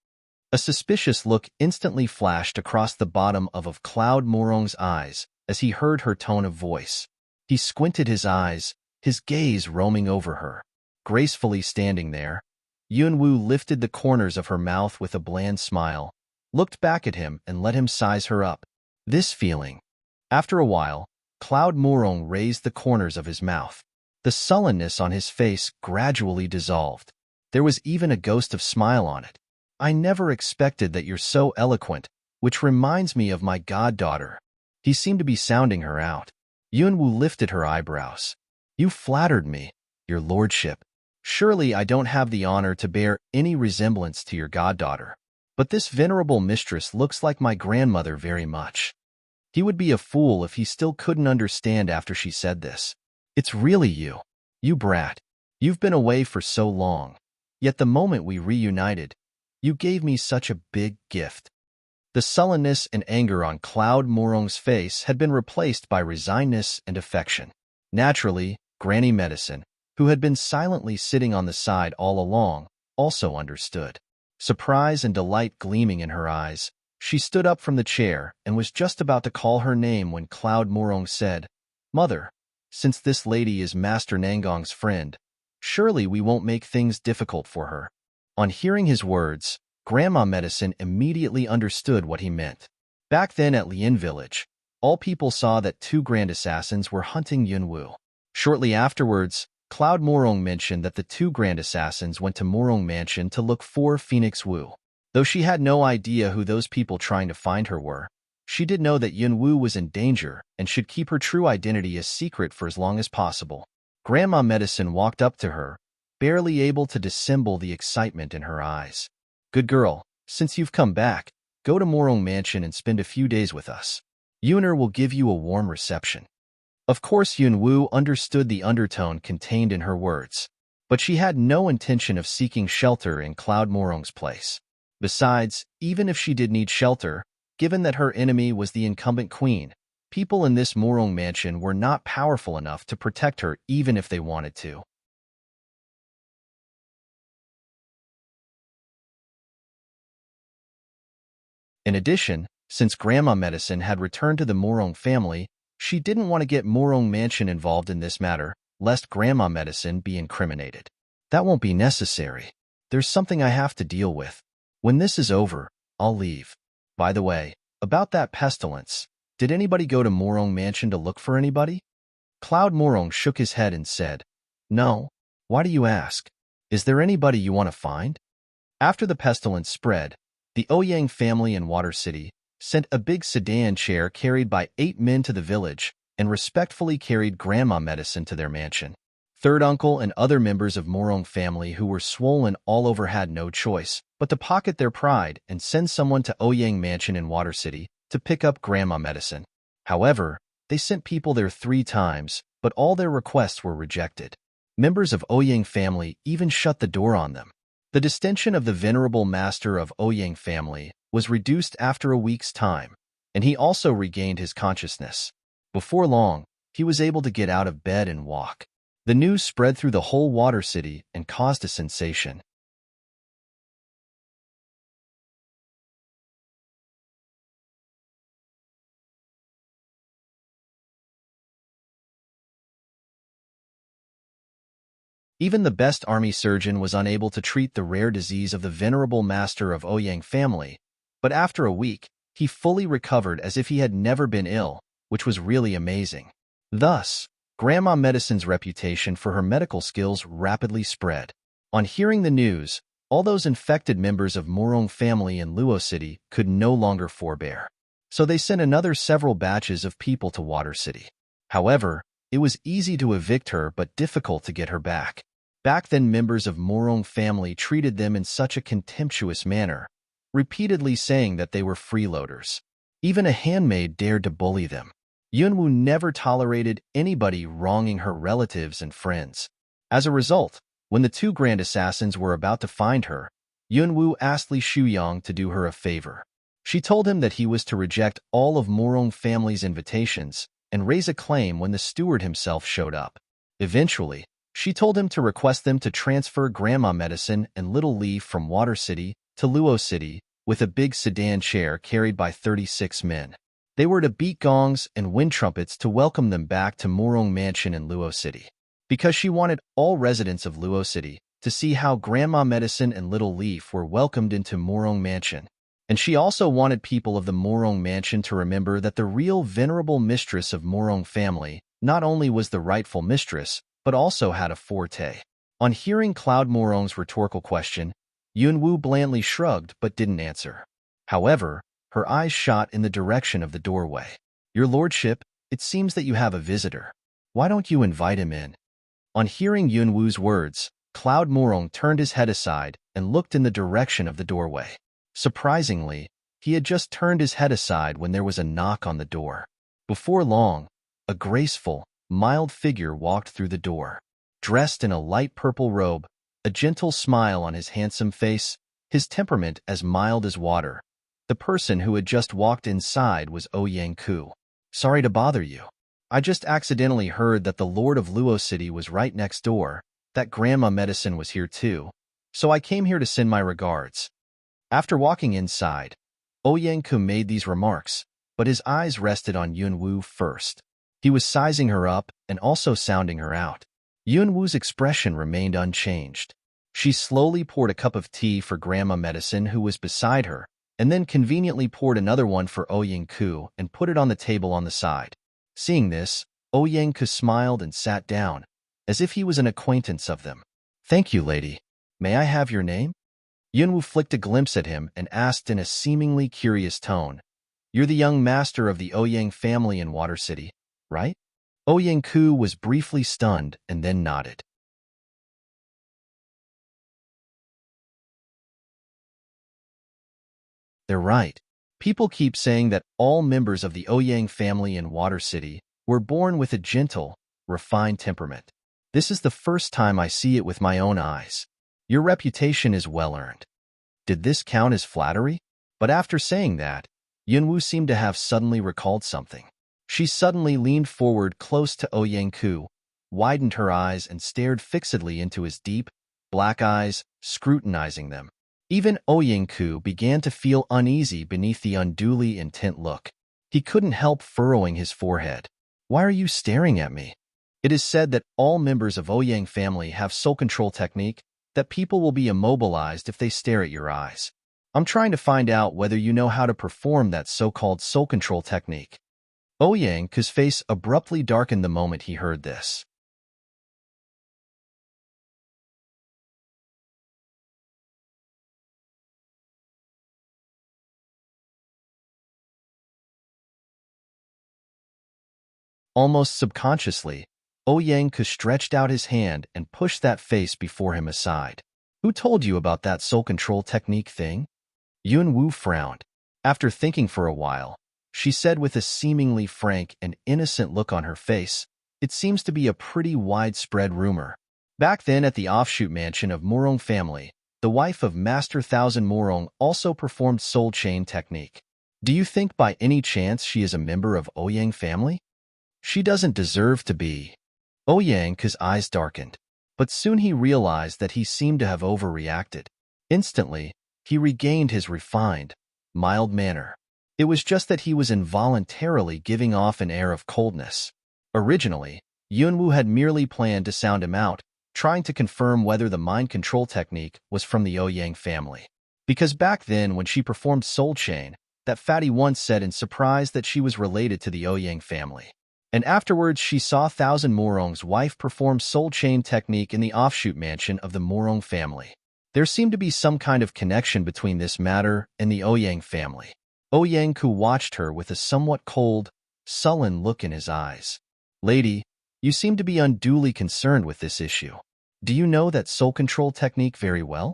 A suspicious look instantly flashed across the bottom of Cloud Morong's eyes as he heard her tone of voice. He squinted his eyes, his gaze roaming over her. Gracefully standing there, Yunwu lifted the corners of her mouth with a bland smile, looked back at him, and let him size her up. This feeling. After a while, Cloud Morong raised the corners of his mouth. The sullenness on his face gradually dissolved. There was even a ghost of smile on it. I never expected that you're so eloquent, which reminds me of my goddaughter. He seemed to be sounding her out. Yunwu lifted her eyebrows. You flattered me, your lordship. Surely I don't have the honor to bear any resemblance to your goddaughter. But this venerable mistress looks like my grandmother very much. He would be a fool if he still couldn't understand after she said this. It's really you. You brat. You've been away for so long. Yet the moment we reunited, you gave me such a big gift. The sullenness and anger on Cloud Morong's face had been replaced by resignedness and affection. Naturally, Granny Medicine, who had been silently sitting on the side all along, also understood. Surprise and delight gleaming in her eyes, she stood up from the chair and was just about to call her name when Cloud Morong said, Mother, since this lady is Master Nangong's friend, surely we won't make things difficult for her. On hearing his words, Grandma Medicine immediately understood what he meant. Back then at Lien Village, all people saw that two grand assassins were hunting Yunwu. Shortly afterwards, Cloud Morong mentioned that the two grand assassins went to Morong Mansion to look for Phoenix Wu. Though she had no idea who those people trying to find her were, she did know that Yunwu was in danger and should keep her true identity a secret for as long as possible. Grandma Medicine walked up to her, barely able to dissemble the excitement in her eyes. Good girl, since you've come back, go to Morong Mansion and spend a few days with us. Yuner will give you a warm reception. Of course Yunwu understood the undertone contained in her words, but she had no intention of seeking shelter in Cloud Morong's place. Besides, even if she did need shelter, given that her enemy was the incumbent queen, people in this Morong Mansion were not powerful enough to protect her even if they wanted to. In addition, since Grandma Medicine had returned to the Morong family, she didn't want to get Morong Mansion involved in this matter, lest Grandma Medicine be incriminated. That won't be necessary. There's something I have to deal with. When this is over, I'll leave. By the way, about that pestilence, did anybody go to Morong Mansion to look for anybody? Cloud Morong shook his head and said, No. Why do you ask? Is there anybody you want to find? After the pestilence spread, the Ouyang family in Water City sent a big sedan chair carried by 8 men to the village and respectfully carried Grandma Medicine to their mansion. Third uncle and other members of Morong family who were swollen all over had no choice but to pocket their pride and send someone to Ouyang Mansion in Water City to pick up Grandma Medicine. However, they sent people there 3 times, but all their requests were rejected. Members of Ouyang family even shut the door on them. The distinction of the venerable master of Ouyang family was reduced after a week's time, and he also regained his consciousness. Before long, he was able to get out of bed and walk. The news spread through the whole Water City and caused a sensation. Even the best army surgeon was unable to treat the rare disease of the venerable master of Ouyang family, but after a week, he fully recovered as if he had never been ill, which was really amazing. Thus, Grandma Medicine's reputation for her medical skills rapidly spread. On hearing the news, all those infected members of Morong family in Luo City could no longer forbear. So they sent another several batches of people to Water City. However, it was easy to evict her but difficult to get her back. Back then, members of Morong family treated them in such a contemptuous manner, repeatedly saying that they were freeloaders. Even a handmaid dared to bully them. Yunwu never tolerated anybody wronging her relatives and friends. As a result, when the 2 grand assassins were about to find her, Yunwu asked Li Shuyang to do her a favor. She told him that he was to reject all of Morong family's invitations and raise a claim when the steward himself showed up. Eventually, she told him to request them to transfer Grandma Medicine and Little Leaf from Water City to Luo City with a big sedan chair carried by 36 men. They were to beat gongs and wind trumpets to welcome them back to Morong Mansion in Luo City. Because she wanted all residents of Luo City to see how Grandma Medicine and Little Leaf were welcomed into Morong Mansion. And she also wanted people of the Morong Mansion to remember that the real venerable mistress of Morong family not only was the rightful mistress, but also had a forte. On hearing Cloud Morong's rhetorical question, Yunwu blandly shrugged but didn't answer. However, her eyes shot in the direction of the doorway. Your lordship, it seems that you have a visitor. Why don't you invite him in? On hearing Yunwu's words, Cloud Morong turned his head aside and looked in the direction of the doorway. Surprisingly, he had just turned his head aside when there was a knock on the door. Before long, a graceful, mild figure walked through the door. Dressed in a light purple robe, a gentle smile on his handsome face, his temperament as mild as water. The person who had just walked inside was Ouyang-ku. Sorry to bother you. I just accidentally heard that the Lord of Luo City was right next door, that Grandma Medicine was here too, so I came here to send my regards. After walking inside, Ouyang-ku made these remarks, but his eyes rested on Yunwu first. He was sizing her up and also sounding her out. Yunwu's expression remained unchanged. She slowly poured a cup of tea for Grandma Medicine, who was beside her, and then conveniently poured another one for Ouyang-ku and put it on the table on the side. Seeing this, Ouyang-ku smiled and sat down, as if he was an acquaintance of them. Thank you, lady. May I have your name? Yunwu flicked a glimpse at him and asked in a seemingly curious tone. You're the young master of the Ouyang family in Water City, right? Ouyang-ku was briefly stunned and then nodded. They're right. People keep saying that all members of the Ouyang family in Water City were born with a gentle, refined temperament. This is the first time I see it with my own eyes. Your reputation is well-earned. Did this count as flattery? But after saying that, Yunwu seemed to have suddenly recalled something. She suddenly leaned forward close to Ouyang-ku, widened her eyes and stared fixedly into his deep, black eyes, scrutinizing them. Even Ouyang-ku began to feel uneasy beneath the unduly intent look. He couldn't help furrowing his forehead. Why are you staring at me? It is said that all members of Ouyang family have soul control technique, that people will be immobilized if they stare at your eyes. I'm trying to find out whether you know how to perform that so-called soul control technique. Ouyang-ku's face abruptly darkened the moment he heard this. Almost subconsciously, Ouyang-ku stretched out his hand and pushed that face before him aside. Who told you about that soul control technique thing? Yunwu frowned. After thinking for a while, she said with a seemingly frank and innocent look on her face, it seems to be a pretty widespread rumor. Back then at the offshoot mansion of Morong family, the wife of Master Thousand Morong also performed soul chain technique. Do you think by any chance she is a member of Ouyang family? She doesn't deserve to be. Ouyang-ku's eyes darkened, but soon he realized that he seemed to have overreacted. Instantly, he regained his refined, mild manner. It was just that he was involuntarily giving off an air of coldness. Originally, Yunwu had merely planned to sound him out, trying to confirm whether the mind control technique was from the Ouyang family. Because back then, when she performed Soul Chain, that fatty once said in surprise that she was related to the Ouyang family. And afterwards she saw Thousand Morong's wife perform Soul Chain technique in the offshoot mansion of the Morong family. There seemed to be some kind of connection between this matter and the Ouyang family. Ouyang-ku watched her with a somewhat cold, sullen look in his eyes. Lady, you seem to be unduly concerned with this issue. Do you know that soul control technique very well?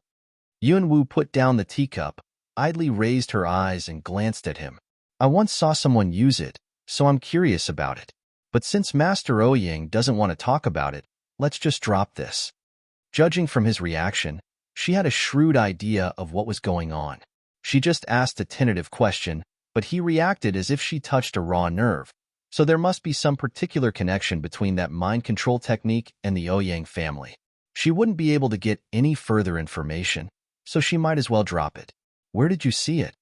Yunwu put down the teacup, idly raised her eyes and glanced at him. I once saw someone use it, so I'm curious about it. But since Master Ouyang doesn't want to talk about it, let's just drop this. Judging from his reaction, she had a shrewd idea of what was going on. She just asked a tentative question, but he reacted as if she touched a raw nerve. So there must be some particular connection between that mind control technique and the Ouyang family. She wouldn't be able to get any further information, so she might as well drop it. Where did you see it?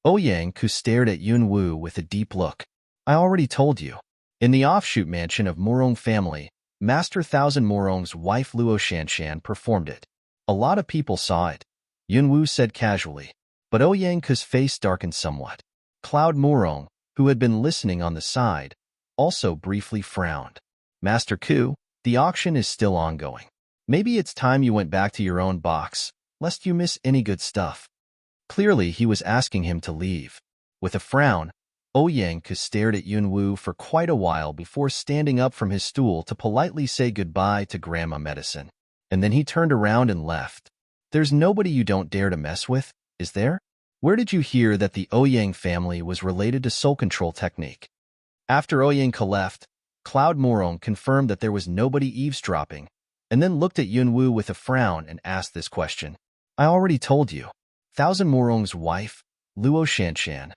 Ouyang-ku stared at Yunwu with a deep look. I already told you. In the offshoot mansion of Morong family, Master Thousand Morong's wife Luo Shanshan performed it. A lot of people saw it, Yunwu said casually, but Ouyang-ku's face darkened somewhat. Cloud Morong, who had been listening on the side, also briefly frowned. Master Ku, the auction is still ongoing. Maybe it's time you went back to your own box, lest you miss any good stuff. Clearly, he was asking him to leave. With a frown, Ouyang stared at Yunwu for quite a while before standing up from his stool to politely say goodbye to Grandma Medicine. And then he turned around and left. There's nobody you don't dare to mess with, is there? Where did you hear that the Ouyang family was related to soul control technique? After Ouyang left, Cloud Morong confirmed that there was nobody eavesdropping, and then looked at Yunwu with a frown and asked this question. I already told you. Thousand Morong's wife, Luo Shanshan.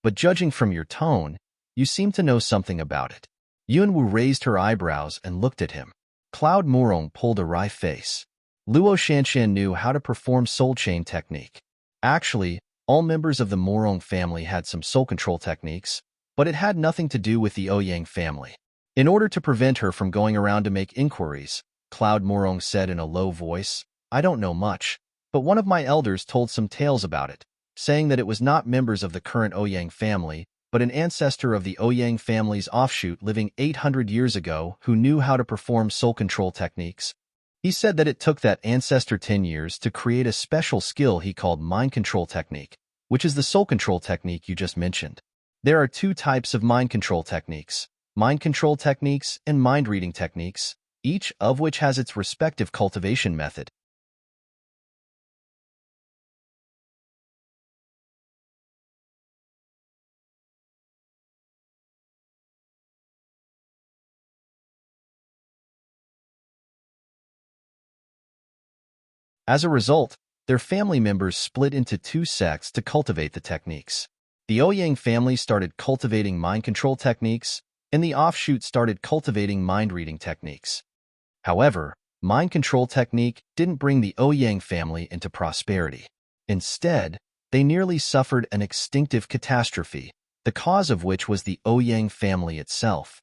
But judging from your tone, you seem to know something about it. Yunwu raised her eyebrows and looked at him. Cloud Morong pulled a wry face. Luo Shanshan knew how to perform soul chain technique. Actually, all members of the Morong family had some soul control techniques, but it had nothing to do with the Ouyang family. In order to prevent her from going around to make inquiries, Cloud Morong said in a low voice, I don't know much, but one of my elders told some tales about it, saying that it was not members of the current Ouyang family, but an ancestor of the Ouyang family's offshoot living 800 years ago who knew how to perform soul control techniques. He said that it took that ancestor 10 years to create a special skill he called mind control technique, which is the soul control technique you just mentioned. There are two types of mind control techniques and mind reading techniques, each of which has its respective cultivation method. As a result, their family members split into two sects to cultivate the techniques. The Ouyang family started cultivating mind control techniques, and the offshoot started cultivating mind-reading techniques. However, mind control technique didn't bring the Ouyang family into prosperity. Instead, they nearly suffered an extinctive catastrophe, the cause of which was the Ouyang family itself.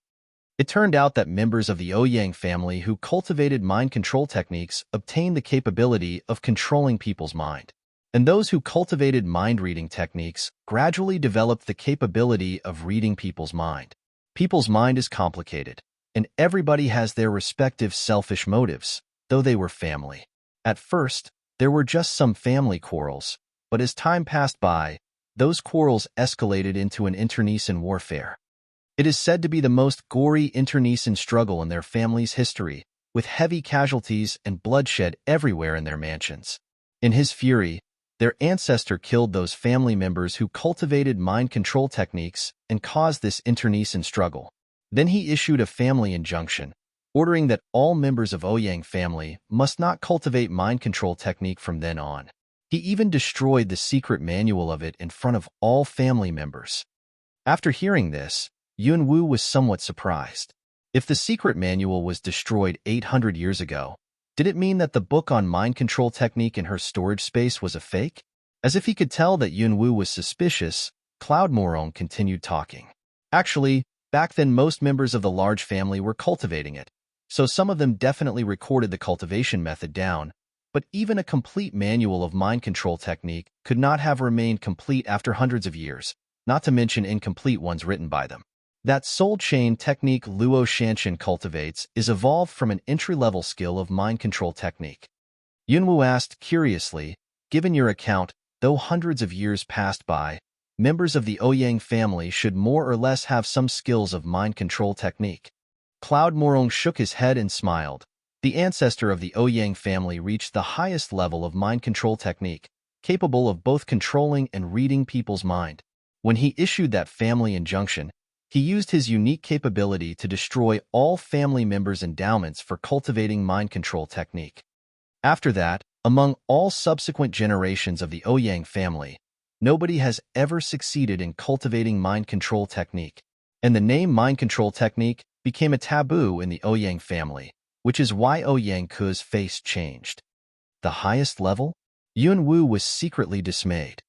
It turned out that members of the Ouyang family who cultivated mind control techniques obtained the capability of controlling people's mind. And those who cultivated mind-reading techniques gradually developed the capability of reading people's mind. People's mind is complicated, and everybody has their respective selfish motives, though they were family. At first, there were just some family quarrels, but as time passed by, those quarrels escalated into an internecine warfare. It is said to be the most gory internecine struggle in their family's history, with heavy casualties and bloodshed everywhere in their mansions. In his fury, their ancestor killed those family members who cultivated mind control techniques and caused this internecine struggle. Then he issued a family injunction, ordering that all members of Ouyang family must not cultivate mind control technique from then on. He even destroyed the secret manual of it in front of all family members. After hearing this, Yunwu was somewhat surprised. If the secret manual was destroyed 800 years ago, did it mean that the book on mind control technique in her storage space was a fake? As if he could tell that Yunwu was suspicious, Cloud Morong continued talking. Actually, back then most members of the large family were cultivating it, so some of them definitely recorded the cultivation method down, but even a complete manual of mind control technique could not have remained complete after hundreds of years, not to mention incomplete ones written by them. That soul chain technique Luo Shanshan cultivates is evolved from an entry-level skill of mind control technique. Yunwu asked curiously, given your account, though hundreds of years passed by, members of the Ouyang family should more or less have some skills of mind control technique. Cloud Morong shook his head and smiled. The ancestor of the Ouyang family reached the highest level of mind control technique, capable of both controlling and reading people's mind. When he issued that family injunction, he used his unique capability to destroy all family members' endowments for cultivating mind control technique. After that, among all subsequent generations of the Ouyang family, nobody has ever succeeded in cultivating mind control technique, and the name mind control technique became a taboo in the Ouyang family, which is why Ouyang Ke's face changed. The highest level? Yunwu was secretly dismayed.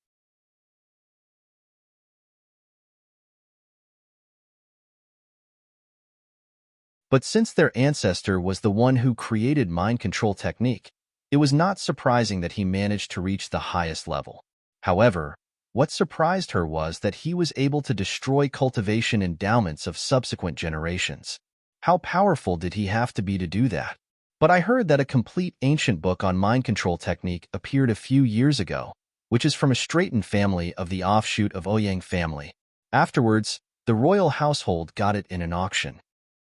But since their ancestor was the one who created mind control technique, it was not surprising that he managed to reach the highest level. However, What surprised her was that he was able to destroy cultivation endowments of subsequent generations. How powerful did he have to be to do that? But I heard that a complete ancient book on mind control technique appeared a few years ago, which is from a straightened family of the offshoot of Ouyang family. Afterwards, the royal household got it in an auction.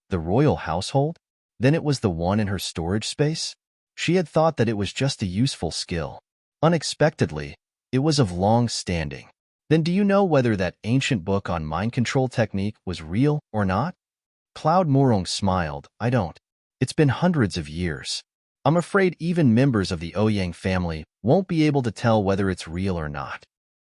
The royal household? Then it was the one in her storage space? She had thought that it was just a useful skill. Unexpectedly, it was of long standing. Then do you know whether that ancient book on mind control technique was real or not? Cloud Morong smiled. I don't. It's been hundreds of years. I'm afraid even members of the Ouyang family won't be able to tell whether it's real or not.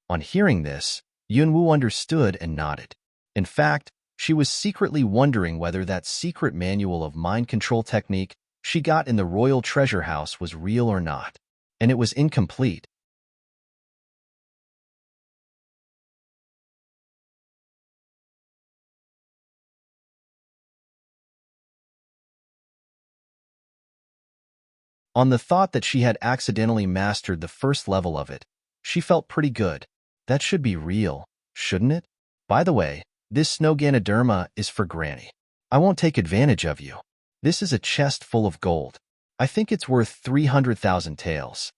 On hearing this, Yunwu understood and nodded. In fact, she was secretly wondering whether that secret manual of mind control technique she got in the royal treasure house was real or not. And it was incomplete. On the thought that she had accidentally mastered the first level of it, she felt pretty good. That should be real, shouldn't it? By the way, this Snowganoderma is for Granny. I won't take advantage of you. This is a chest full of gold. I think it's worth 300,000 taels.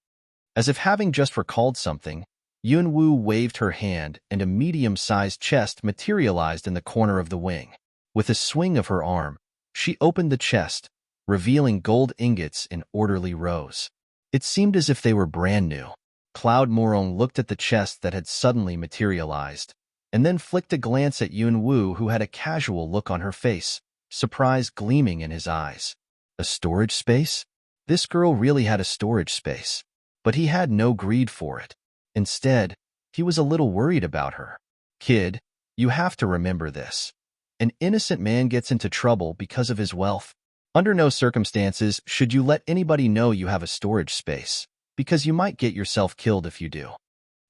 As if having just recalled something, Yunwu waved her hand and a medium-sized chest materialized in the corner of the wing. With a swing of her arm, she opened the chest, revealing gold ingots in orderly rows. It seemed as if they were brand new. Cloud Morong looked at the chest that had suddenly materialized, and then flicked a glance at Yunwu, who had a casual look on her face, surprise gleaming in his eyes. A storage space? This girl really had a storage space. But he had no greed for it. Instead, he was a little worried about her. Kid, you have to remember this. An innocent man gets into trouble because of his wealth. Under no circumstances should you let anybody know you have a storage space, because you might get yourself killed if you do.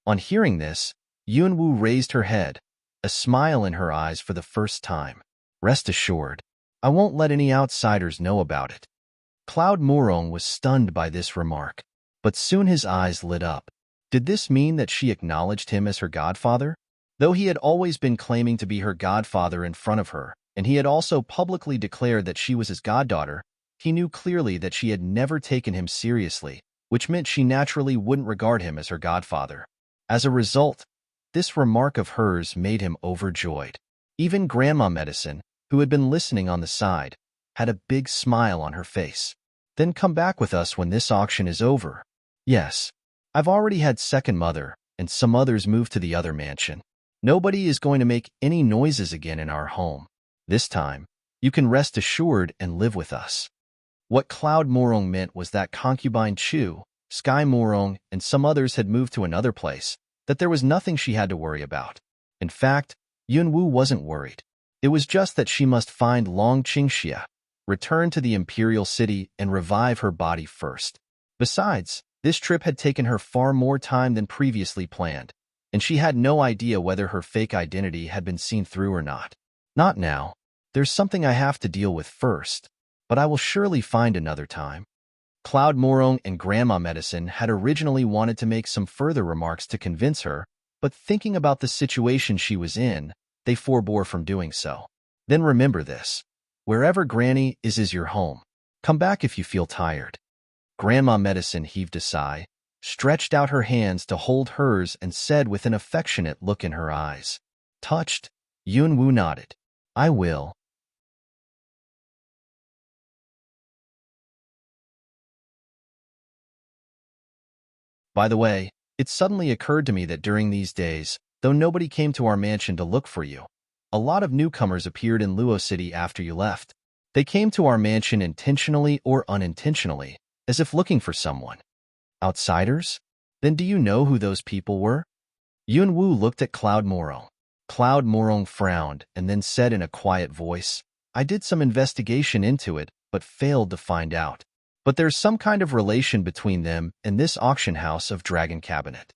On hearing this, Yunwu raised her head, a smile in her eyes for the first time. Rest assured, I won't let any outsiders know about it. Cloud Morong was stunned by this remark, but soon his eyes lit up. Did this mean that she acknowledged him as her godfather? Though he had always been claiming to be her godfather in front of her, and he had also publicly declared that she was his goddaughter, he knew clearly that she had never taken him seriously, which meant she naturally wouldn't regard him as her godfather. As a result, this remark of hers made him overjoyed. Even Grandma Medicine, who had been listening on the side, had a big smile on her face. Then come back with us when this auction is over. Yes, I've already had second mother, and some others moved to the other mansion. Nobody is going to make any noises again in our home. This time, you can rest assured and live with us. What Cloud Morong meant was that concubine Chu, Sky Morong, and some others had moved to another place, that there was nothing she had to worry about. In fact, Yunwu wasn't worried. It was just that she must find Long Qingxia, return to the imperial city, and revive her body first. Besides, this trip had taken her far more time than previously planned, and she had no idea whether her fake identity had been seen through or not. Not now. There's something I have to deal with first, but I will surely find another time. Cloud Morong and Grandma Medicine had originally wanted to make some further remarks to convince her, but thinking about the situation she was in, they forbore from doing so. Then remember this. Wherever Granny is your home. Come back if you feel tired. Grandma Medicine heaved a sigh, stretched out her hands to hold hers, and said with an affectionate look in her eyes. Touched, Yunwu nodded. I will. By the way, it suddenly occurred to me that during these days, though nobody came to our mansion to look for you, a lot of newcomers appeared in Luo City after you left. They came to our mansion intentionally or unintentionally, as if looking for someone. Outsiders? Then do you know who those people were? Yunwu looked at Cloud Morong. Cloud Morong frowned and then said in a quiet voice, I did some investigation into it, but failed to find out. But there's some kind of relation between them and this auction house of Dragon Cabinet.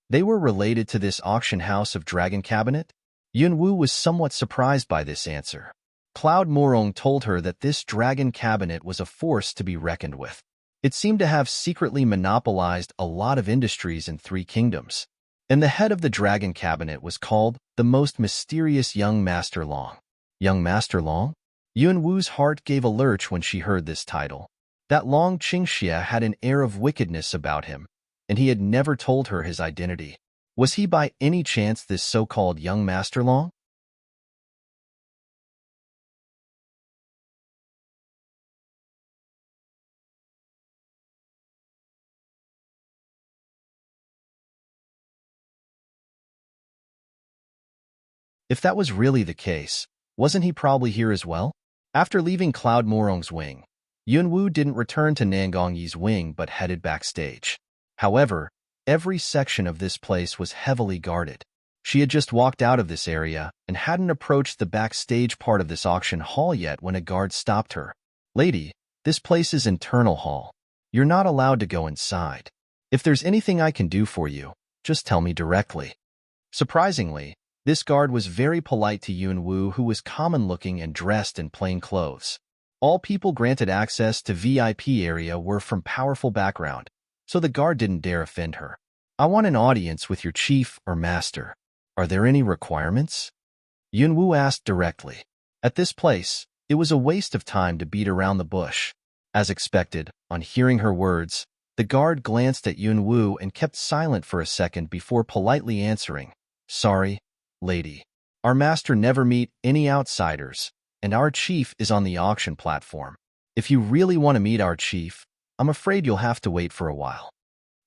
They were related to this auction house of Dragon Cabinet? Yunwu was somewhat surprised by this answer. Cloud Morong told her that this Dragon Cabinet was a force to be reckoned with. It seemed to have secretly monopolized a lot of industries in 3 kingdoms. and the head of the dragon cabinet was called the most mysterious young Master Long. Young Master Long? Yunwu's heart gave a lurch when she heard this title. That Long Qingxia had an air of wickedness about him, and he had never told her his identity. Was he by any chance this so-called young Master Long? If that was really the case, wasn't he probably here as well? After leaving Cloud Morong's wing, Yunwu didn't return to Nangongyi's wing but headed backstage. However, every section of this place was heavily guarded. She had just walked out of this area and hadn't approached the backstage part of this auction hall yet when a guard stopped her. "Lady, this place is internal hall. You're not allowed to go inside. If there's anything I can do for you, just tell me directly." Surprisingly, this guard was very polite to Yunwu, who was common-looking and dressed in plain clothes. All people granted access to VIP area were from powerful background, so the guard didn't dare offend her. "I want an audience with your chief or master. Are there any requirements?" Yunwu asked directly. At this place, it was a waste of time to beat around the bush. As expected, on hearing her words, the guard glanced at Yunwu and kept silent for a second before politely answering, "Sorry, lady. Our master never meet any outsiders, and our chief is on the auction platform. If you really want to meet our chief, I'm afraid you'll have to wait for a while."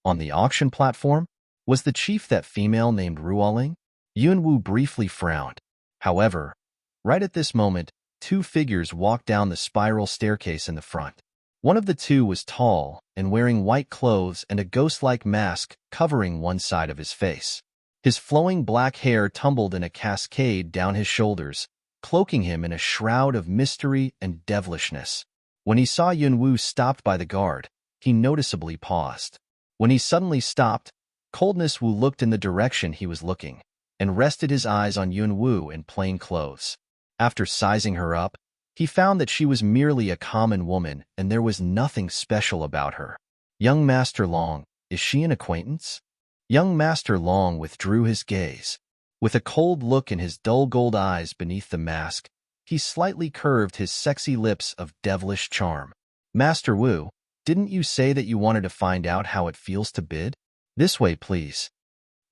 On the auction platform? Was the chief that female named Ruoling? Yunwu briefly frowned. However, right at this moment, two figures walked down the spiral staircase in the front. One of the two was tall and wearing white clothes and a ghost-like mask covering one side of his face. His flowing black hair tumbled in a cascade down his shoulders, cloaking him in a shroud of mystery and devilishness. When he saw Yunwu stopped by the guard, he noticeably paused. When he suddenly stopped, Coldness Wu looked in the direction he was looking and rested his eyes on Yunwu in plain clothes. After sizing her up, he found that she was merely a common woman and there was nothing special about her. "Young Master Long, is she an acquaintance?" Young Master Long withdrew his gaze. With a cold look in his dull gold eyes beneath the mask, he slightly curved his sexy lips of devilish charm. "Master Wu, didn't you say that you wanted to find out how it feels to bid? This way, please."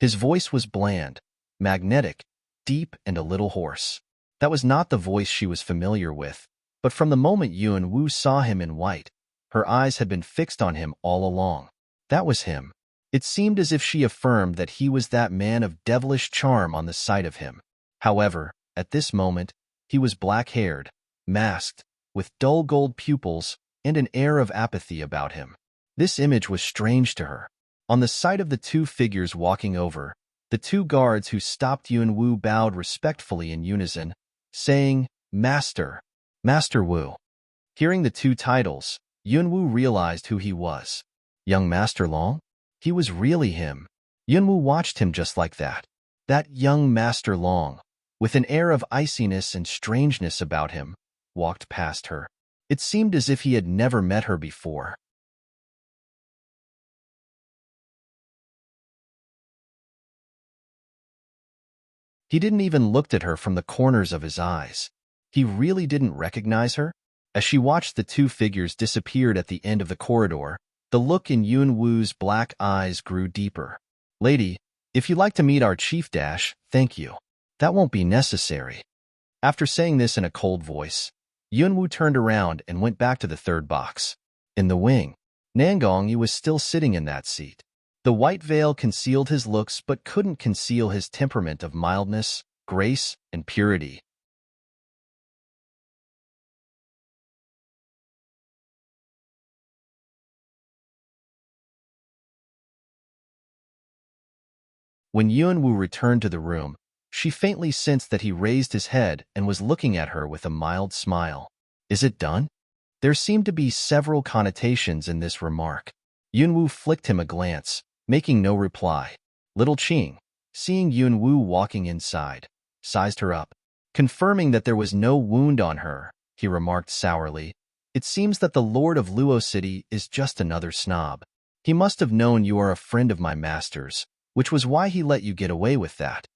His voice was bland, magnetic, deep, and a little hoarse. That was not the voice she was familiar with, but from the moment Yunwu saw him in white, her eyes had been fixed on him all along. That was him. It seemed as if she affirmed that he was that man of devilish charm on the sight of him. However, at this moment, he was black-haired, masked, with dull gold pupils, and an air of apathy about him. This image was strange to her. On the sight of the two figures walking over, the two guards who stopped Yunwu bowed respectfully in unison, saying, "Master, Master Wu." Hearing the two titles, Yunwu realized who he was. Young Master Long? He was really him. Yunwu watched him just like that. That young Master Long, with an air of iciness and strangeness about him, walked past her. It seemed as if he had never met her before. He didn't even look at her from the corners of his eyes. He really didn't recognize her. As she watched the two figures disappear at the end of the corridor, the look in Yunwu's black eyes grew deeper. "Lady, if you'd like to meet our chief thank you. That won't be necessary." After saying this in a cold voice, Yunwu turned around and went back to the third box. In the wing, Nangongyi was still sitting in that seat. The white veil concealed his looks but couldn't conceal his temperament of mildness, grace, and purity. When Yunwu returned to the room, she faintly sensed that he raised his head and was looking at her with a mild smile. "Is it done?" There seemed to be several connotations in this remark. Yunwu flicked him a glance, making no reply. Little Qing, seeing Yunwu walking inside, sized her up. Confirming that there was no wound on her, he remarked sourly, "It seems that the Lord of Luo City is just another snob. He must have known you are a friend of my master's, which was why he let you get away with that.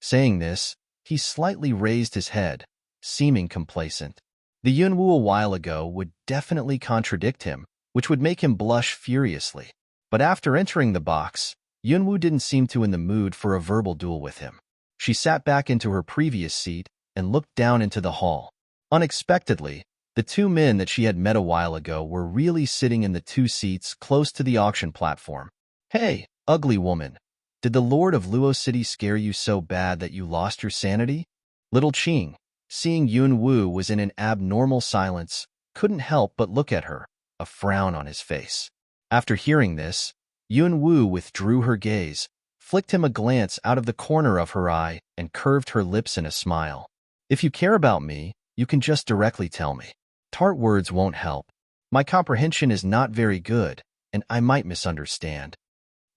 Saying this, he slightly raised his head, seeming complacent. The Yunwu a while ago would definitely contradict him, which would make him blush furiously. But after entering the box, Yunwu didn't seem in the mood for a verbal duel with him. She sat back into her previous seat and looked down into the hall. Unexpectedly, the two men that she had met a while ago were really sitting in the two seats close to the auction platform. "Hey, ugly woman, did the Lord of Luo City scare you so bad that you lost your sanity?" Little Qing, seeing Yunwu was in an abnormal silence, couldn't help but look at her, a frown on his face. After hearing this, Yunwu withdrew her gaze, flicked him a glance out of the corner of her eye, and curved her lips in a smile. "If you care about me, you can just directly tell me. Tart words won't help. My comprehension is not very good, and I might misunderstand."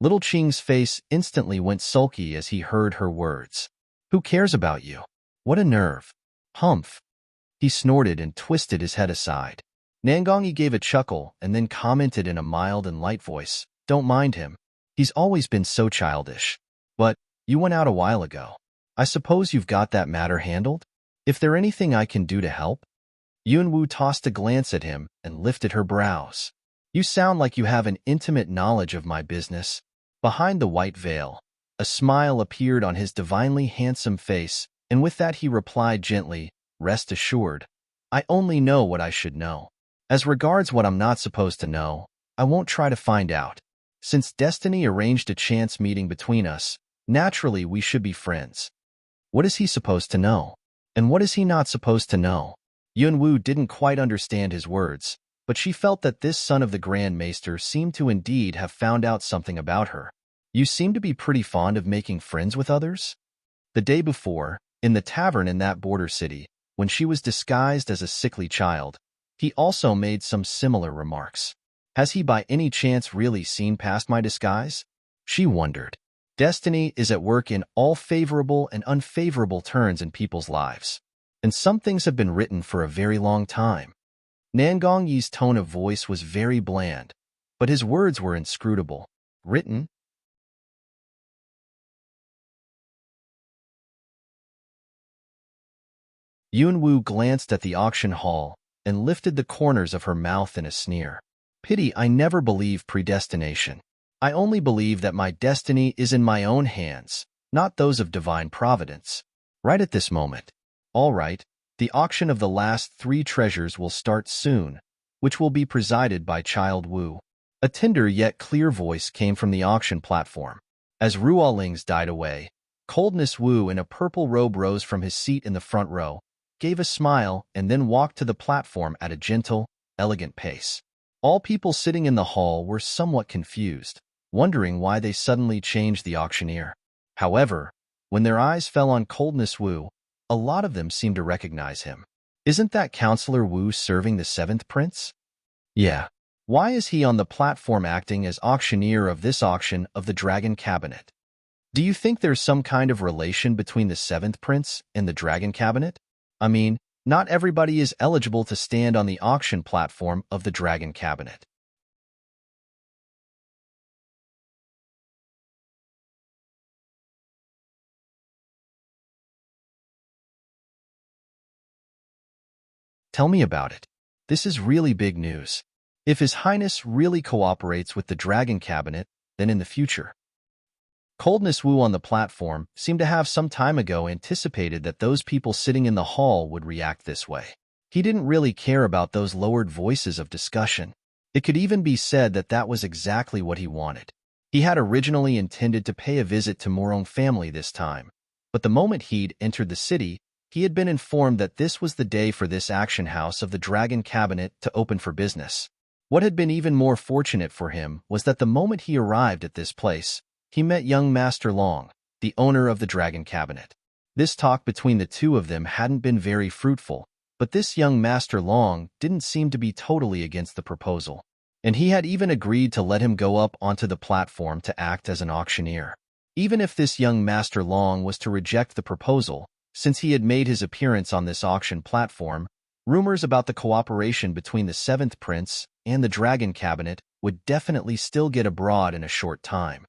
Little Qing's face instantly went sulky as he heard her words. "Who cares about you? What a nerve. Humph." He snorted and twisted his head aside. Nangongyi gave a chuckle and then commented in a mild and light voice, "Don't mind him. He's always been so childish. But you went out a while ago. I suppose you've got that matter handled? If there anything I can do to help?" Yunwu tossed a glance at him and lifted her brows. "You sound like you have an intimate knowledge of my business." Behind the white veil, a smile appeared on his divinely handsome face, and with that he replied gently, "Rest assured, I only know what I should know. As regards what I'm not supposed to know, I won't try to find out. Since destiny arranged a chance meeting between us, naturally we should be friends." What is he supposed to know? And what is he not supposed to know? Yunwu didn't quite understand his words, but she felt that this son of the Grand Maester seemed to indeed have found out something about her. "You seem to be pretty fond of making friends with others?" The day before, in the tavern in that border city, when she was disguised as a sickly child, he also made some similar remarks. Has he by any chance really seen past my disguise? She wondered. Destiny is at work in all favorable and unfavorable turns in people's lives, and some things have been written for a very long time. Nangongyi's tone of voice was very bland, but his words were inscrutable. Written? Yunwu glanced at the auction hall and lifted the corners of her mouth in a sneer. "Pity I never believe predestination. I only believe that my destiny is in my own hands, not those of divine providence. Right at this moment. All right, the auction of the last 3 treasures will start soon, which will be presided by Child Wu." A tender yet clear voice came from the auction platform. As Ruolings died away, Coldness Wu in a purple robe rose from his seat in the front row, gave a smile, and then walked to the platform at a gentle, elegant pace. All people sitting in the hall were somewhat confused, wondering why they suddenly changed the auctioneer. However, when their eyes fell on Coldness Wu, a lot of them seemed to recognize him. "Isn't that Counselor Wu serving the 7th prince?" "Yeah. Why is he on the platform acting as auctioneer of this auction of the Dragon Cabinet? Do you think there's some kind of relation between the 7th prince and the Dragon Cabinet? I mean, not everybody is eligible to stand on the auction platform of the Dragon Cabinet." "Tell me about it. This is really big news. If His Highness really cooperates with the Dragon Cabinet, then in the future." Coldness Wu on the platform seemed to have some time ago anticipated that those people sitting in the hall would react this way. He didn't really care about those lowered voices of discussion. It could even be said that that was exactly what he wanted. He had originally intended to pay a visit to Morong family this time, but the moment he'd entered the city, he had been informed that this was the day for this action house of the Dragon Cabinet to open for business. What had been even more fortunate for him was that the moment he arrived at this place, he met young Master Long, the owner of the Dragon Cabinet. This talk between the two of them hadn't been very fruitful, but this young Master Long didn't seem to be totally against the proposal, and he had even agreed to let him go up onto the platform to act as an auctioneer. Even if this young Master Long was to reject the proposal, since he had made his appearance on this auction platform, rumors about the cooperation between the 7th Prince and the Dragon Cabinet would definitely still get abroad in a short time.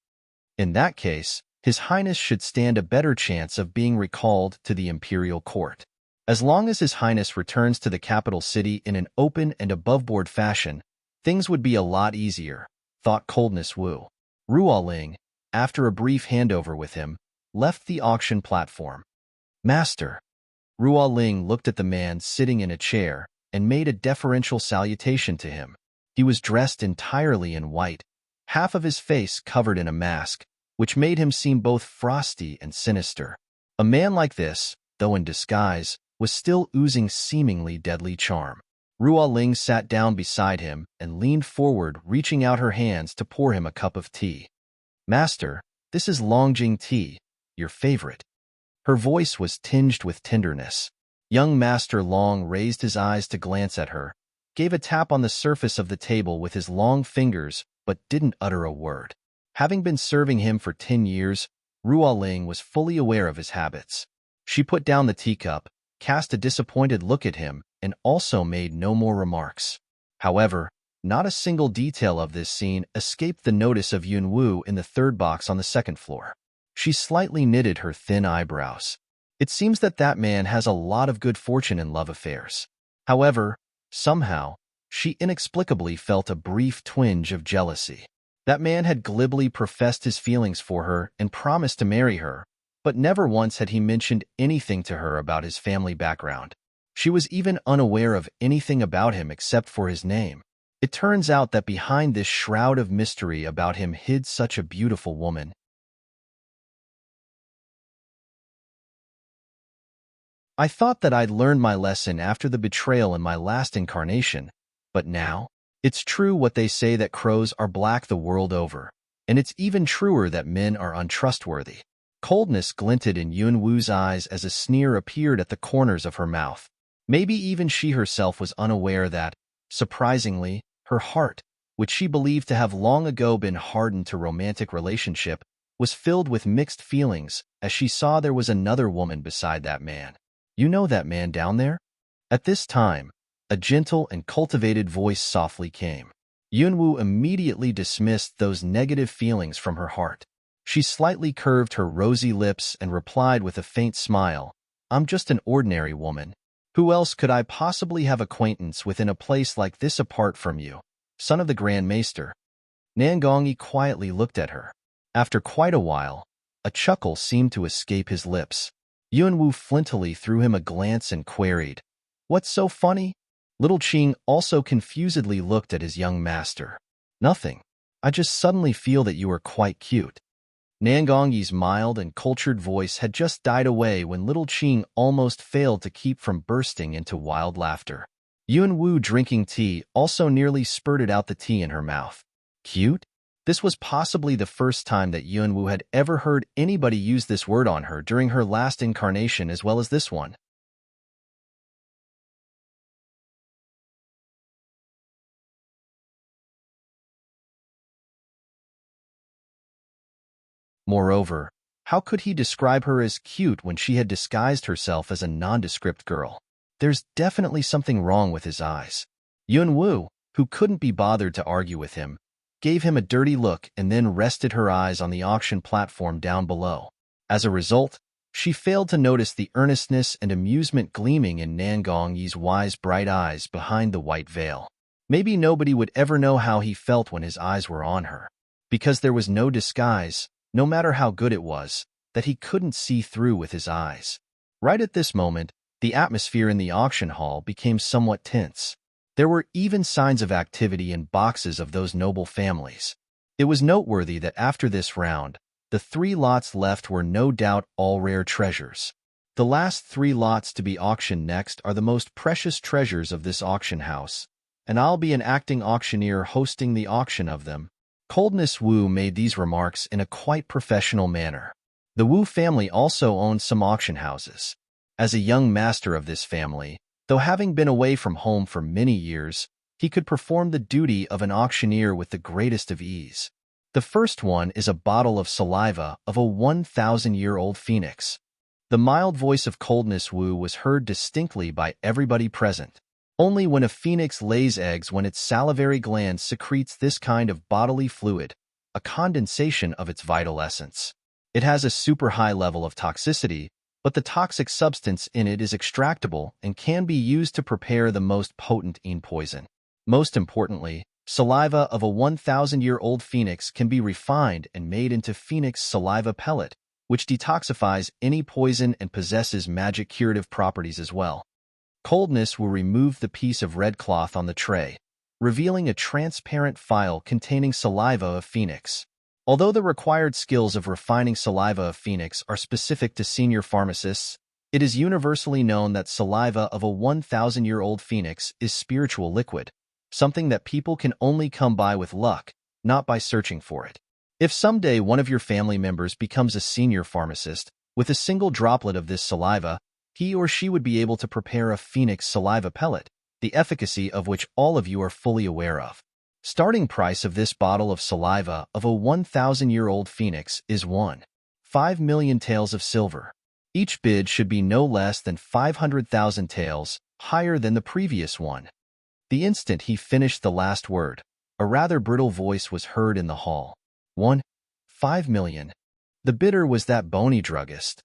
In that case, His Highness should stand a better chance of being recalled to the imperial court. As long as His Highness returns to the capital city in an open and above-board fashion, things would be a lot easier, thought Coldness Wu. Ruoling, after a brief handover with him, left the auction platform. Master. Ruoling looked at the man sitting in a chair and made a deferential salutation to him. He was dressed entirely in white, half of his face covered in a mask, which made him seem both frosty and sinister. A man like this, though in disguise, was still oozing seemingly deadly charm. Ruoling sat down beside him and leaned forward, reaching out her hands to pour him a cup of tea. Master, this is Longjing tea, your favorite. Her voice was tinged with tenderness. Young Master Long raised his eyes to glance at her, gave a tap on the surface of the table with his long fingers, but didn't utter a word. Having been serving him for 10 years, Ruoling was fully aware of his habits. She put down the teacup, cast a disappointed look at him, and also made no more remarks. However, not a single detail of this scene escaped the notice of Yun Wu in the third box on the second floor. She slightly knitted her thin eyebrows. It seems that man has a lot of good fortune in love affairs. However, somehow, she inexplicably felt a brief twinge of jealousy. That man had glibly professed his feelings for her and promised to marry her, but never once had he mentioned anything to her about his family background. She was even unaware of anything about him except for his name. It turns out that behind this shroud of mystery about him hid such a beautiful woman. I thought that I'd learned my lesson after the betrayal in my last incarnation, but now, it's true what they say that crows are black the world over, and it's even truer that men are untrustworthy. Coldness glinted in Yun Wu's eyes as a sneer appeared at the corners of her mouth. Maybe even she herself was unaware that, surprisingly, her heart, which she believed to have long ago been hardened to romantic relationship, was filled with mixed feelings as she saw there was another woman beside that man. You know that man down there? At this time, a gentle and cultivated voice softly came. Yun Wu immediately dismissed those negative feelings from her heart. She slightly curved her rosy lips and replied with a faint smile, I'm just an ordinary woman. Who else could I possibly have acquaintance with in a place like this apart from you, son of the Grand Maester? Nangongyi quietly looked at her. After quite a while, a chuckle seemed to escape his lips. Yun Wu flintily threw him a glance and queried, What's so funny? Little Qing also confusedly looked at his young master. Nothing. I just suddenly feel that you are quite cute. Nangongyi's mild and cultured voice had just died away when little Qing almost failed to keep from bursting into wild laughter. Yun Wu, drinking tea, also nearly spurted out the tea in her mouth. Cute? This was possibly the first time that Yun Wu had ever heard anybody use this word on her during her last incarnation as well as this one. Moreover, how could he describe her as cute when she had disguised herself as a nondescript girl? There's definitely something wrong with his eyes. Yun Wu, who couldn't be bothered to argue with him, gave him a dirty look and then rested her eyes on the auction platform down below. As a result, she failed to notice the earnestness and amusement gleaming in Nangongyi's wise, bright eyes behind the white veil. Maybe nobody would ever know how he felt when his eyes were on her, because there was no disguise, no matter how good it was, that he couldn't see through with his eyes. Right at this moment, the atmosphere in the auction hall became somewhat tense. There were even signs of activity in boxes of those noble families. It was noteworthy that after this round, the 3 lots left were no doubt all rare treasures. The last 3 lots to be auctioned next are the most precious treasures of this auction house, and I'll be an acting auctioneer hosting the auction of them. Coldness Wu made these remarks in a quite professional manner. The Wu family also owned some auction houses. As a young master of this family, though having been away from home for many years, he could perform the duty of an auctioneer with the greatest of ease. The first one is a bottle of saliva of a 1,000-year-old phoenix. The mild voice of Coldness Wu was heard distinctly by everybody present. Only when a phoenix lays eggs when its salivary gland secretes this kind of bodily fluid, a condensation of its vital essence. It has a super high level of toxicity, but the toxic substance in it is extractable and can be used to prepare the most potent poison. Most importantly, saliva of a 1,000-year-old phoenix can be refined and made into phoenix saliva pellet, which detoxifies any poison and possesses magic curative properties as well. Coldness will remove the piece of red cloth on the tray, revealing a transparent phial containing saliva of phoenix. Although the required skills of refining saliva of phoenix are specific to senior pharmacists, it is universally known that saliva of a 1,000-year-old phoenix is spiritual liquid, something that people can only come by with luck, not by searching for it. If someday one of your family members becomes a senior pharmacist, with a single droplet of this saliva, he or she would be able to prepare a phoenix saliva pellet, the efficacy of which all of you are fully aware of. Starting price of this bottle of saliva of a 1,000-year-old phoenix is 1.5 million taels of silver. Each bid should be no less than 500,000 taels, higher than the previous one. The instant he finished the last word, a rather brittle voice was heard in the hall. 1.5 million. The bidder was that bony druggist.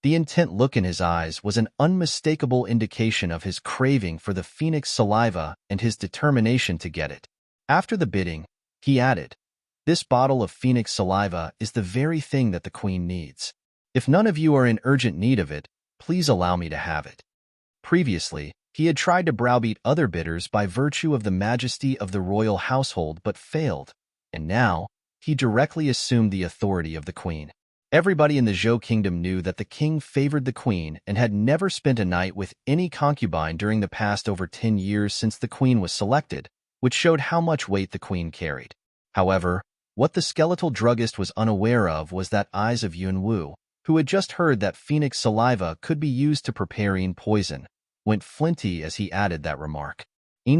The intent look in his eyes was an unmistakable indication of his craving for the phoenix saliva and his determination to get it. After the bidding, he added, "This bottle of phoenix saliva is the very thing that the queen needs. If none of you are in urgent need of it, please allow me to have it." Previously, he had tried to browbeat other bidders by virtue of the majesty of the royal household but failed, and now he directly assumed the authority of the queen. Everybody in the Zhou kingdom knew that the king favored the queen and had never spent a night with any concubine during the past over 10 years since the queen was selected, which showed how much weight the queen carried. However, what the skeletal druggist was unaware of was that eyes of Yunwu, who had just heard that phoenix saliva could be used to prepare poison, went flinty as he added that remark.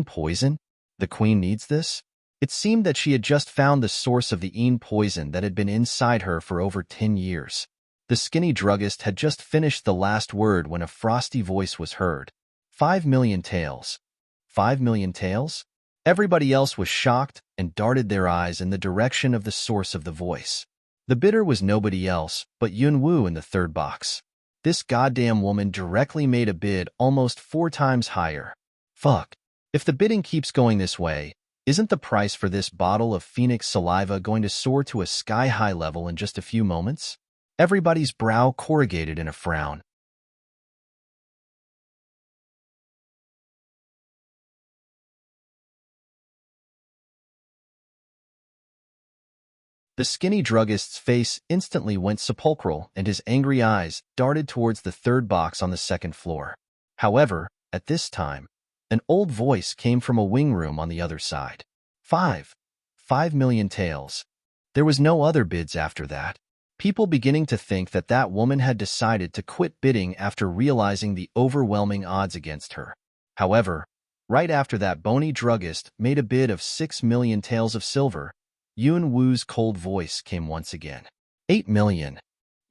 Poison? The queen needs this? It seemed that she had just found the source of the poison that had been inside her for over 10 years. The skinny druggist had just finished the last word when a frosty voice was heard. 5 million taels. 5 million taels? Everybody else was shocked and darted their eyes in the direction of the source of the voice. The bidder was nobody else but Yunwu in the third box. This goddamn woman directly made a bid almost 4 times higher. Fuck. If the bidding keeps going this way, isn't the price for this bottle of phoenix saliva going to soar to a sky-high level in just a few moments? Everybody's brow corrugated in a frown. The skinny druggist's face instantly went sepulchral and his angry eyes darted towards the third box on the second floor. However, at this time, an old voice came from a wing room on the other side. 5 million taels. There was no other bids after that. People beginning to think that that woman had decided to quit bidding after realizing the overwhelming odds against her. However, right after that bony druggist made a bid of 6 million taels of silver, Yunwu's cold voice came once again. 8 million.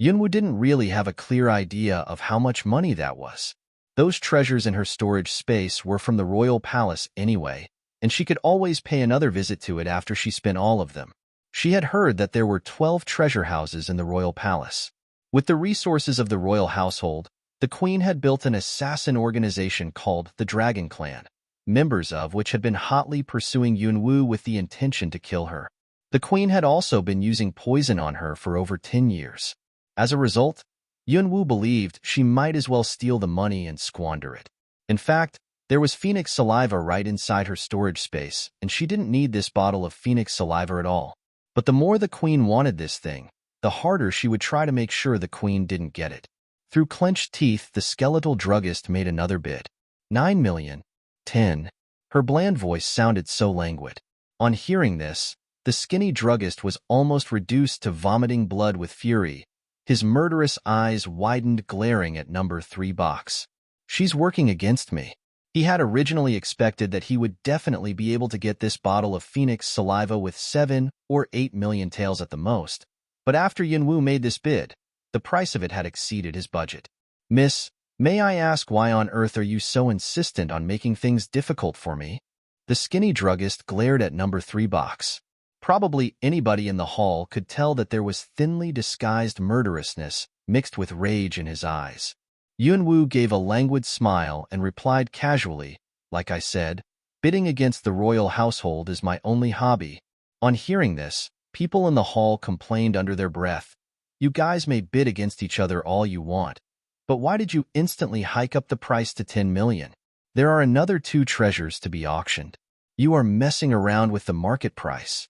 Yunwu didn't really have a clear idea of how much money that was. Those treasures in her storage space were from the royal palace anyway, and she could always pay another visit to it after she spent all of them. She had heard that there were 12 treasure houses in the royal palace. With the resources of the royal household, the queen had built an assassin organization called the Dragon Clan, members of which had been hotly pursuing Yunwu with the intention to kill her. The queen had also been using poison on her for over 10 years. As a result, Yunwu believed she might as well steal the money and squander it. In fact, there was phoenix saliva right inside her storage space, and she didn't need this bottle of phoenix saliva at all. But the more the queen wanted this thing, the harder she would try to make sure the queen didn't get it. Through clenched teeth, the skeletal druggist made another bid. 9 million. 10. Her bland voice sounded so languid. On hearing this, the skinny druggist was almost reduced to vomiting blood with fury. His murderous eyes widened, glaring at number 3 box. She's working against me. He had originally expected that he would definitely be able to get this bottle of phoenix saliva with 7 or 8 million taels at the most, but after Yunwu made this bid, the price of it had exceeded his budget. Miss, May I ask why on earth are you so insistent on making things difficult for me? The skinny druggist glared at number 3 box. Probably anybody in the hall could tell that there was thinly disguised murderousness mixed with rage in his eyes. Yunwu gave a languid smile and replied casually, like I said, bidding against the royal household is my only hobby. On hearing this, people in the hall complained under their breath. You guys may bid against each other all you want, but why did you instantly hike up the price to 10 million? There are another 2 treasures to be auctioned. You are messing around with the market price.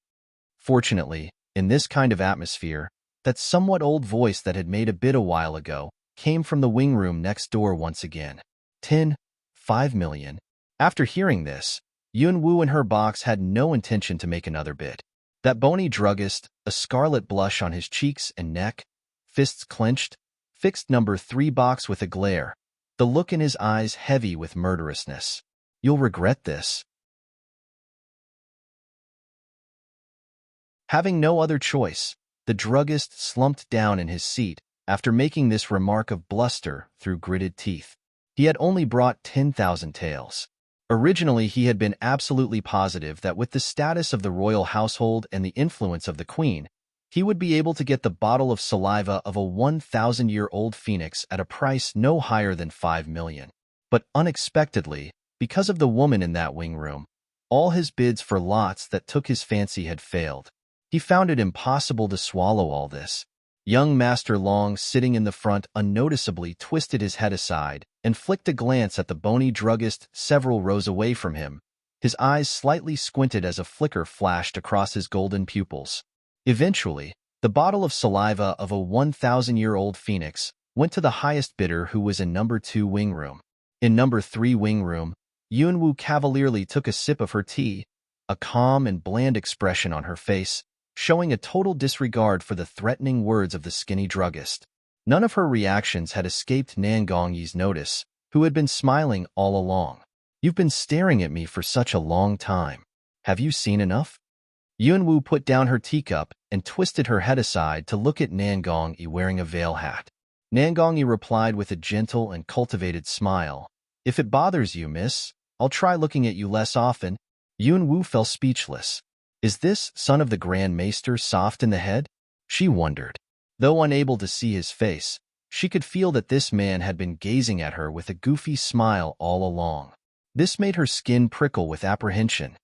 Fortunately, in this kind of atmosphere, that somewhat old voice that had made a bid a while ago came from the wing room next door once again. 5 million. After hearing this, Yunwu and her box had no intention to make another bid. That bony druggist, a scarlet blush on his cheeks and neck, fists clenched, fixed number 3 box with a glare, the look in his eyes heavy with murderousness. You'll regret this. Having no other choice, the druggist slumped down in his seat after making this remark of bluster through gritted teeth. He had only brought 10,000 taels. Originally, he had been absolutely positive that with the status of the royal household and the influence of the queen, he would be able to get the bottle of saliva of a 1,000-year-old phoenix at a price no higher than 5 million. But unexpectedly, because of the woman in that wing room, all his bids for lots that took his fancy had failed. He found it impossible to swallow all this. Young Master Long, sitting in the front, unnoticeably twisted his head aside and flicked a glance at the bony druggist several rows away from him. His eyes slightly squinted as a flicker flashed across his golden pupils. Eventually, the bottle of saliva of a 1,000-year-old phoenix went to the highest bidder, who was in number 2 wing room. In number 3 wing room, Yunwu cavalierly took a sip of her tea, a calm and bland expression on her face, showing a total disregard for the threatening words of the skinny druggist. None of her reactions had escaped Nan Gongyi's notice, who had been smiling all along. You've been staring at me for such a long time. Have you seen enough? Yunwu put down her teacup and twisted her head aside to look at Nan Gongyi wearing a veil hat. Nan Gongyi replied with a gentle and cultivated smile. If it bothers you, miss, I'll try looking at you less often. Yunwu fell speechless. Is this son of the Grand Maester soft in the head? She wondered. Though unable to see his face, she could feel that this man had been gazing at her with a goofy smile all along. This made her skin prickle with apprehension.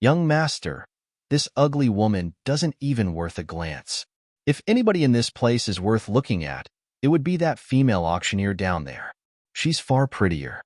Young master, this ugly woman doesn't even worth a glance. If anybody in this place is worth looking at, it would be that female auctioneer down there. She's far prettier.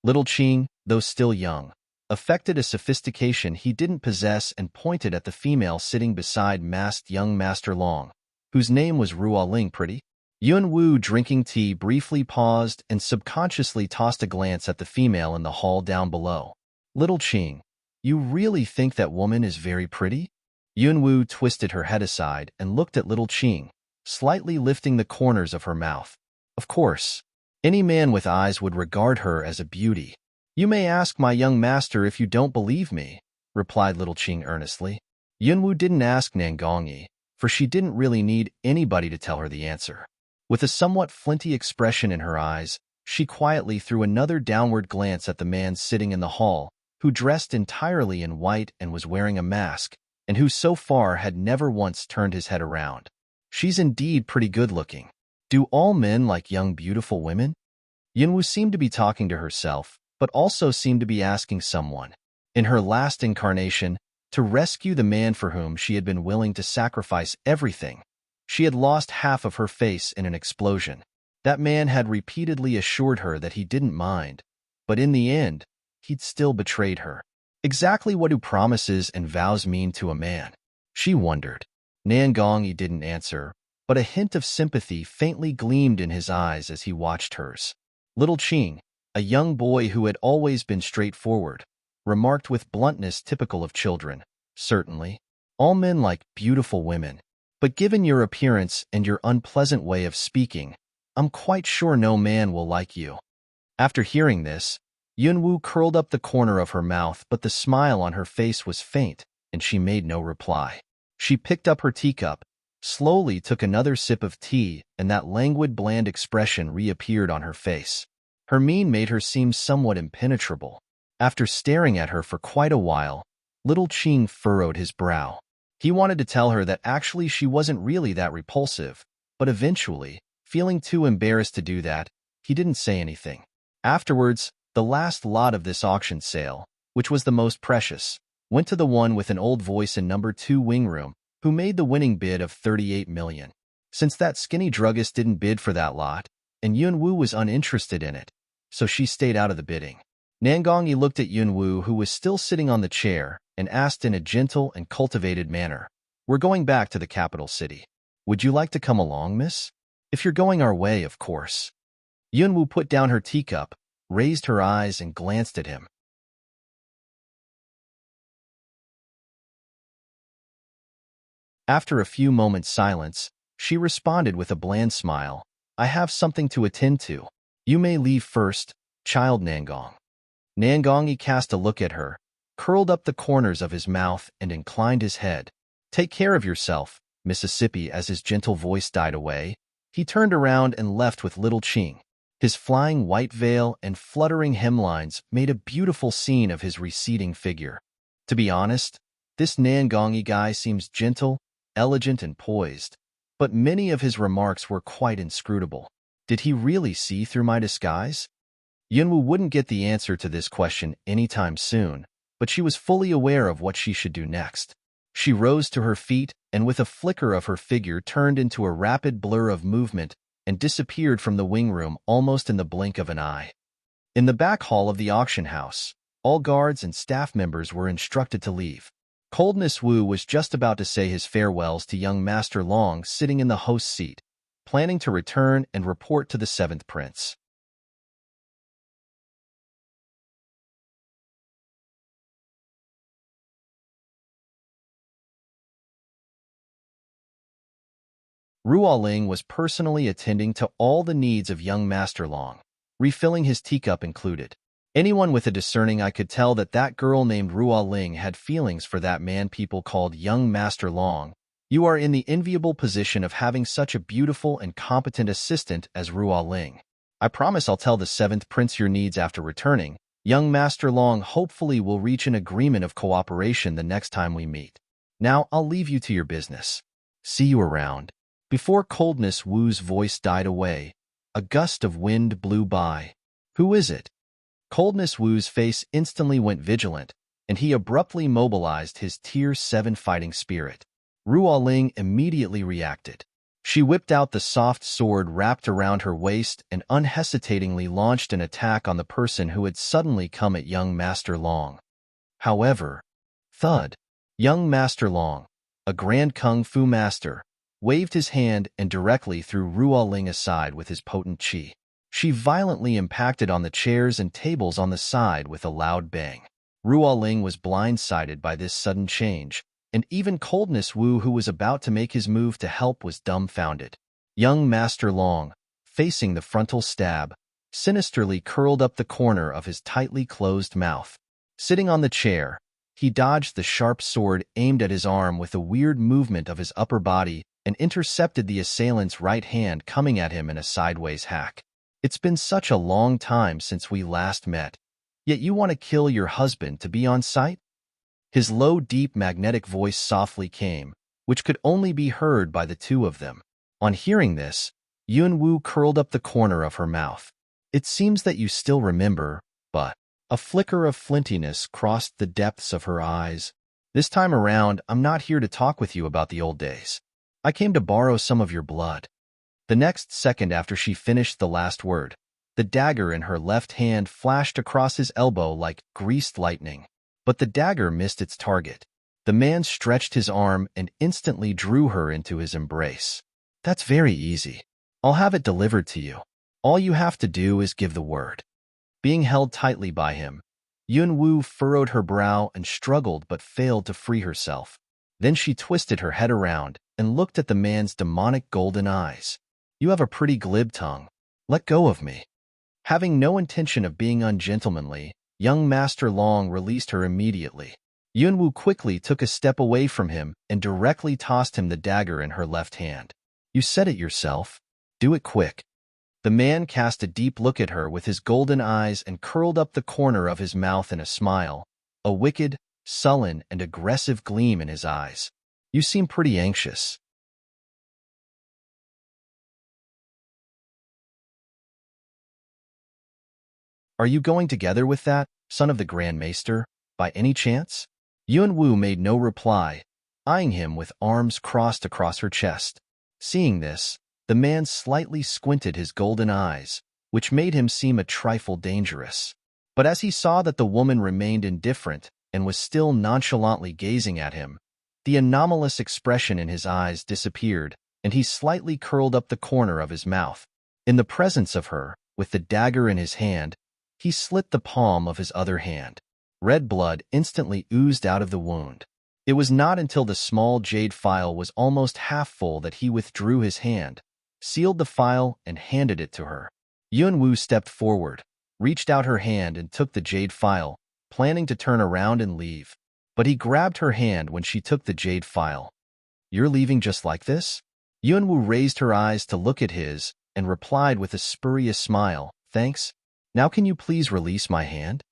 Little Qing, though still young, affected a sophistication he didn't possess and pointed at the female sitting beside masked young Master Long, whose name was Ruoling. Pretty? Yunwu, drinking tea, briefly paused and subconsciously tossed a glance at the female in the hall down below. Little Qing, you really think that woman is very pretty? Yunwu twisted her head aside and looked at Little Qing, slightly lifting the corners of her mouth. Of course, any man with eyes would regard her as a beauty. You may ask my young master if you don't believe me, replied Little Qing earnestly. Yunwu didn't ask Nan Gongyi, for she didn't really need anybody to tell her the answer. With a somewhat flinty expression in her eyes, she quietly threw another downward glance at the man sitting in the hall, who dressed entirely in white and was wearing a mask, and who so far had never once turned his head around. She's indeed pretty good-looking. Do all men like young, beautiful women? Yunwu seemed to be talking to herself, but also seemed to be asking someone, in her last incarnation, to rescue the man for whom she had been willing to sacrifice everything. She had lost half of her face in an explosion. That man had repeatedly assured her that he didn't mind, but in the end, he'd still betrayed her. Exactly what do promises and vows mean to a man? She wondered. Nan Gongyi didn't answer, but a hint of sympathy faintly gleamed in his eyes as he watched hers. Little Qing, a young boy who had always been straightforward, remarked with bluntness typical of children, certainly, all men like beautiful women. But given your appearance and your unpleasant way of speaking, I'm quite sure no man will like you. After hearing this, Yunwu curled up the corner of her mouth, but the smile on her face was faint, and she made no reply. She picked up her teacup, slowly took another sip of tea, and that languid, bland expression reappeared on her face. Her mien made her seem somewhat impenetrable. After staring at her for quite a while, little Ching furrowed his brow. He wanted to tell her that actually she wasn't really that repulsive, but eventually, feeling too embarrassed to do that, he didn't say anything. Afterwards, the last lot of this auction sale, which was the most precious, went to the one with an old voice in number 2 wing room, who made the winning bid of 38 million. Since that skinny druggist didn't bid for that lot, and Yunwu was uninterested in it, so she stayed out of the bidding. Nangongyi looked at Yunwu, who was still sitting on the chair, and asked in a gentle and cultivated manner, "We're going back to the capital city. Would you like to come along, miss? If you're going our way, of course." Yunwu put down her teacup, raised her eyes, and glanced at him. After a few moments' silence, she responded with a bland smile, "I have something to attend to. You may leave first, child Nangong." Nangongyi cast a look at her, curled up the corners of his mouth, and inclined his head. "Take care of yourself, Mississippi." As his gentle voice died away, he turned around and left with little Ching. His flying white veil and fluttering hemlines made a beautiful scene of his receding figure. To be honest, this Nangongyi guy seems gentle, elegant, and poised, but many of his remarks were quite inscrutable. Did he really see through my disguise? Yunwu wouldn't get the answer to this question anytime soon, but she was fully aware of what she should do next. She rose to her feet and with a flicker of her figure turned into a rapid blur of movement and disappeared from the wing room almost in the blink of an eye. In the back hall of the auction house, all guards and staff members were instructed to leave. Coldness Wu was just about to say his farewells to young Master Long sitting in the host's seat, planning to return and report to the 7th Prince. Ruoling was personally attending to all the needs of young Master Long, refilling his teacup included. Anyone with a discerning eye could tell that that girl named Ruoling had feelings for that man people called young Master Long. You are in the enviable position of having such a beautiful and competent assistant as Ruoling. I promise I'll tell the 7th Prince your needs after returning. Young Master Long hopefully will reach an agreement of cooperation the next time we meet. Now I'll leave you to your business. See you around. Before Coldness Wu's voice died away, a gust of wind blew by. Who is it? Coldness Wu's face instantly went vigilant, and he abruptly mobilized his Tier 7 fighting spirit. Ruoling immediately reacted. She whipped out the soft sword wrapped around her waist and unhesitatingly launched an attack on the person who had suddenly come at young Master Long. However, thud. Young Master Long, a grand kung fu master, waved his hand and directly threw Ruoling aside with his potent chi. She violently impacted on the chairs and tables on the side with a loud bang. Ruoling was blindsided by this sudden change, and even Coldness Wu, who was about to make his move to help, was dumbfounded. Young Master Long, facing the frontal stab, sinisterly curled up the corner of his tightly closed mouth. Sitting on the chair, he dodged the sharp sword aimed at his arm with a weird movement of his upper body and intercepted the assailant's right hand coming at him in a sideways hack. It's been such a long time since we last met, yet you want to kill your husband to be on sight? His low, deep, magnetic voice softly came, which could only be heard by the two of them. On hearing this, Yunwu curled up the corner of her mouth. It seems that you still remember, but a flicker of flintiness crossed the depths of her eyes. This time around, I'm not here to talk with you about the old days. I came to borrow some of your blood. The next second after she finished the last word, the dagger in her left hand flashed across his elbow like greased lightning. But the dagger missed its target. The man stretched his arm and instantly drew her into his embrace. That's very easy. I'll have it delivered to you. All you have to do is give the word. Being held tightly by him, Yunwu furrowed her brow and struggled but failed to free herself. Then she twisted her head around and looked at the man's demonic golden eyes. You have a pretty glib tongue. Let go of me. Having no intention of being ungentlemanly, young Master Long released her immediately. Yunwoo quickly took a step away from him and directly tossed him the dagger in her left hand. You said it yourself. Do it quick. The man cast a deep look at her with his golden eyes and curled up the corner of his mouth in a smile, a wicked, sullen, and aggressive gleam in his eyes. You seem pretty anxious. Are you going together with that, son of the Grand Maester, by any chance? Yunwoo made no reply, eyeing him with arms crossed across her chest. Seeing this, the man slightly squinted his golden eyes, which made him seem a trifle dangerous. But as he saw that the woman remained indifferent and was still nonchalantly gazing at him, the anomalous expression in his eyes disappeared, and he slightly curled up the corner of his mouth. In the presence of her, with the dagger in his hand, he slit the palm of his other hand. Red blood instantly oozed out of the wound. It was not until the small jade phial was almost half full that he withdrew his hand, sealed the phial, and handed it to her. Yunwoo stepped forward, reached out her hand and took the jade phial, planning to turn around and leave. But he grabbed her hand when she took the jade phial. You're leaving just like this? Yunwoo raised her eyes to look at his and replied with a spurious smile, Thanks. Now can you please release my hand?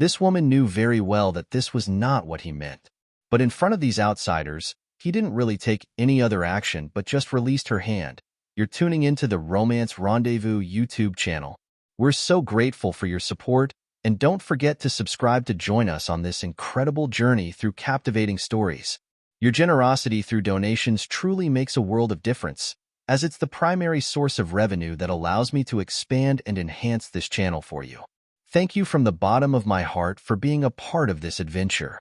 This woman knew very well that this was not what he meant. But in front of these outsiders, he didn't really take any other action but just released her hand. You're tuning into the Romance Rendezvous YouTube channel. We're so grateful for your support, and don't forget to subscribe to join us on this incredible journey through captivating stories. Your generosity through donations truly makes a world of difference, as it's the primary source of revenue that allows me to expand and enhance this channel for you. Thank you from the bottom of my heart for being a part of this adventure.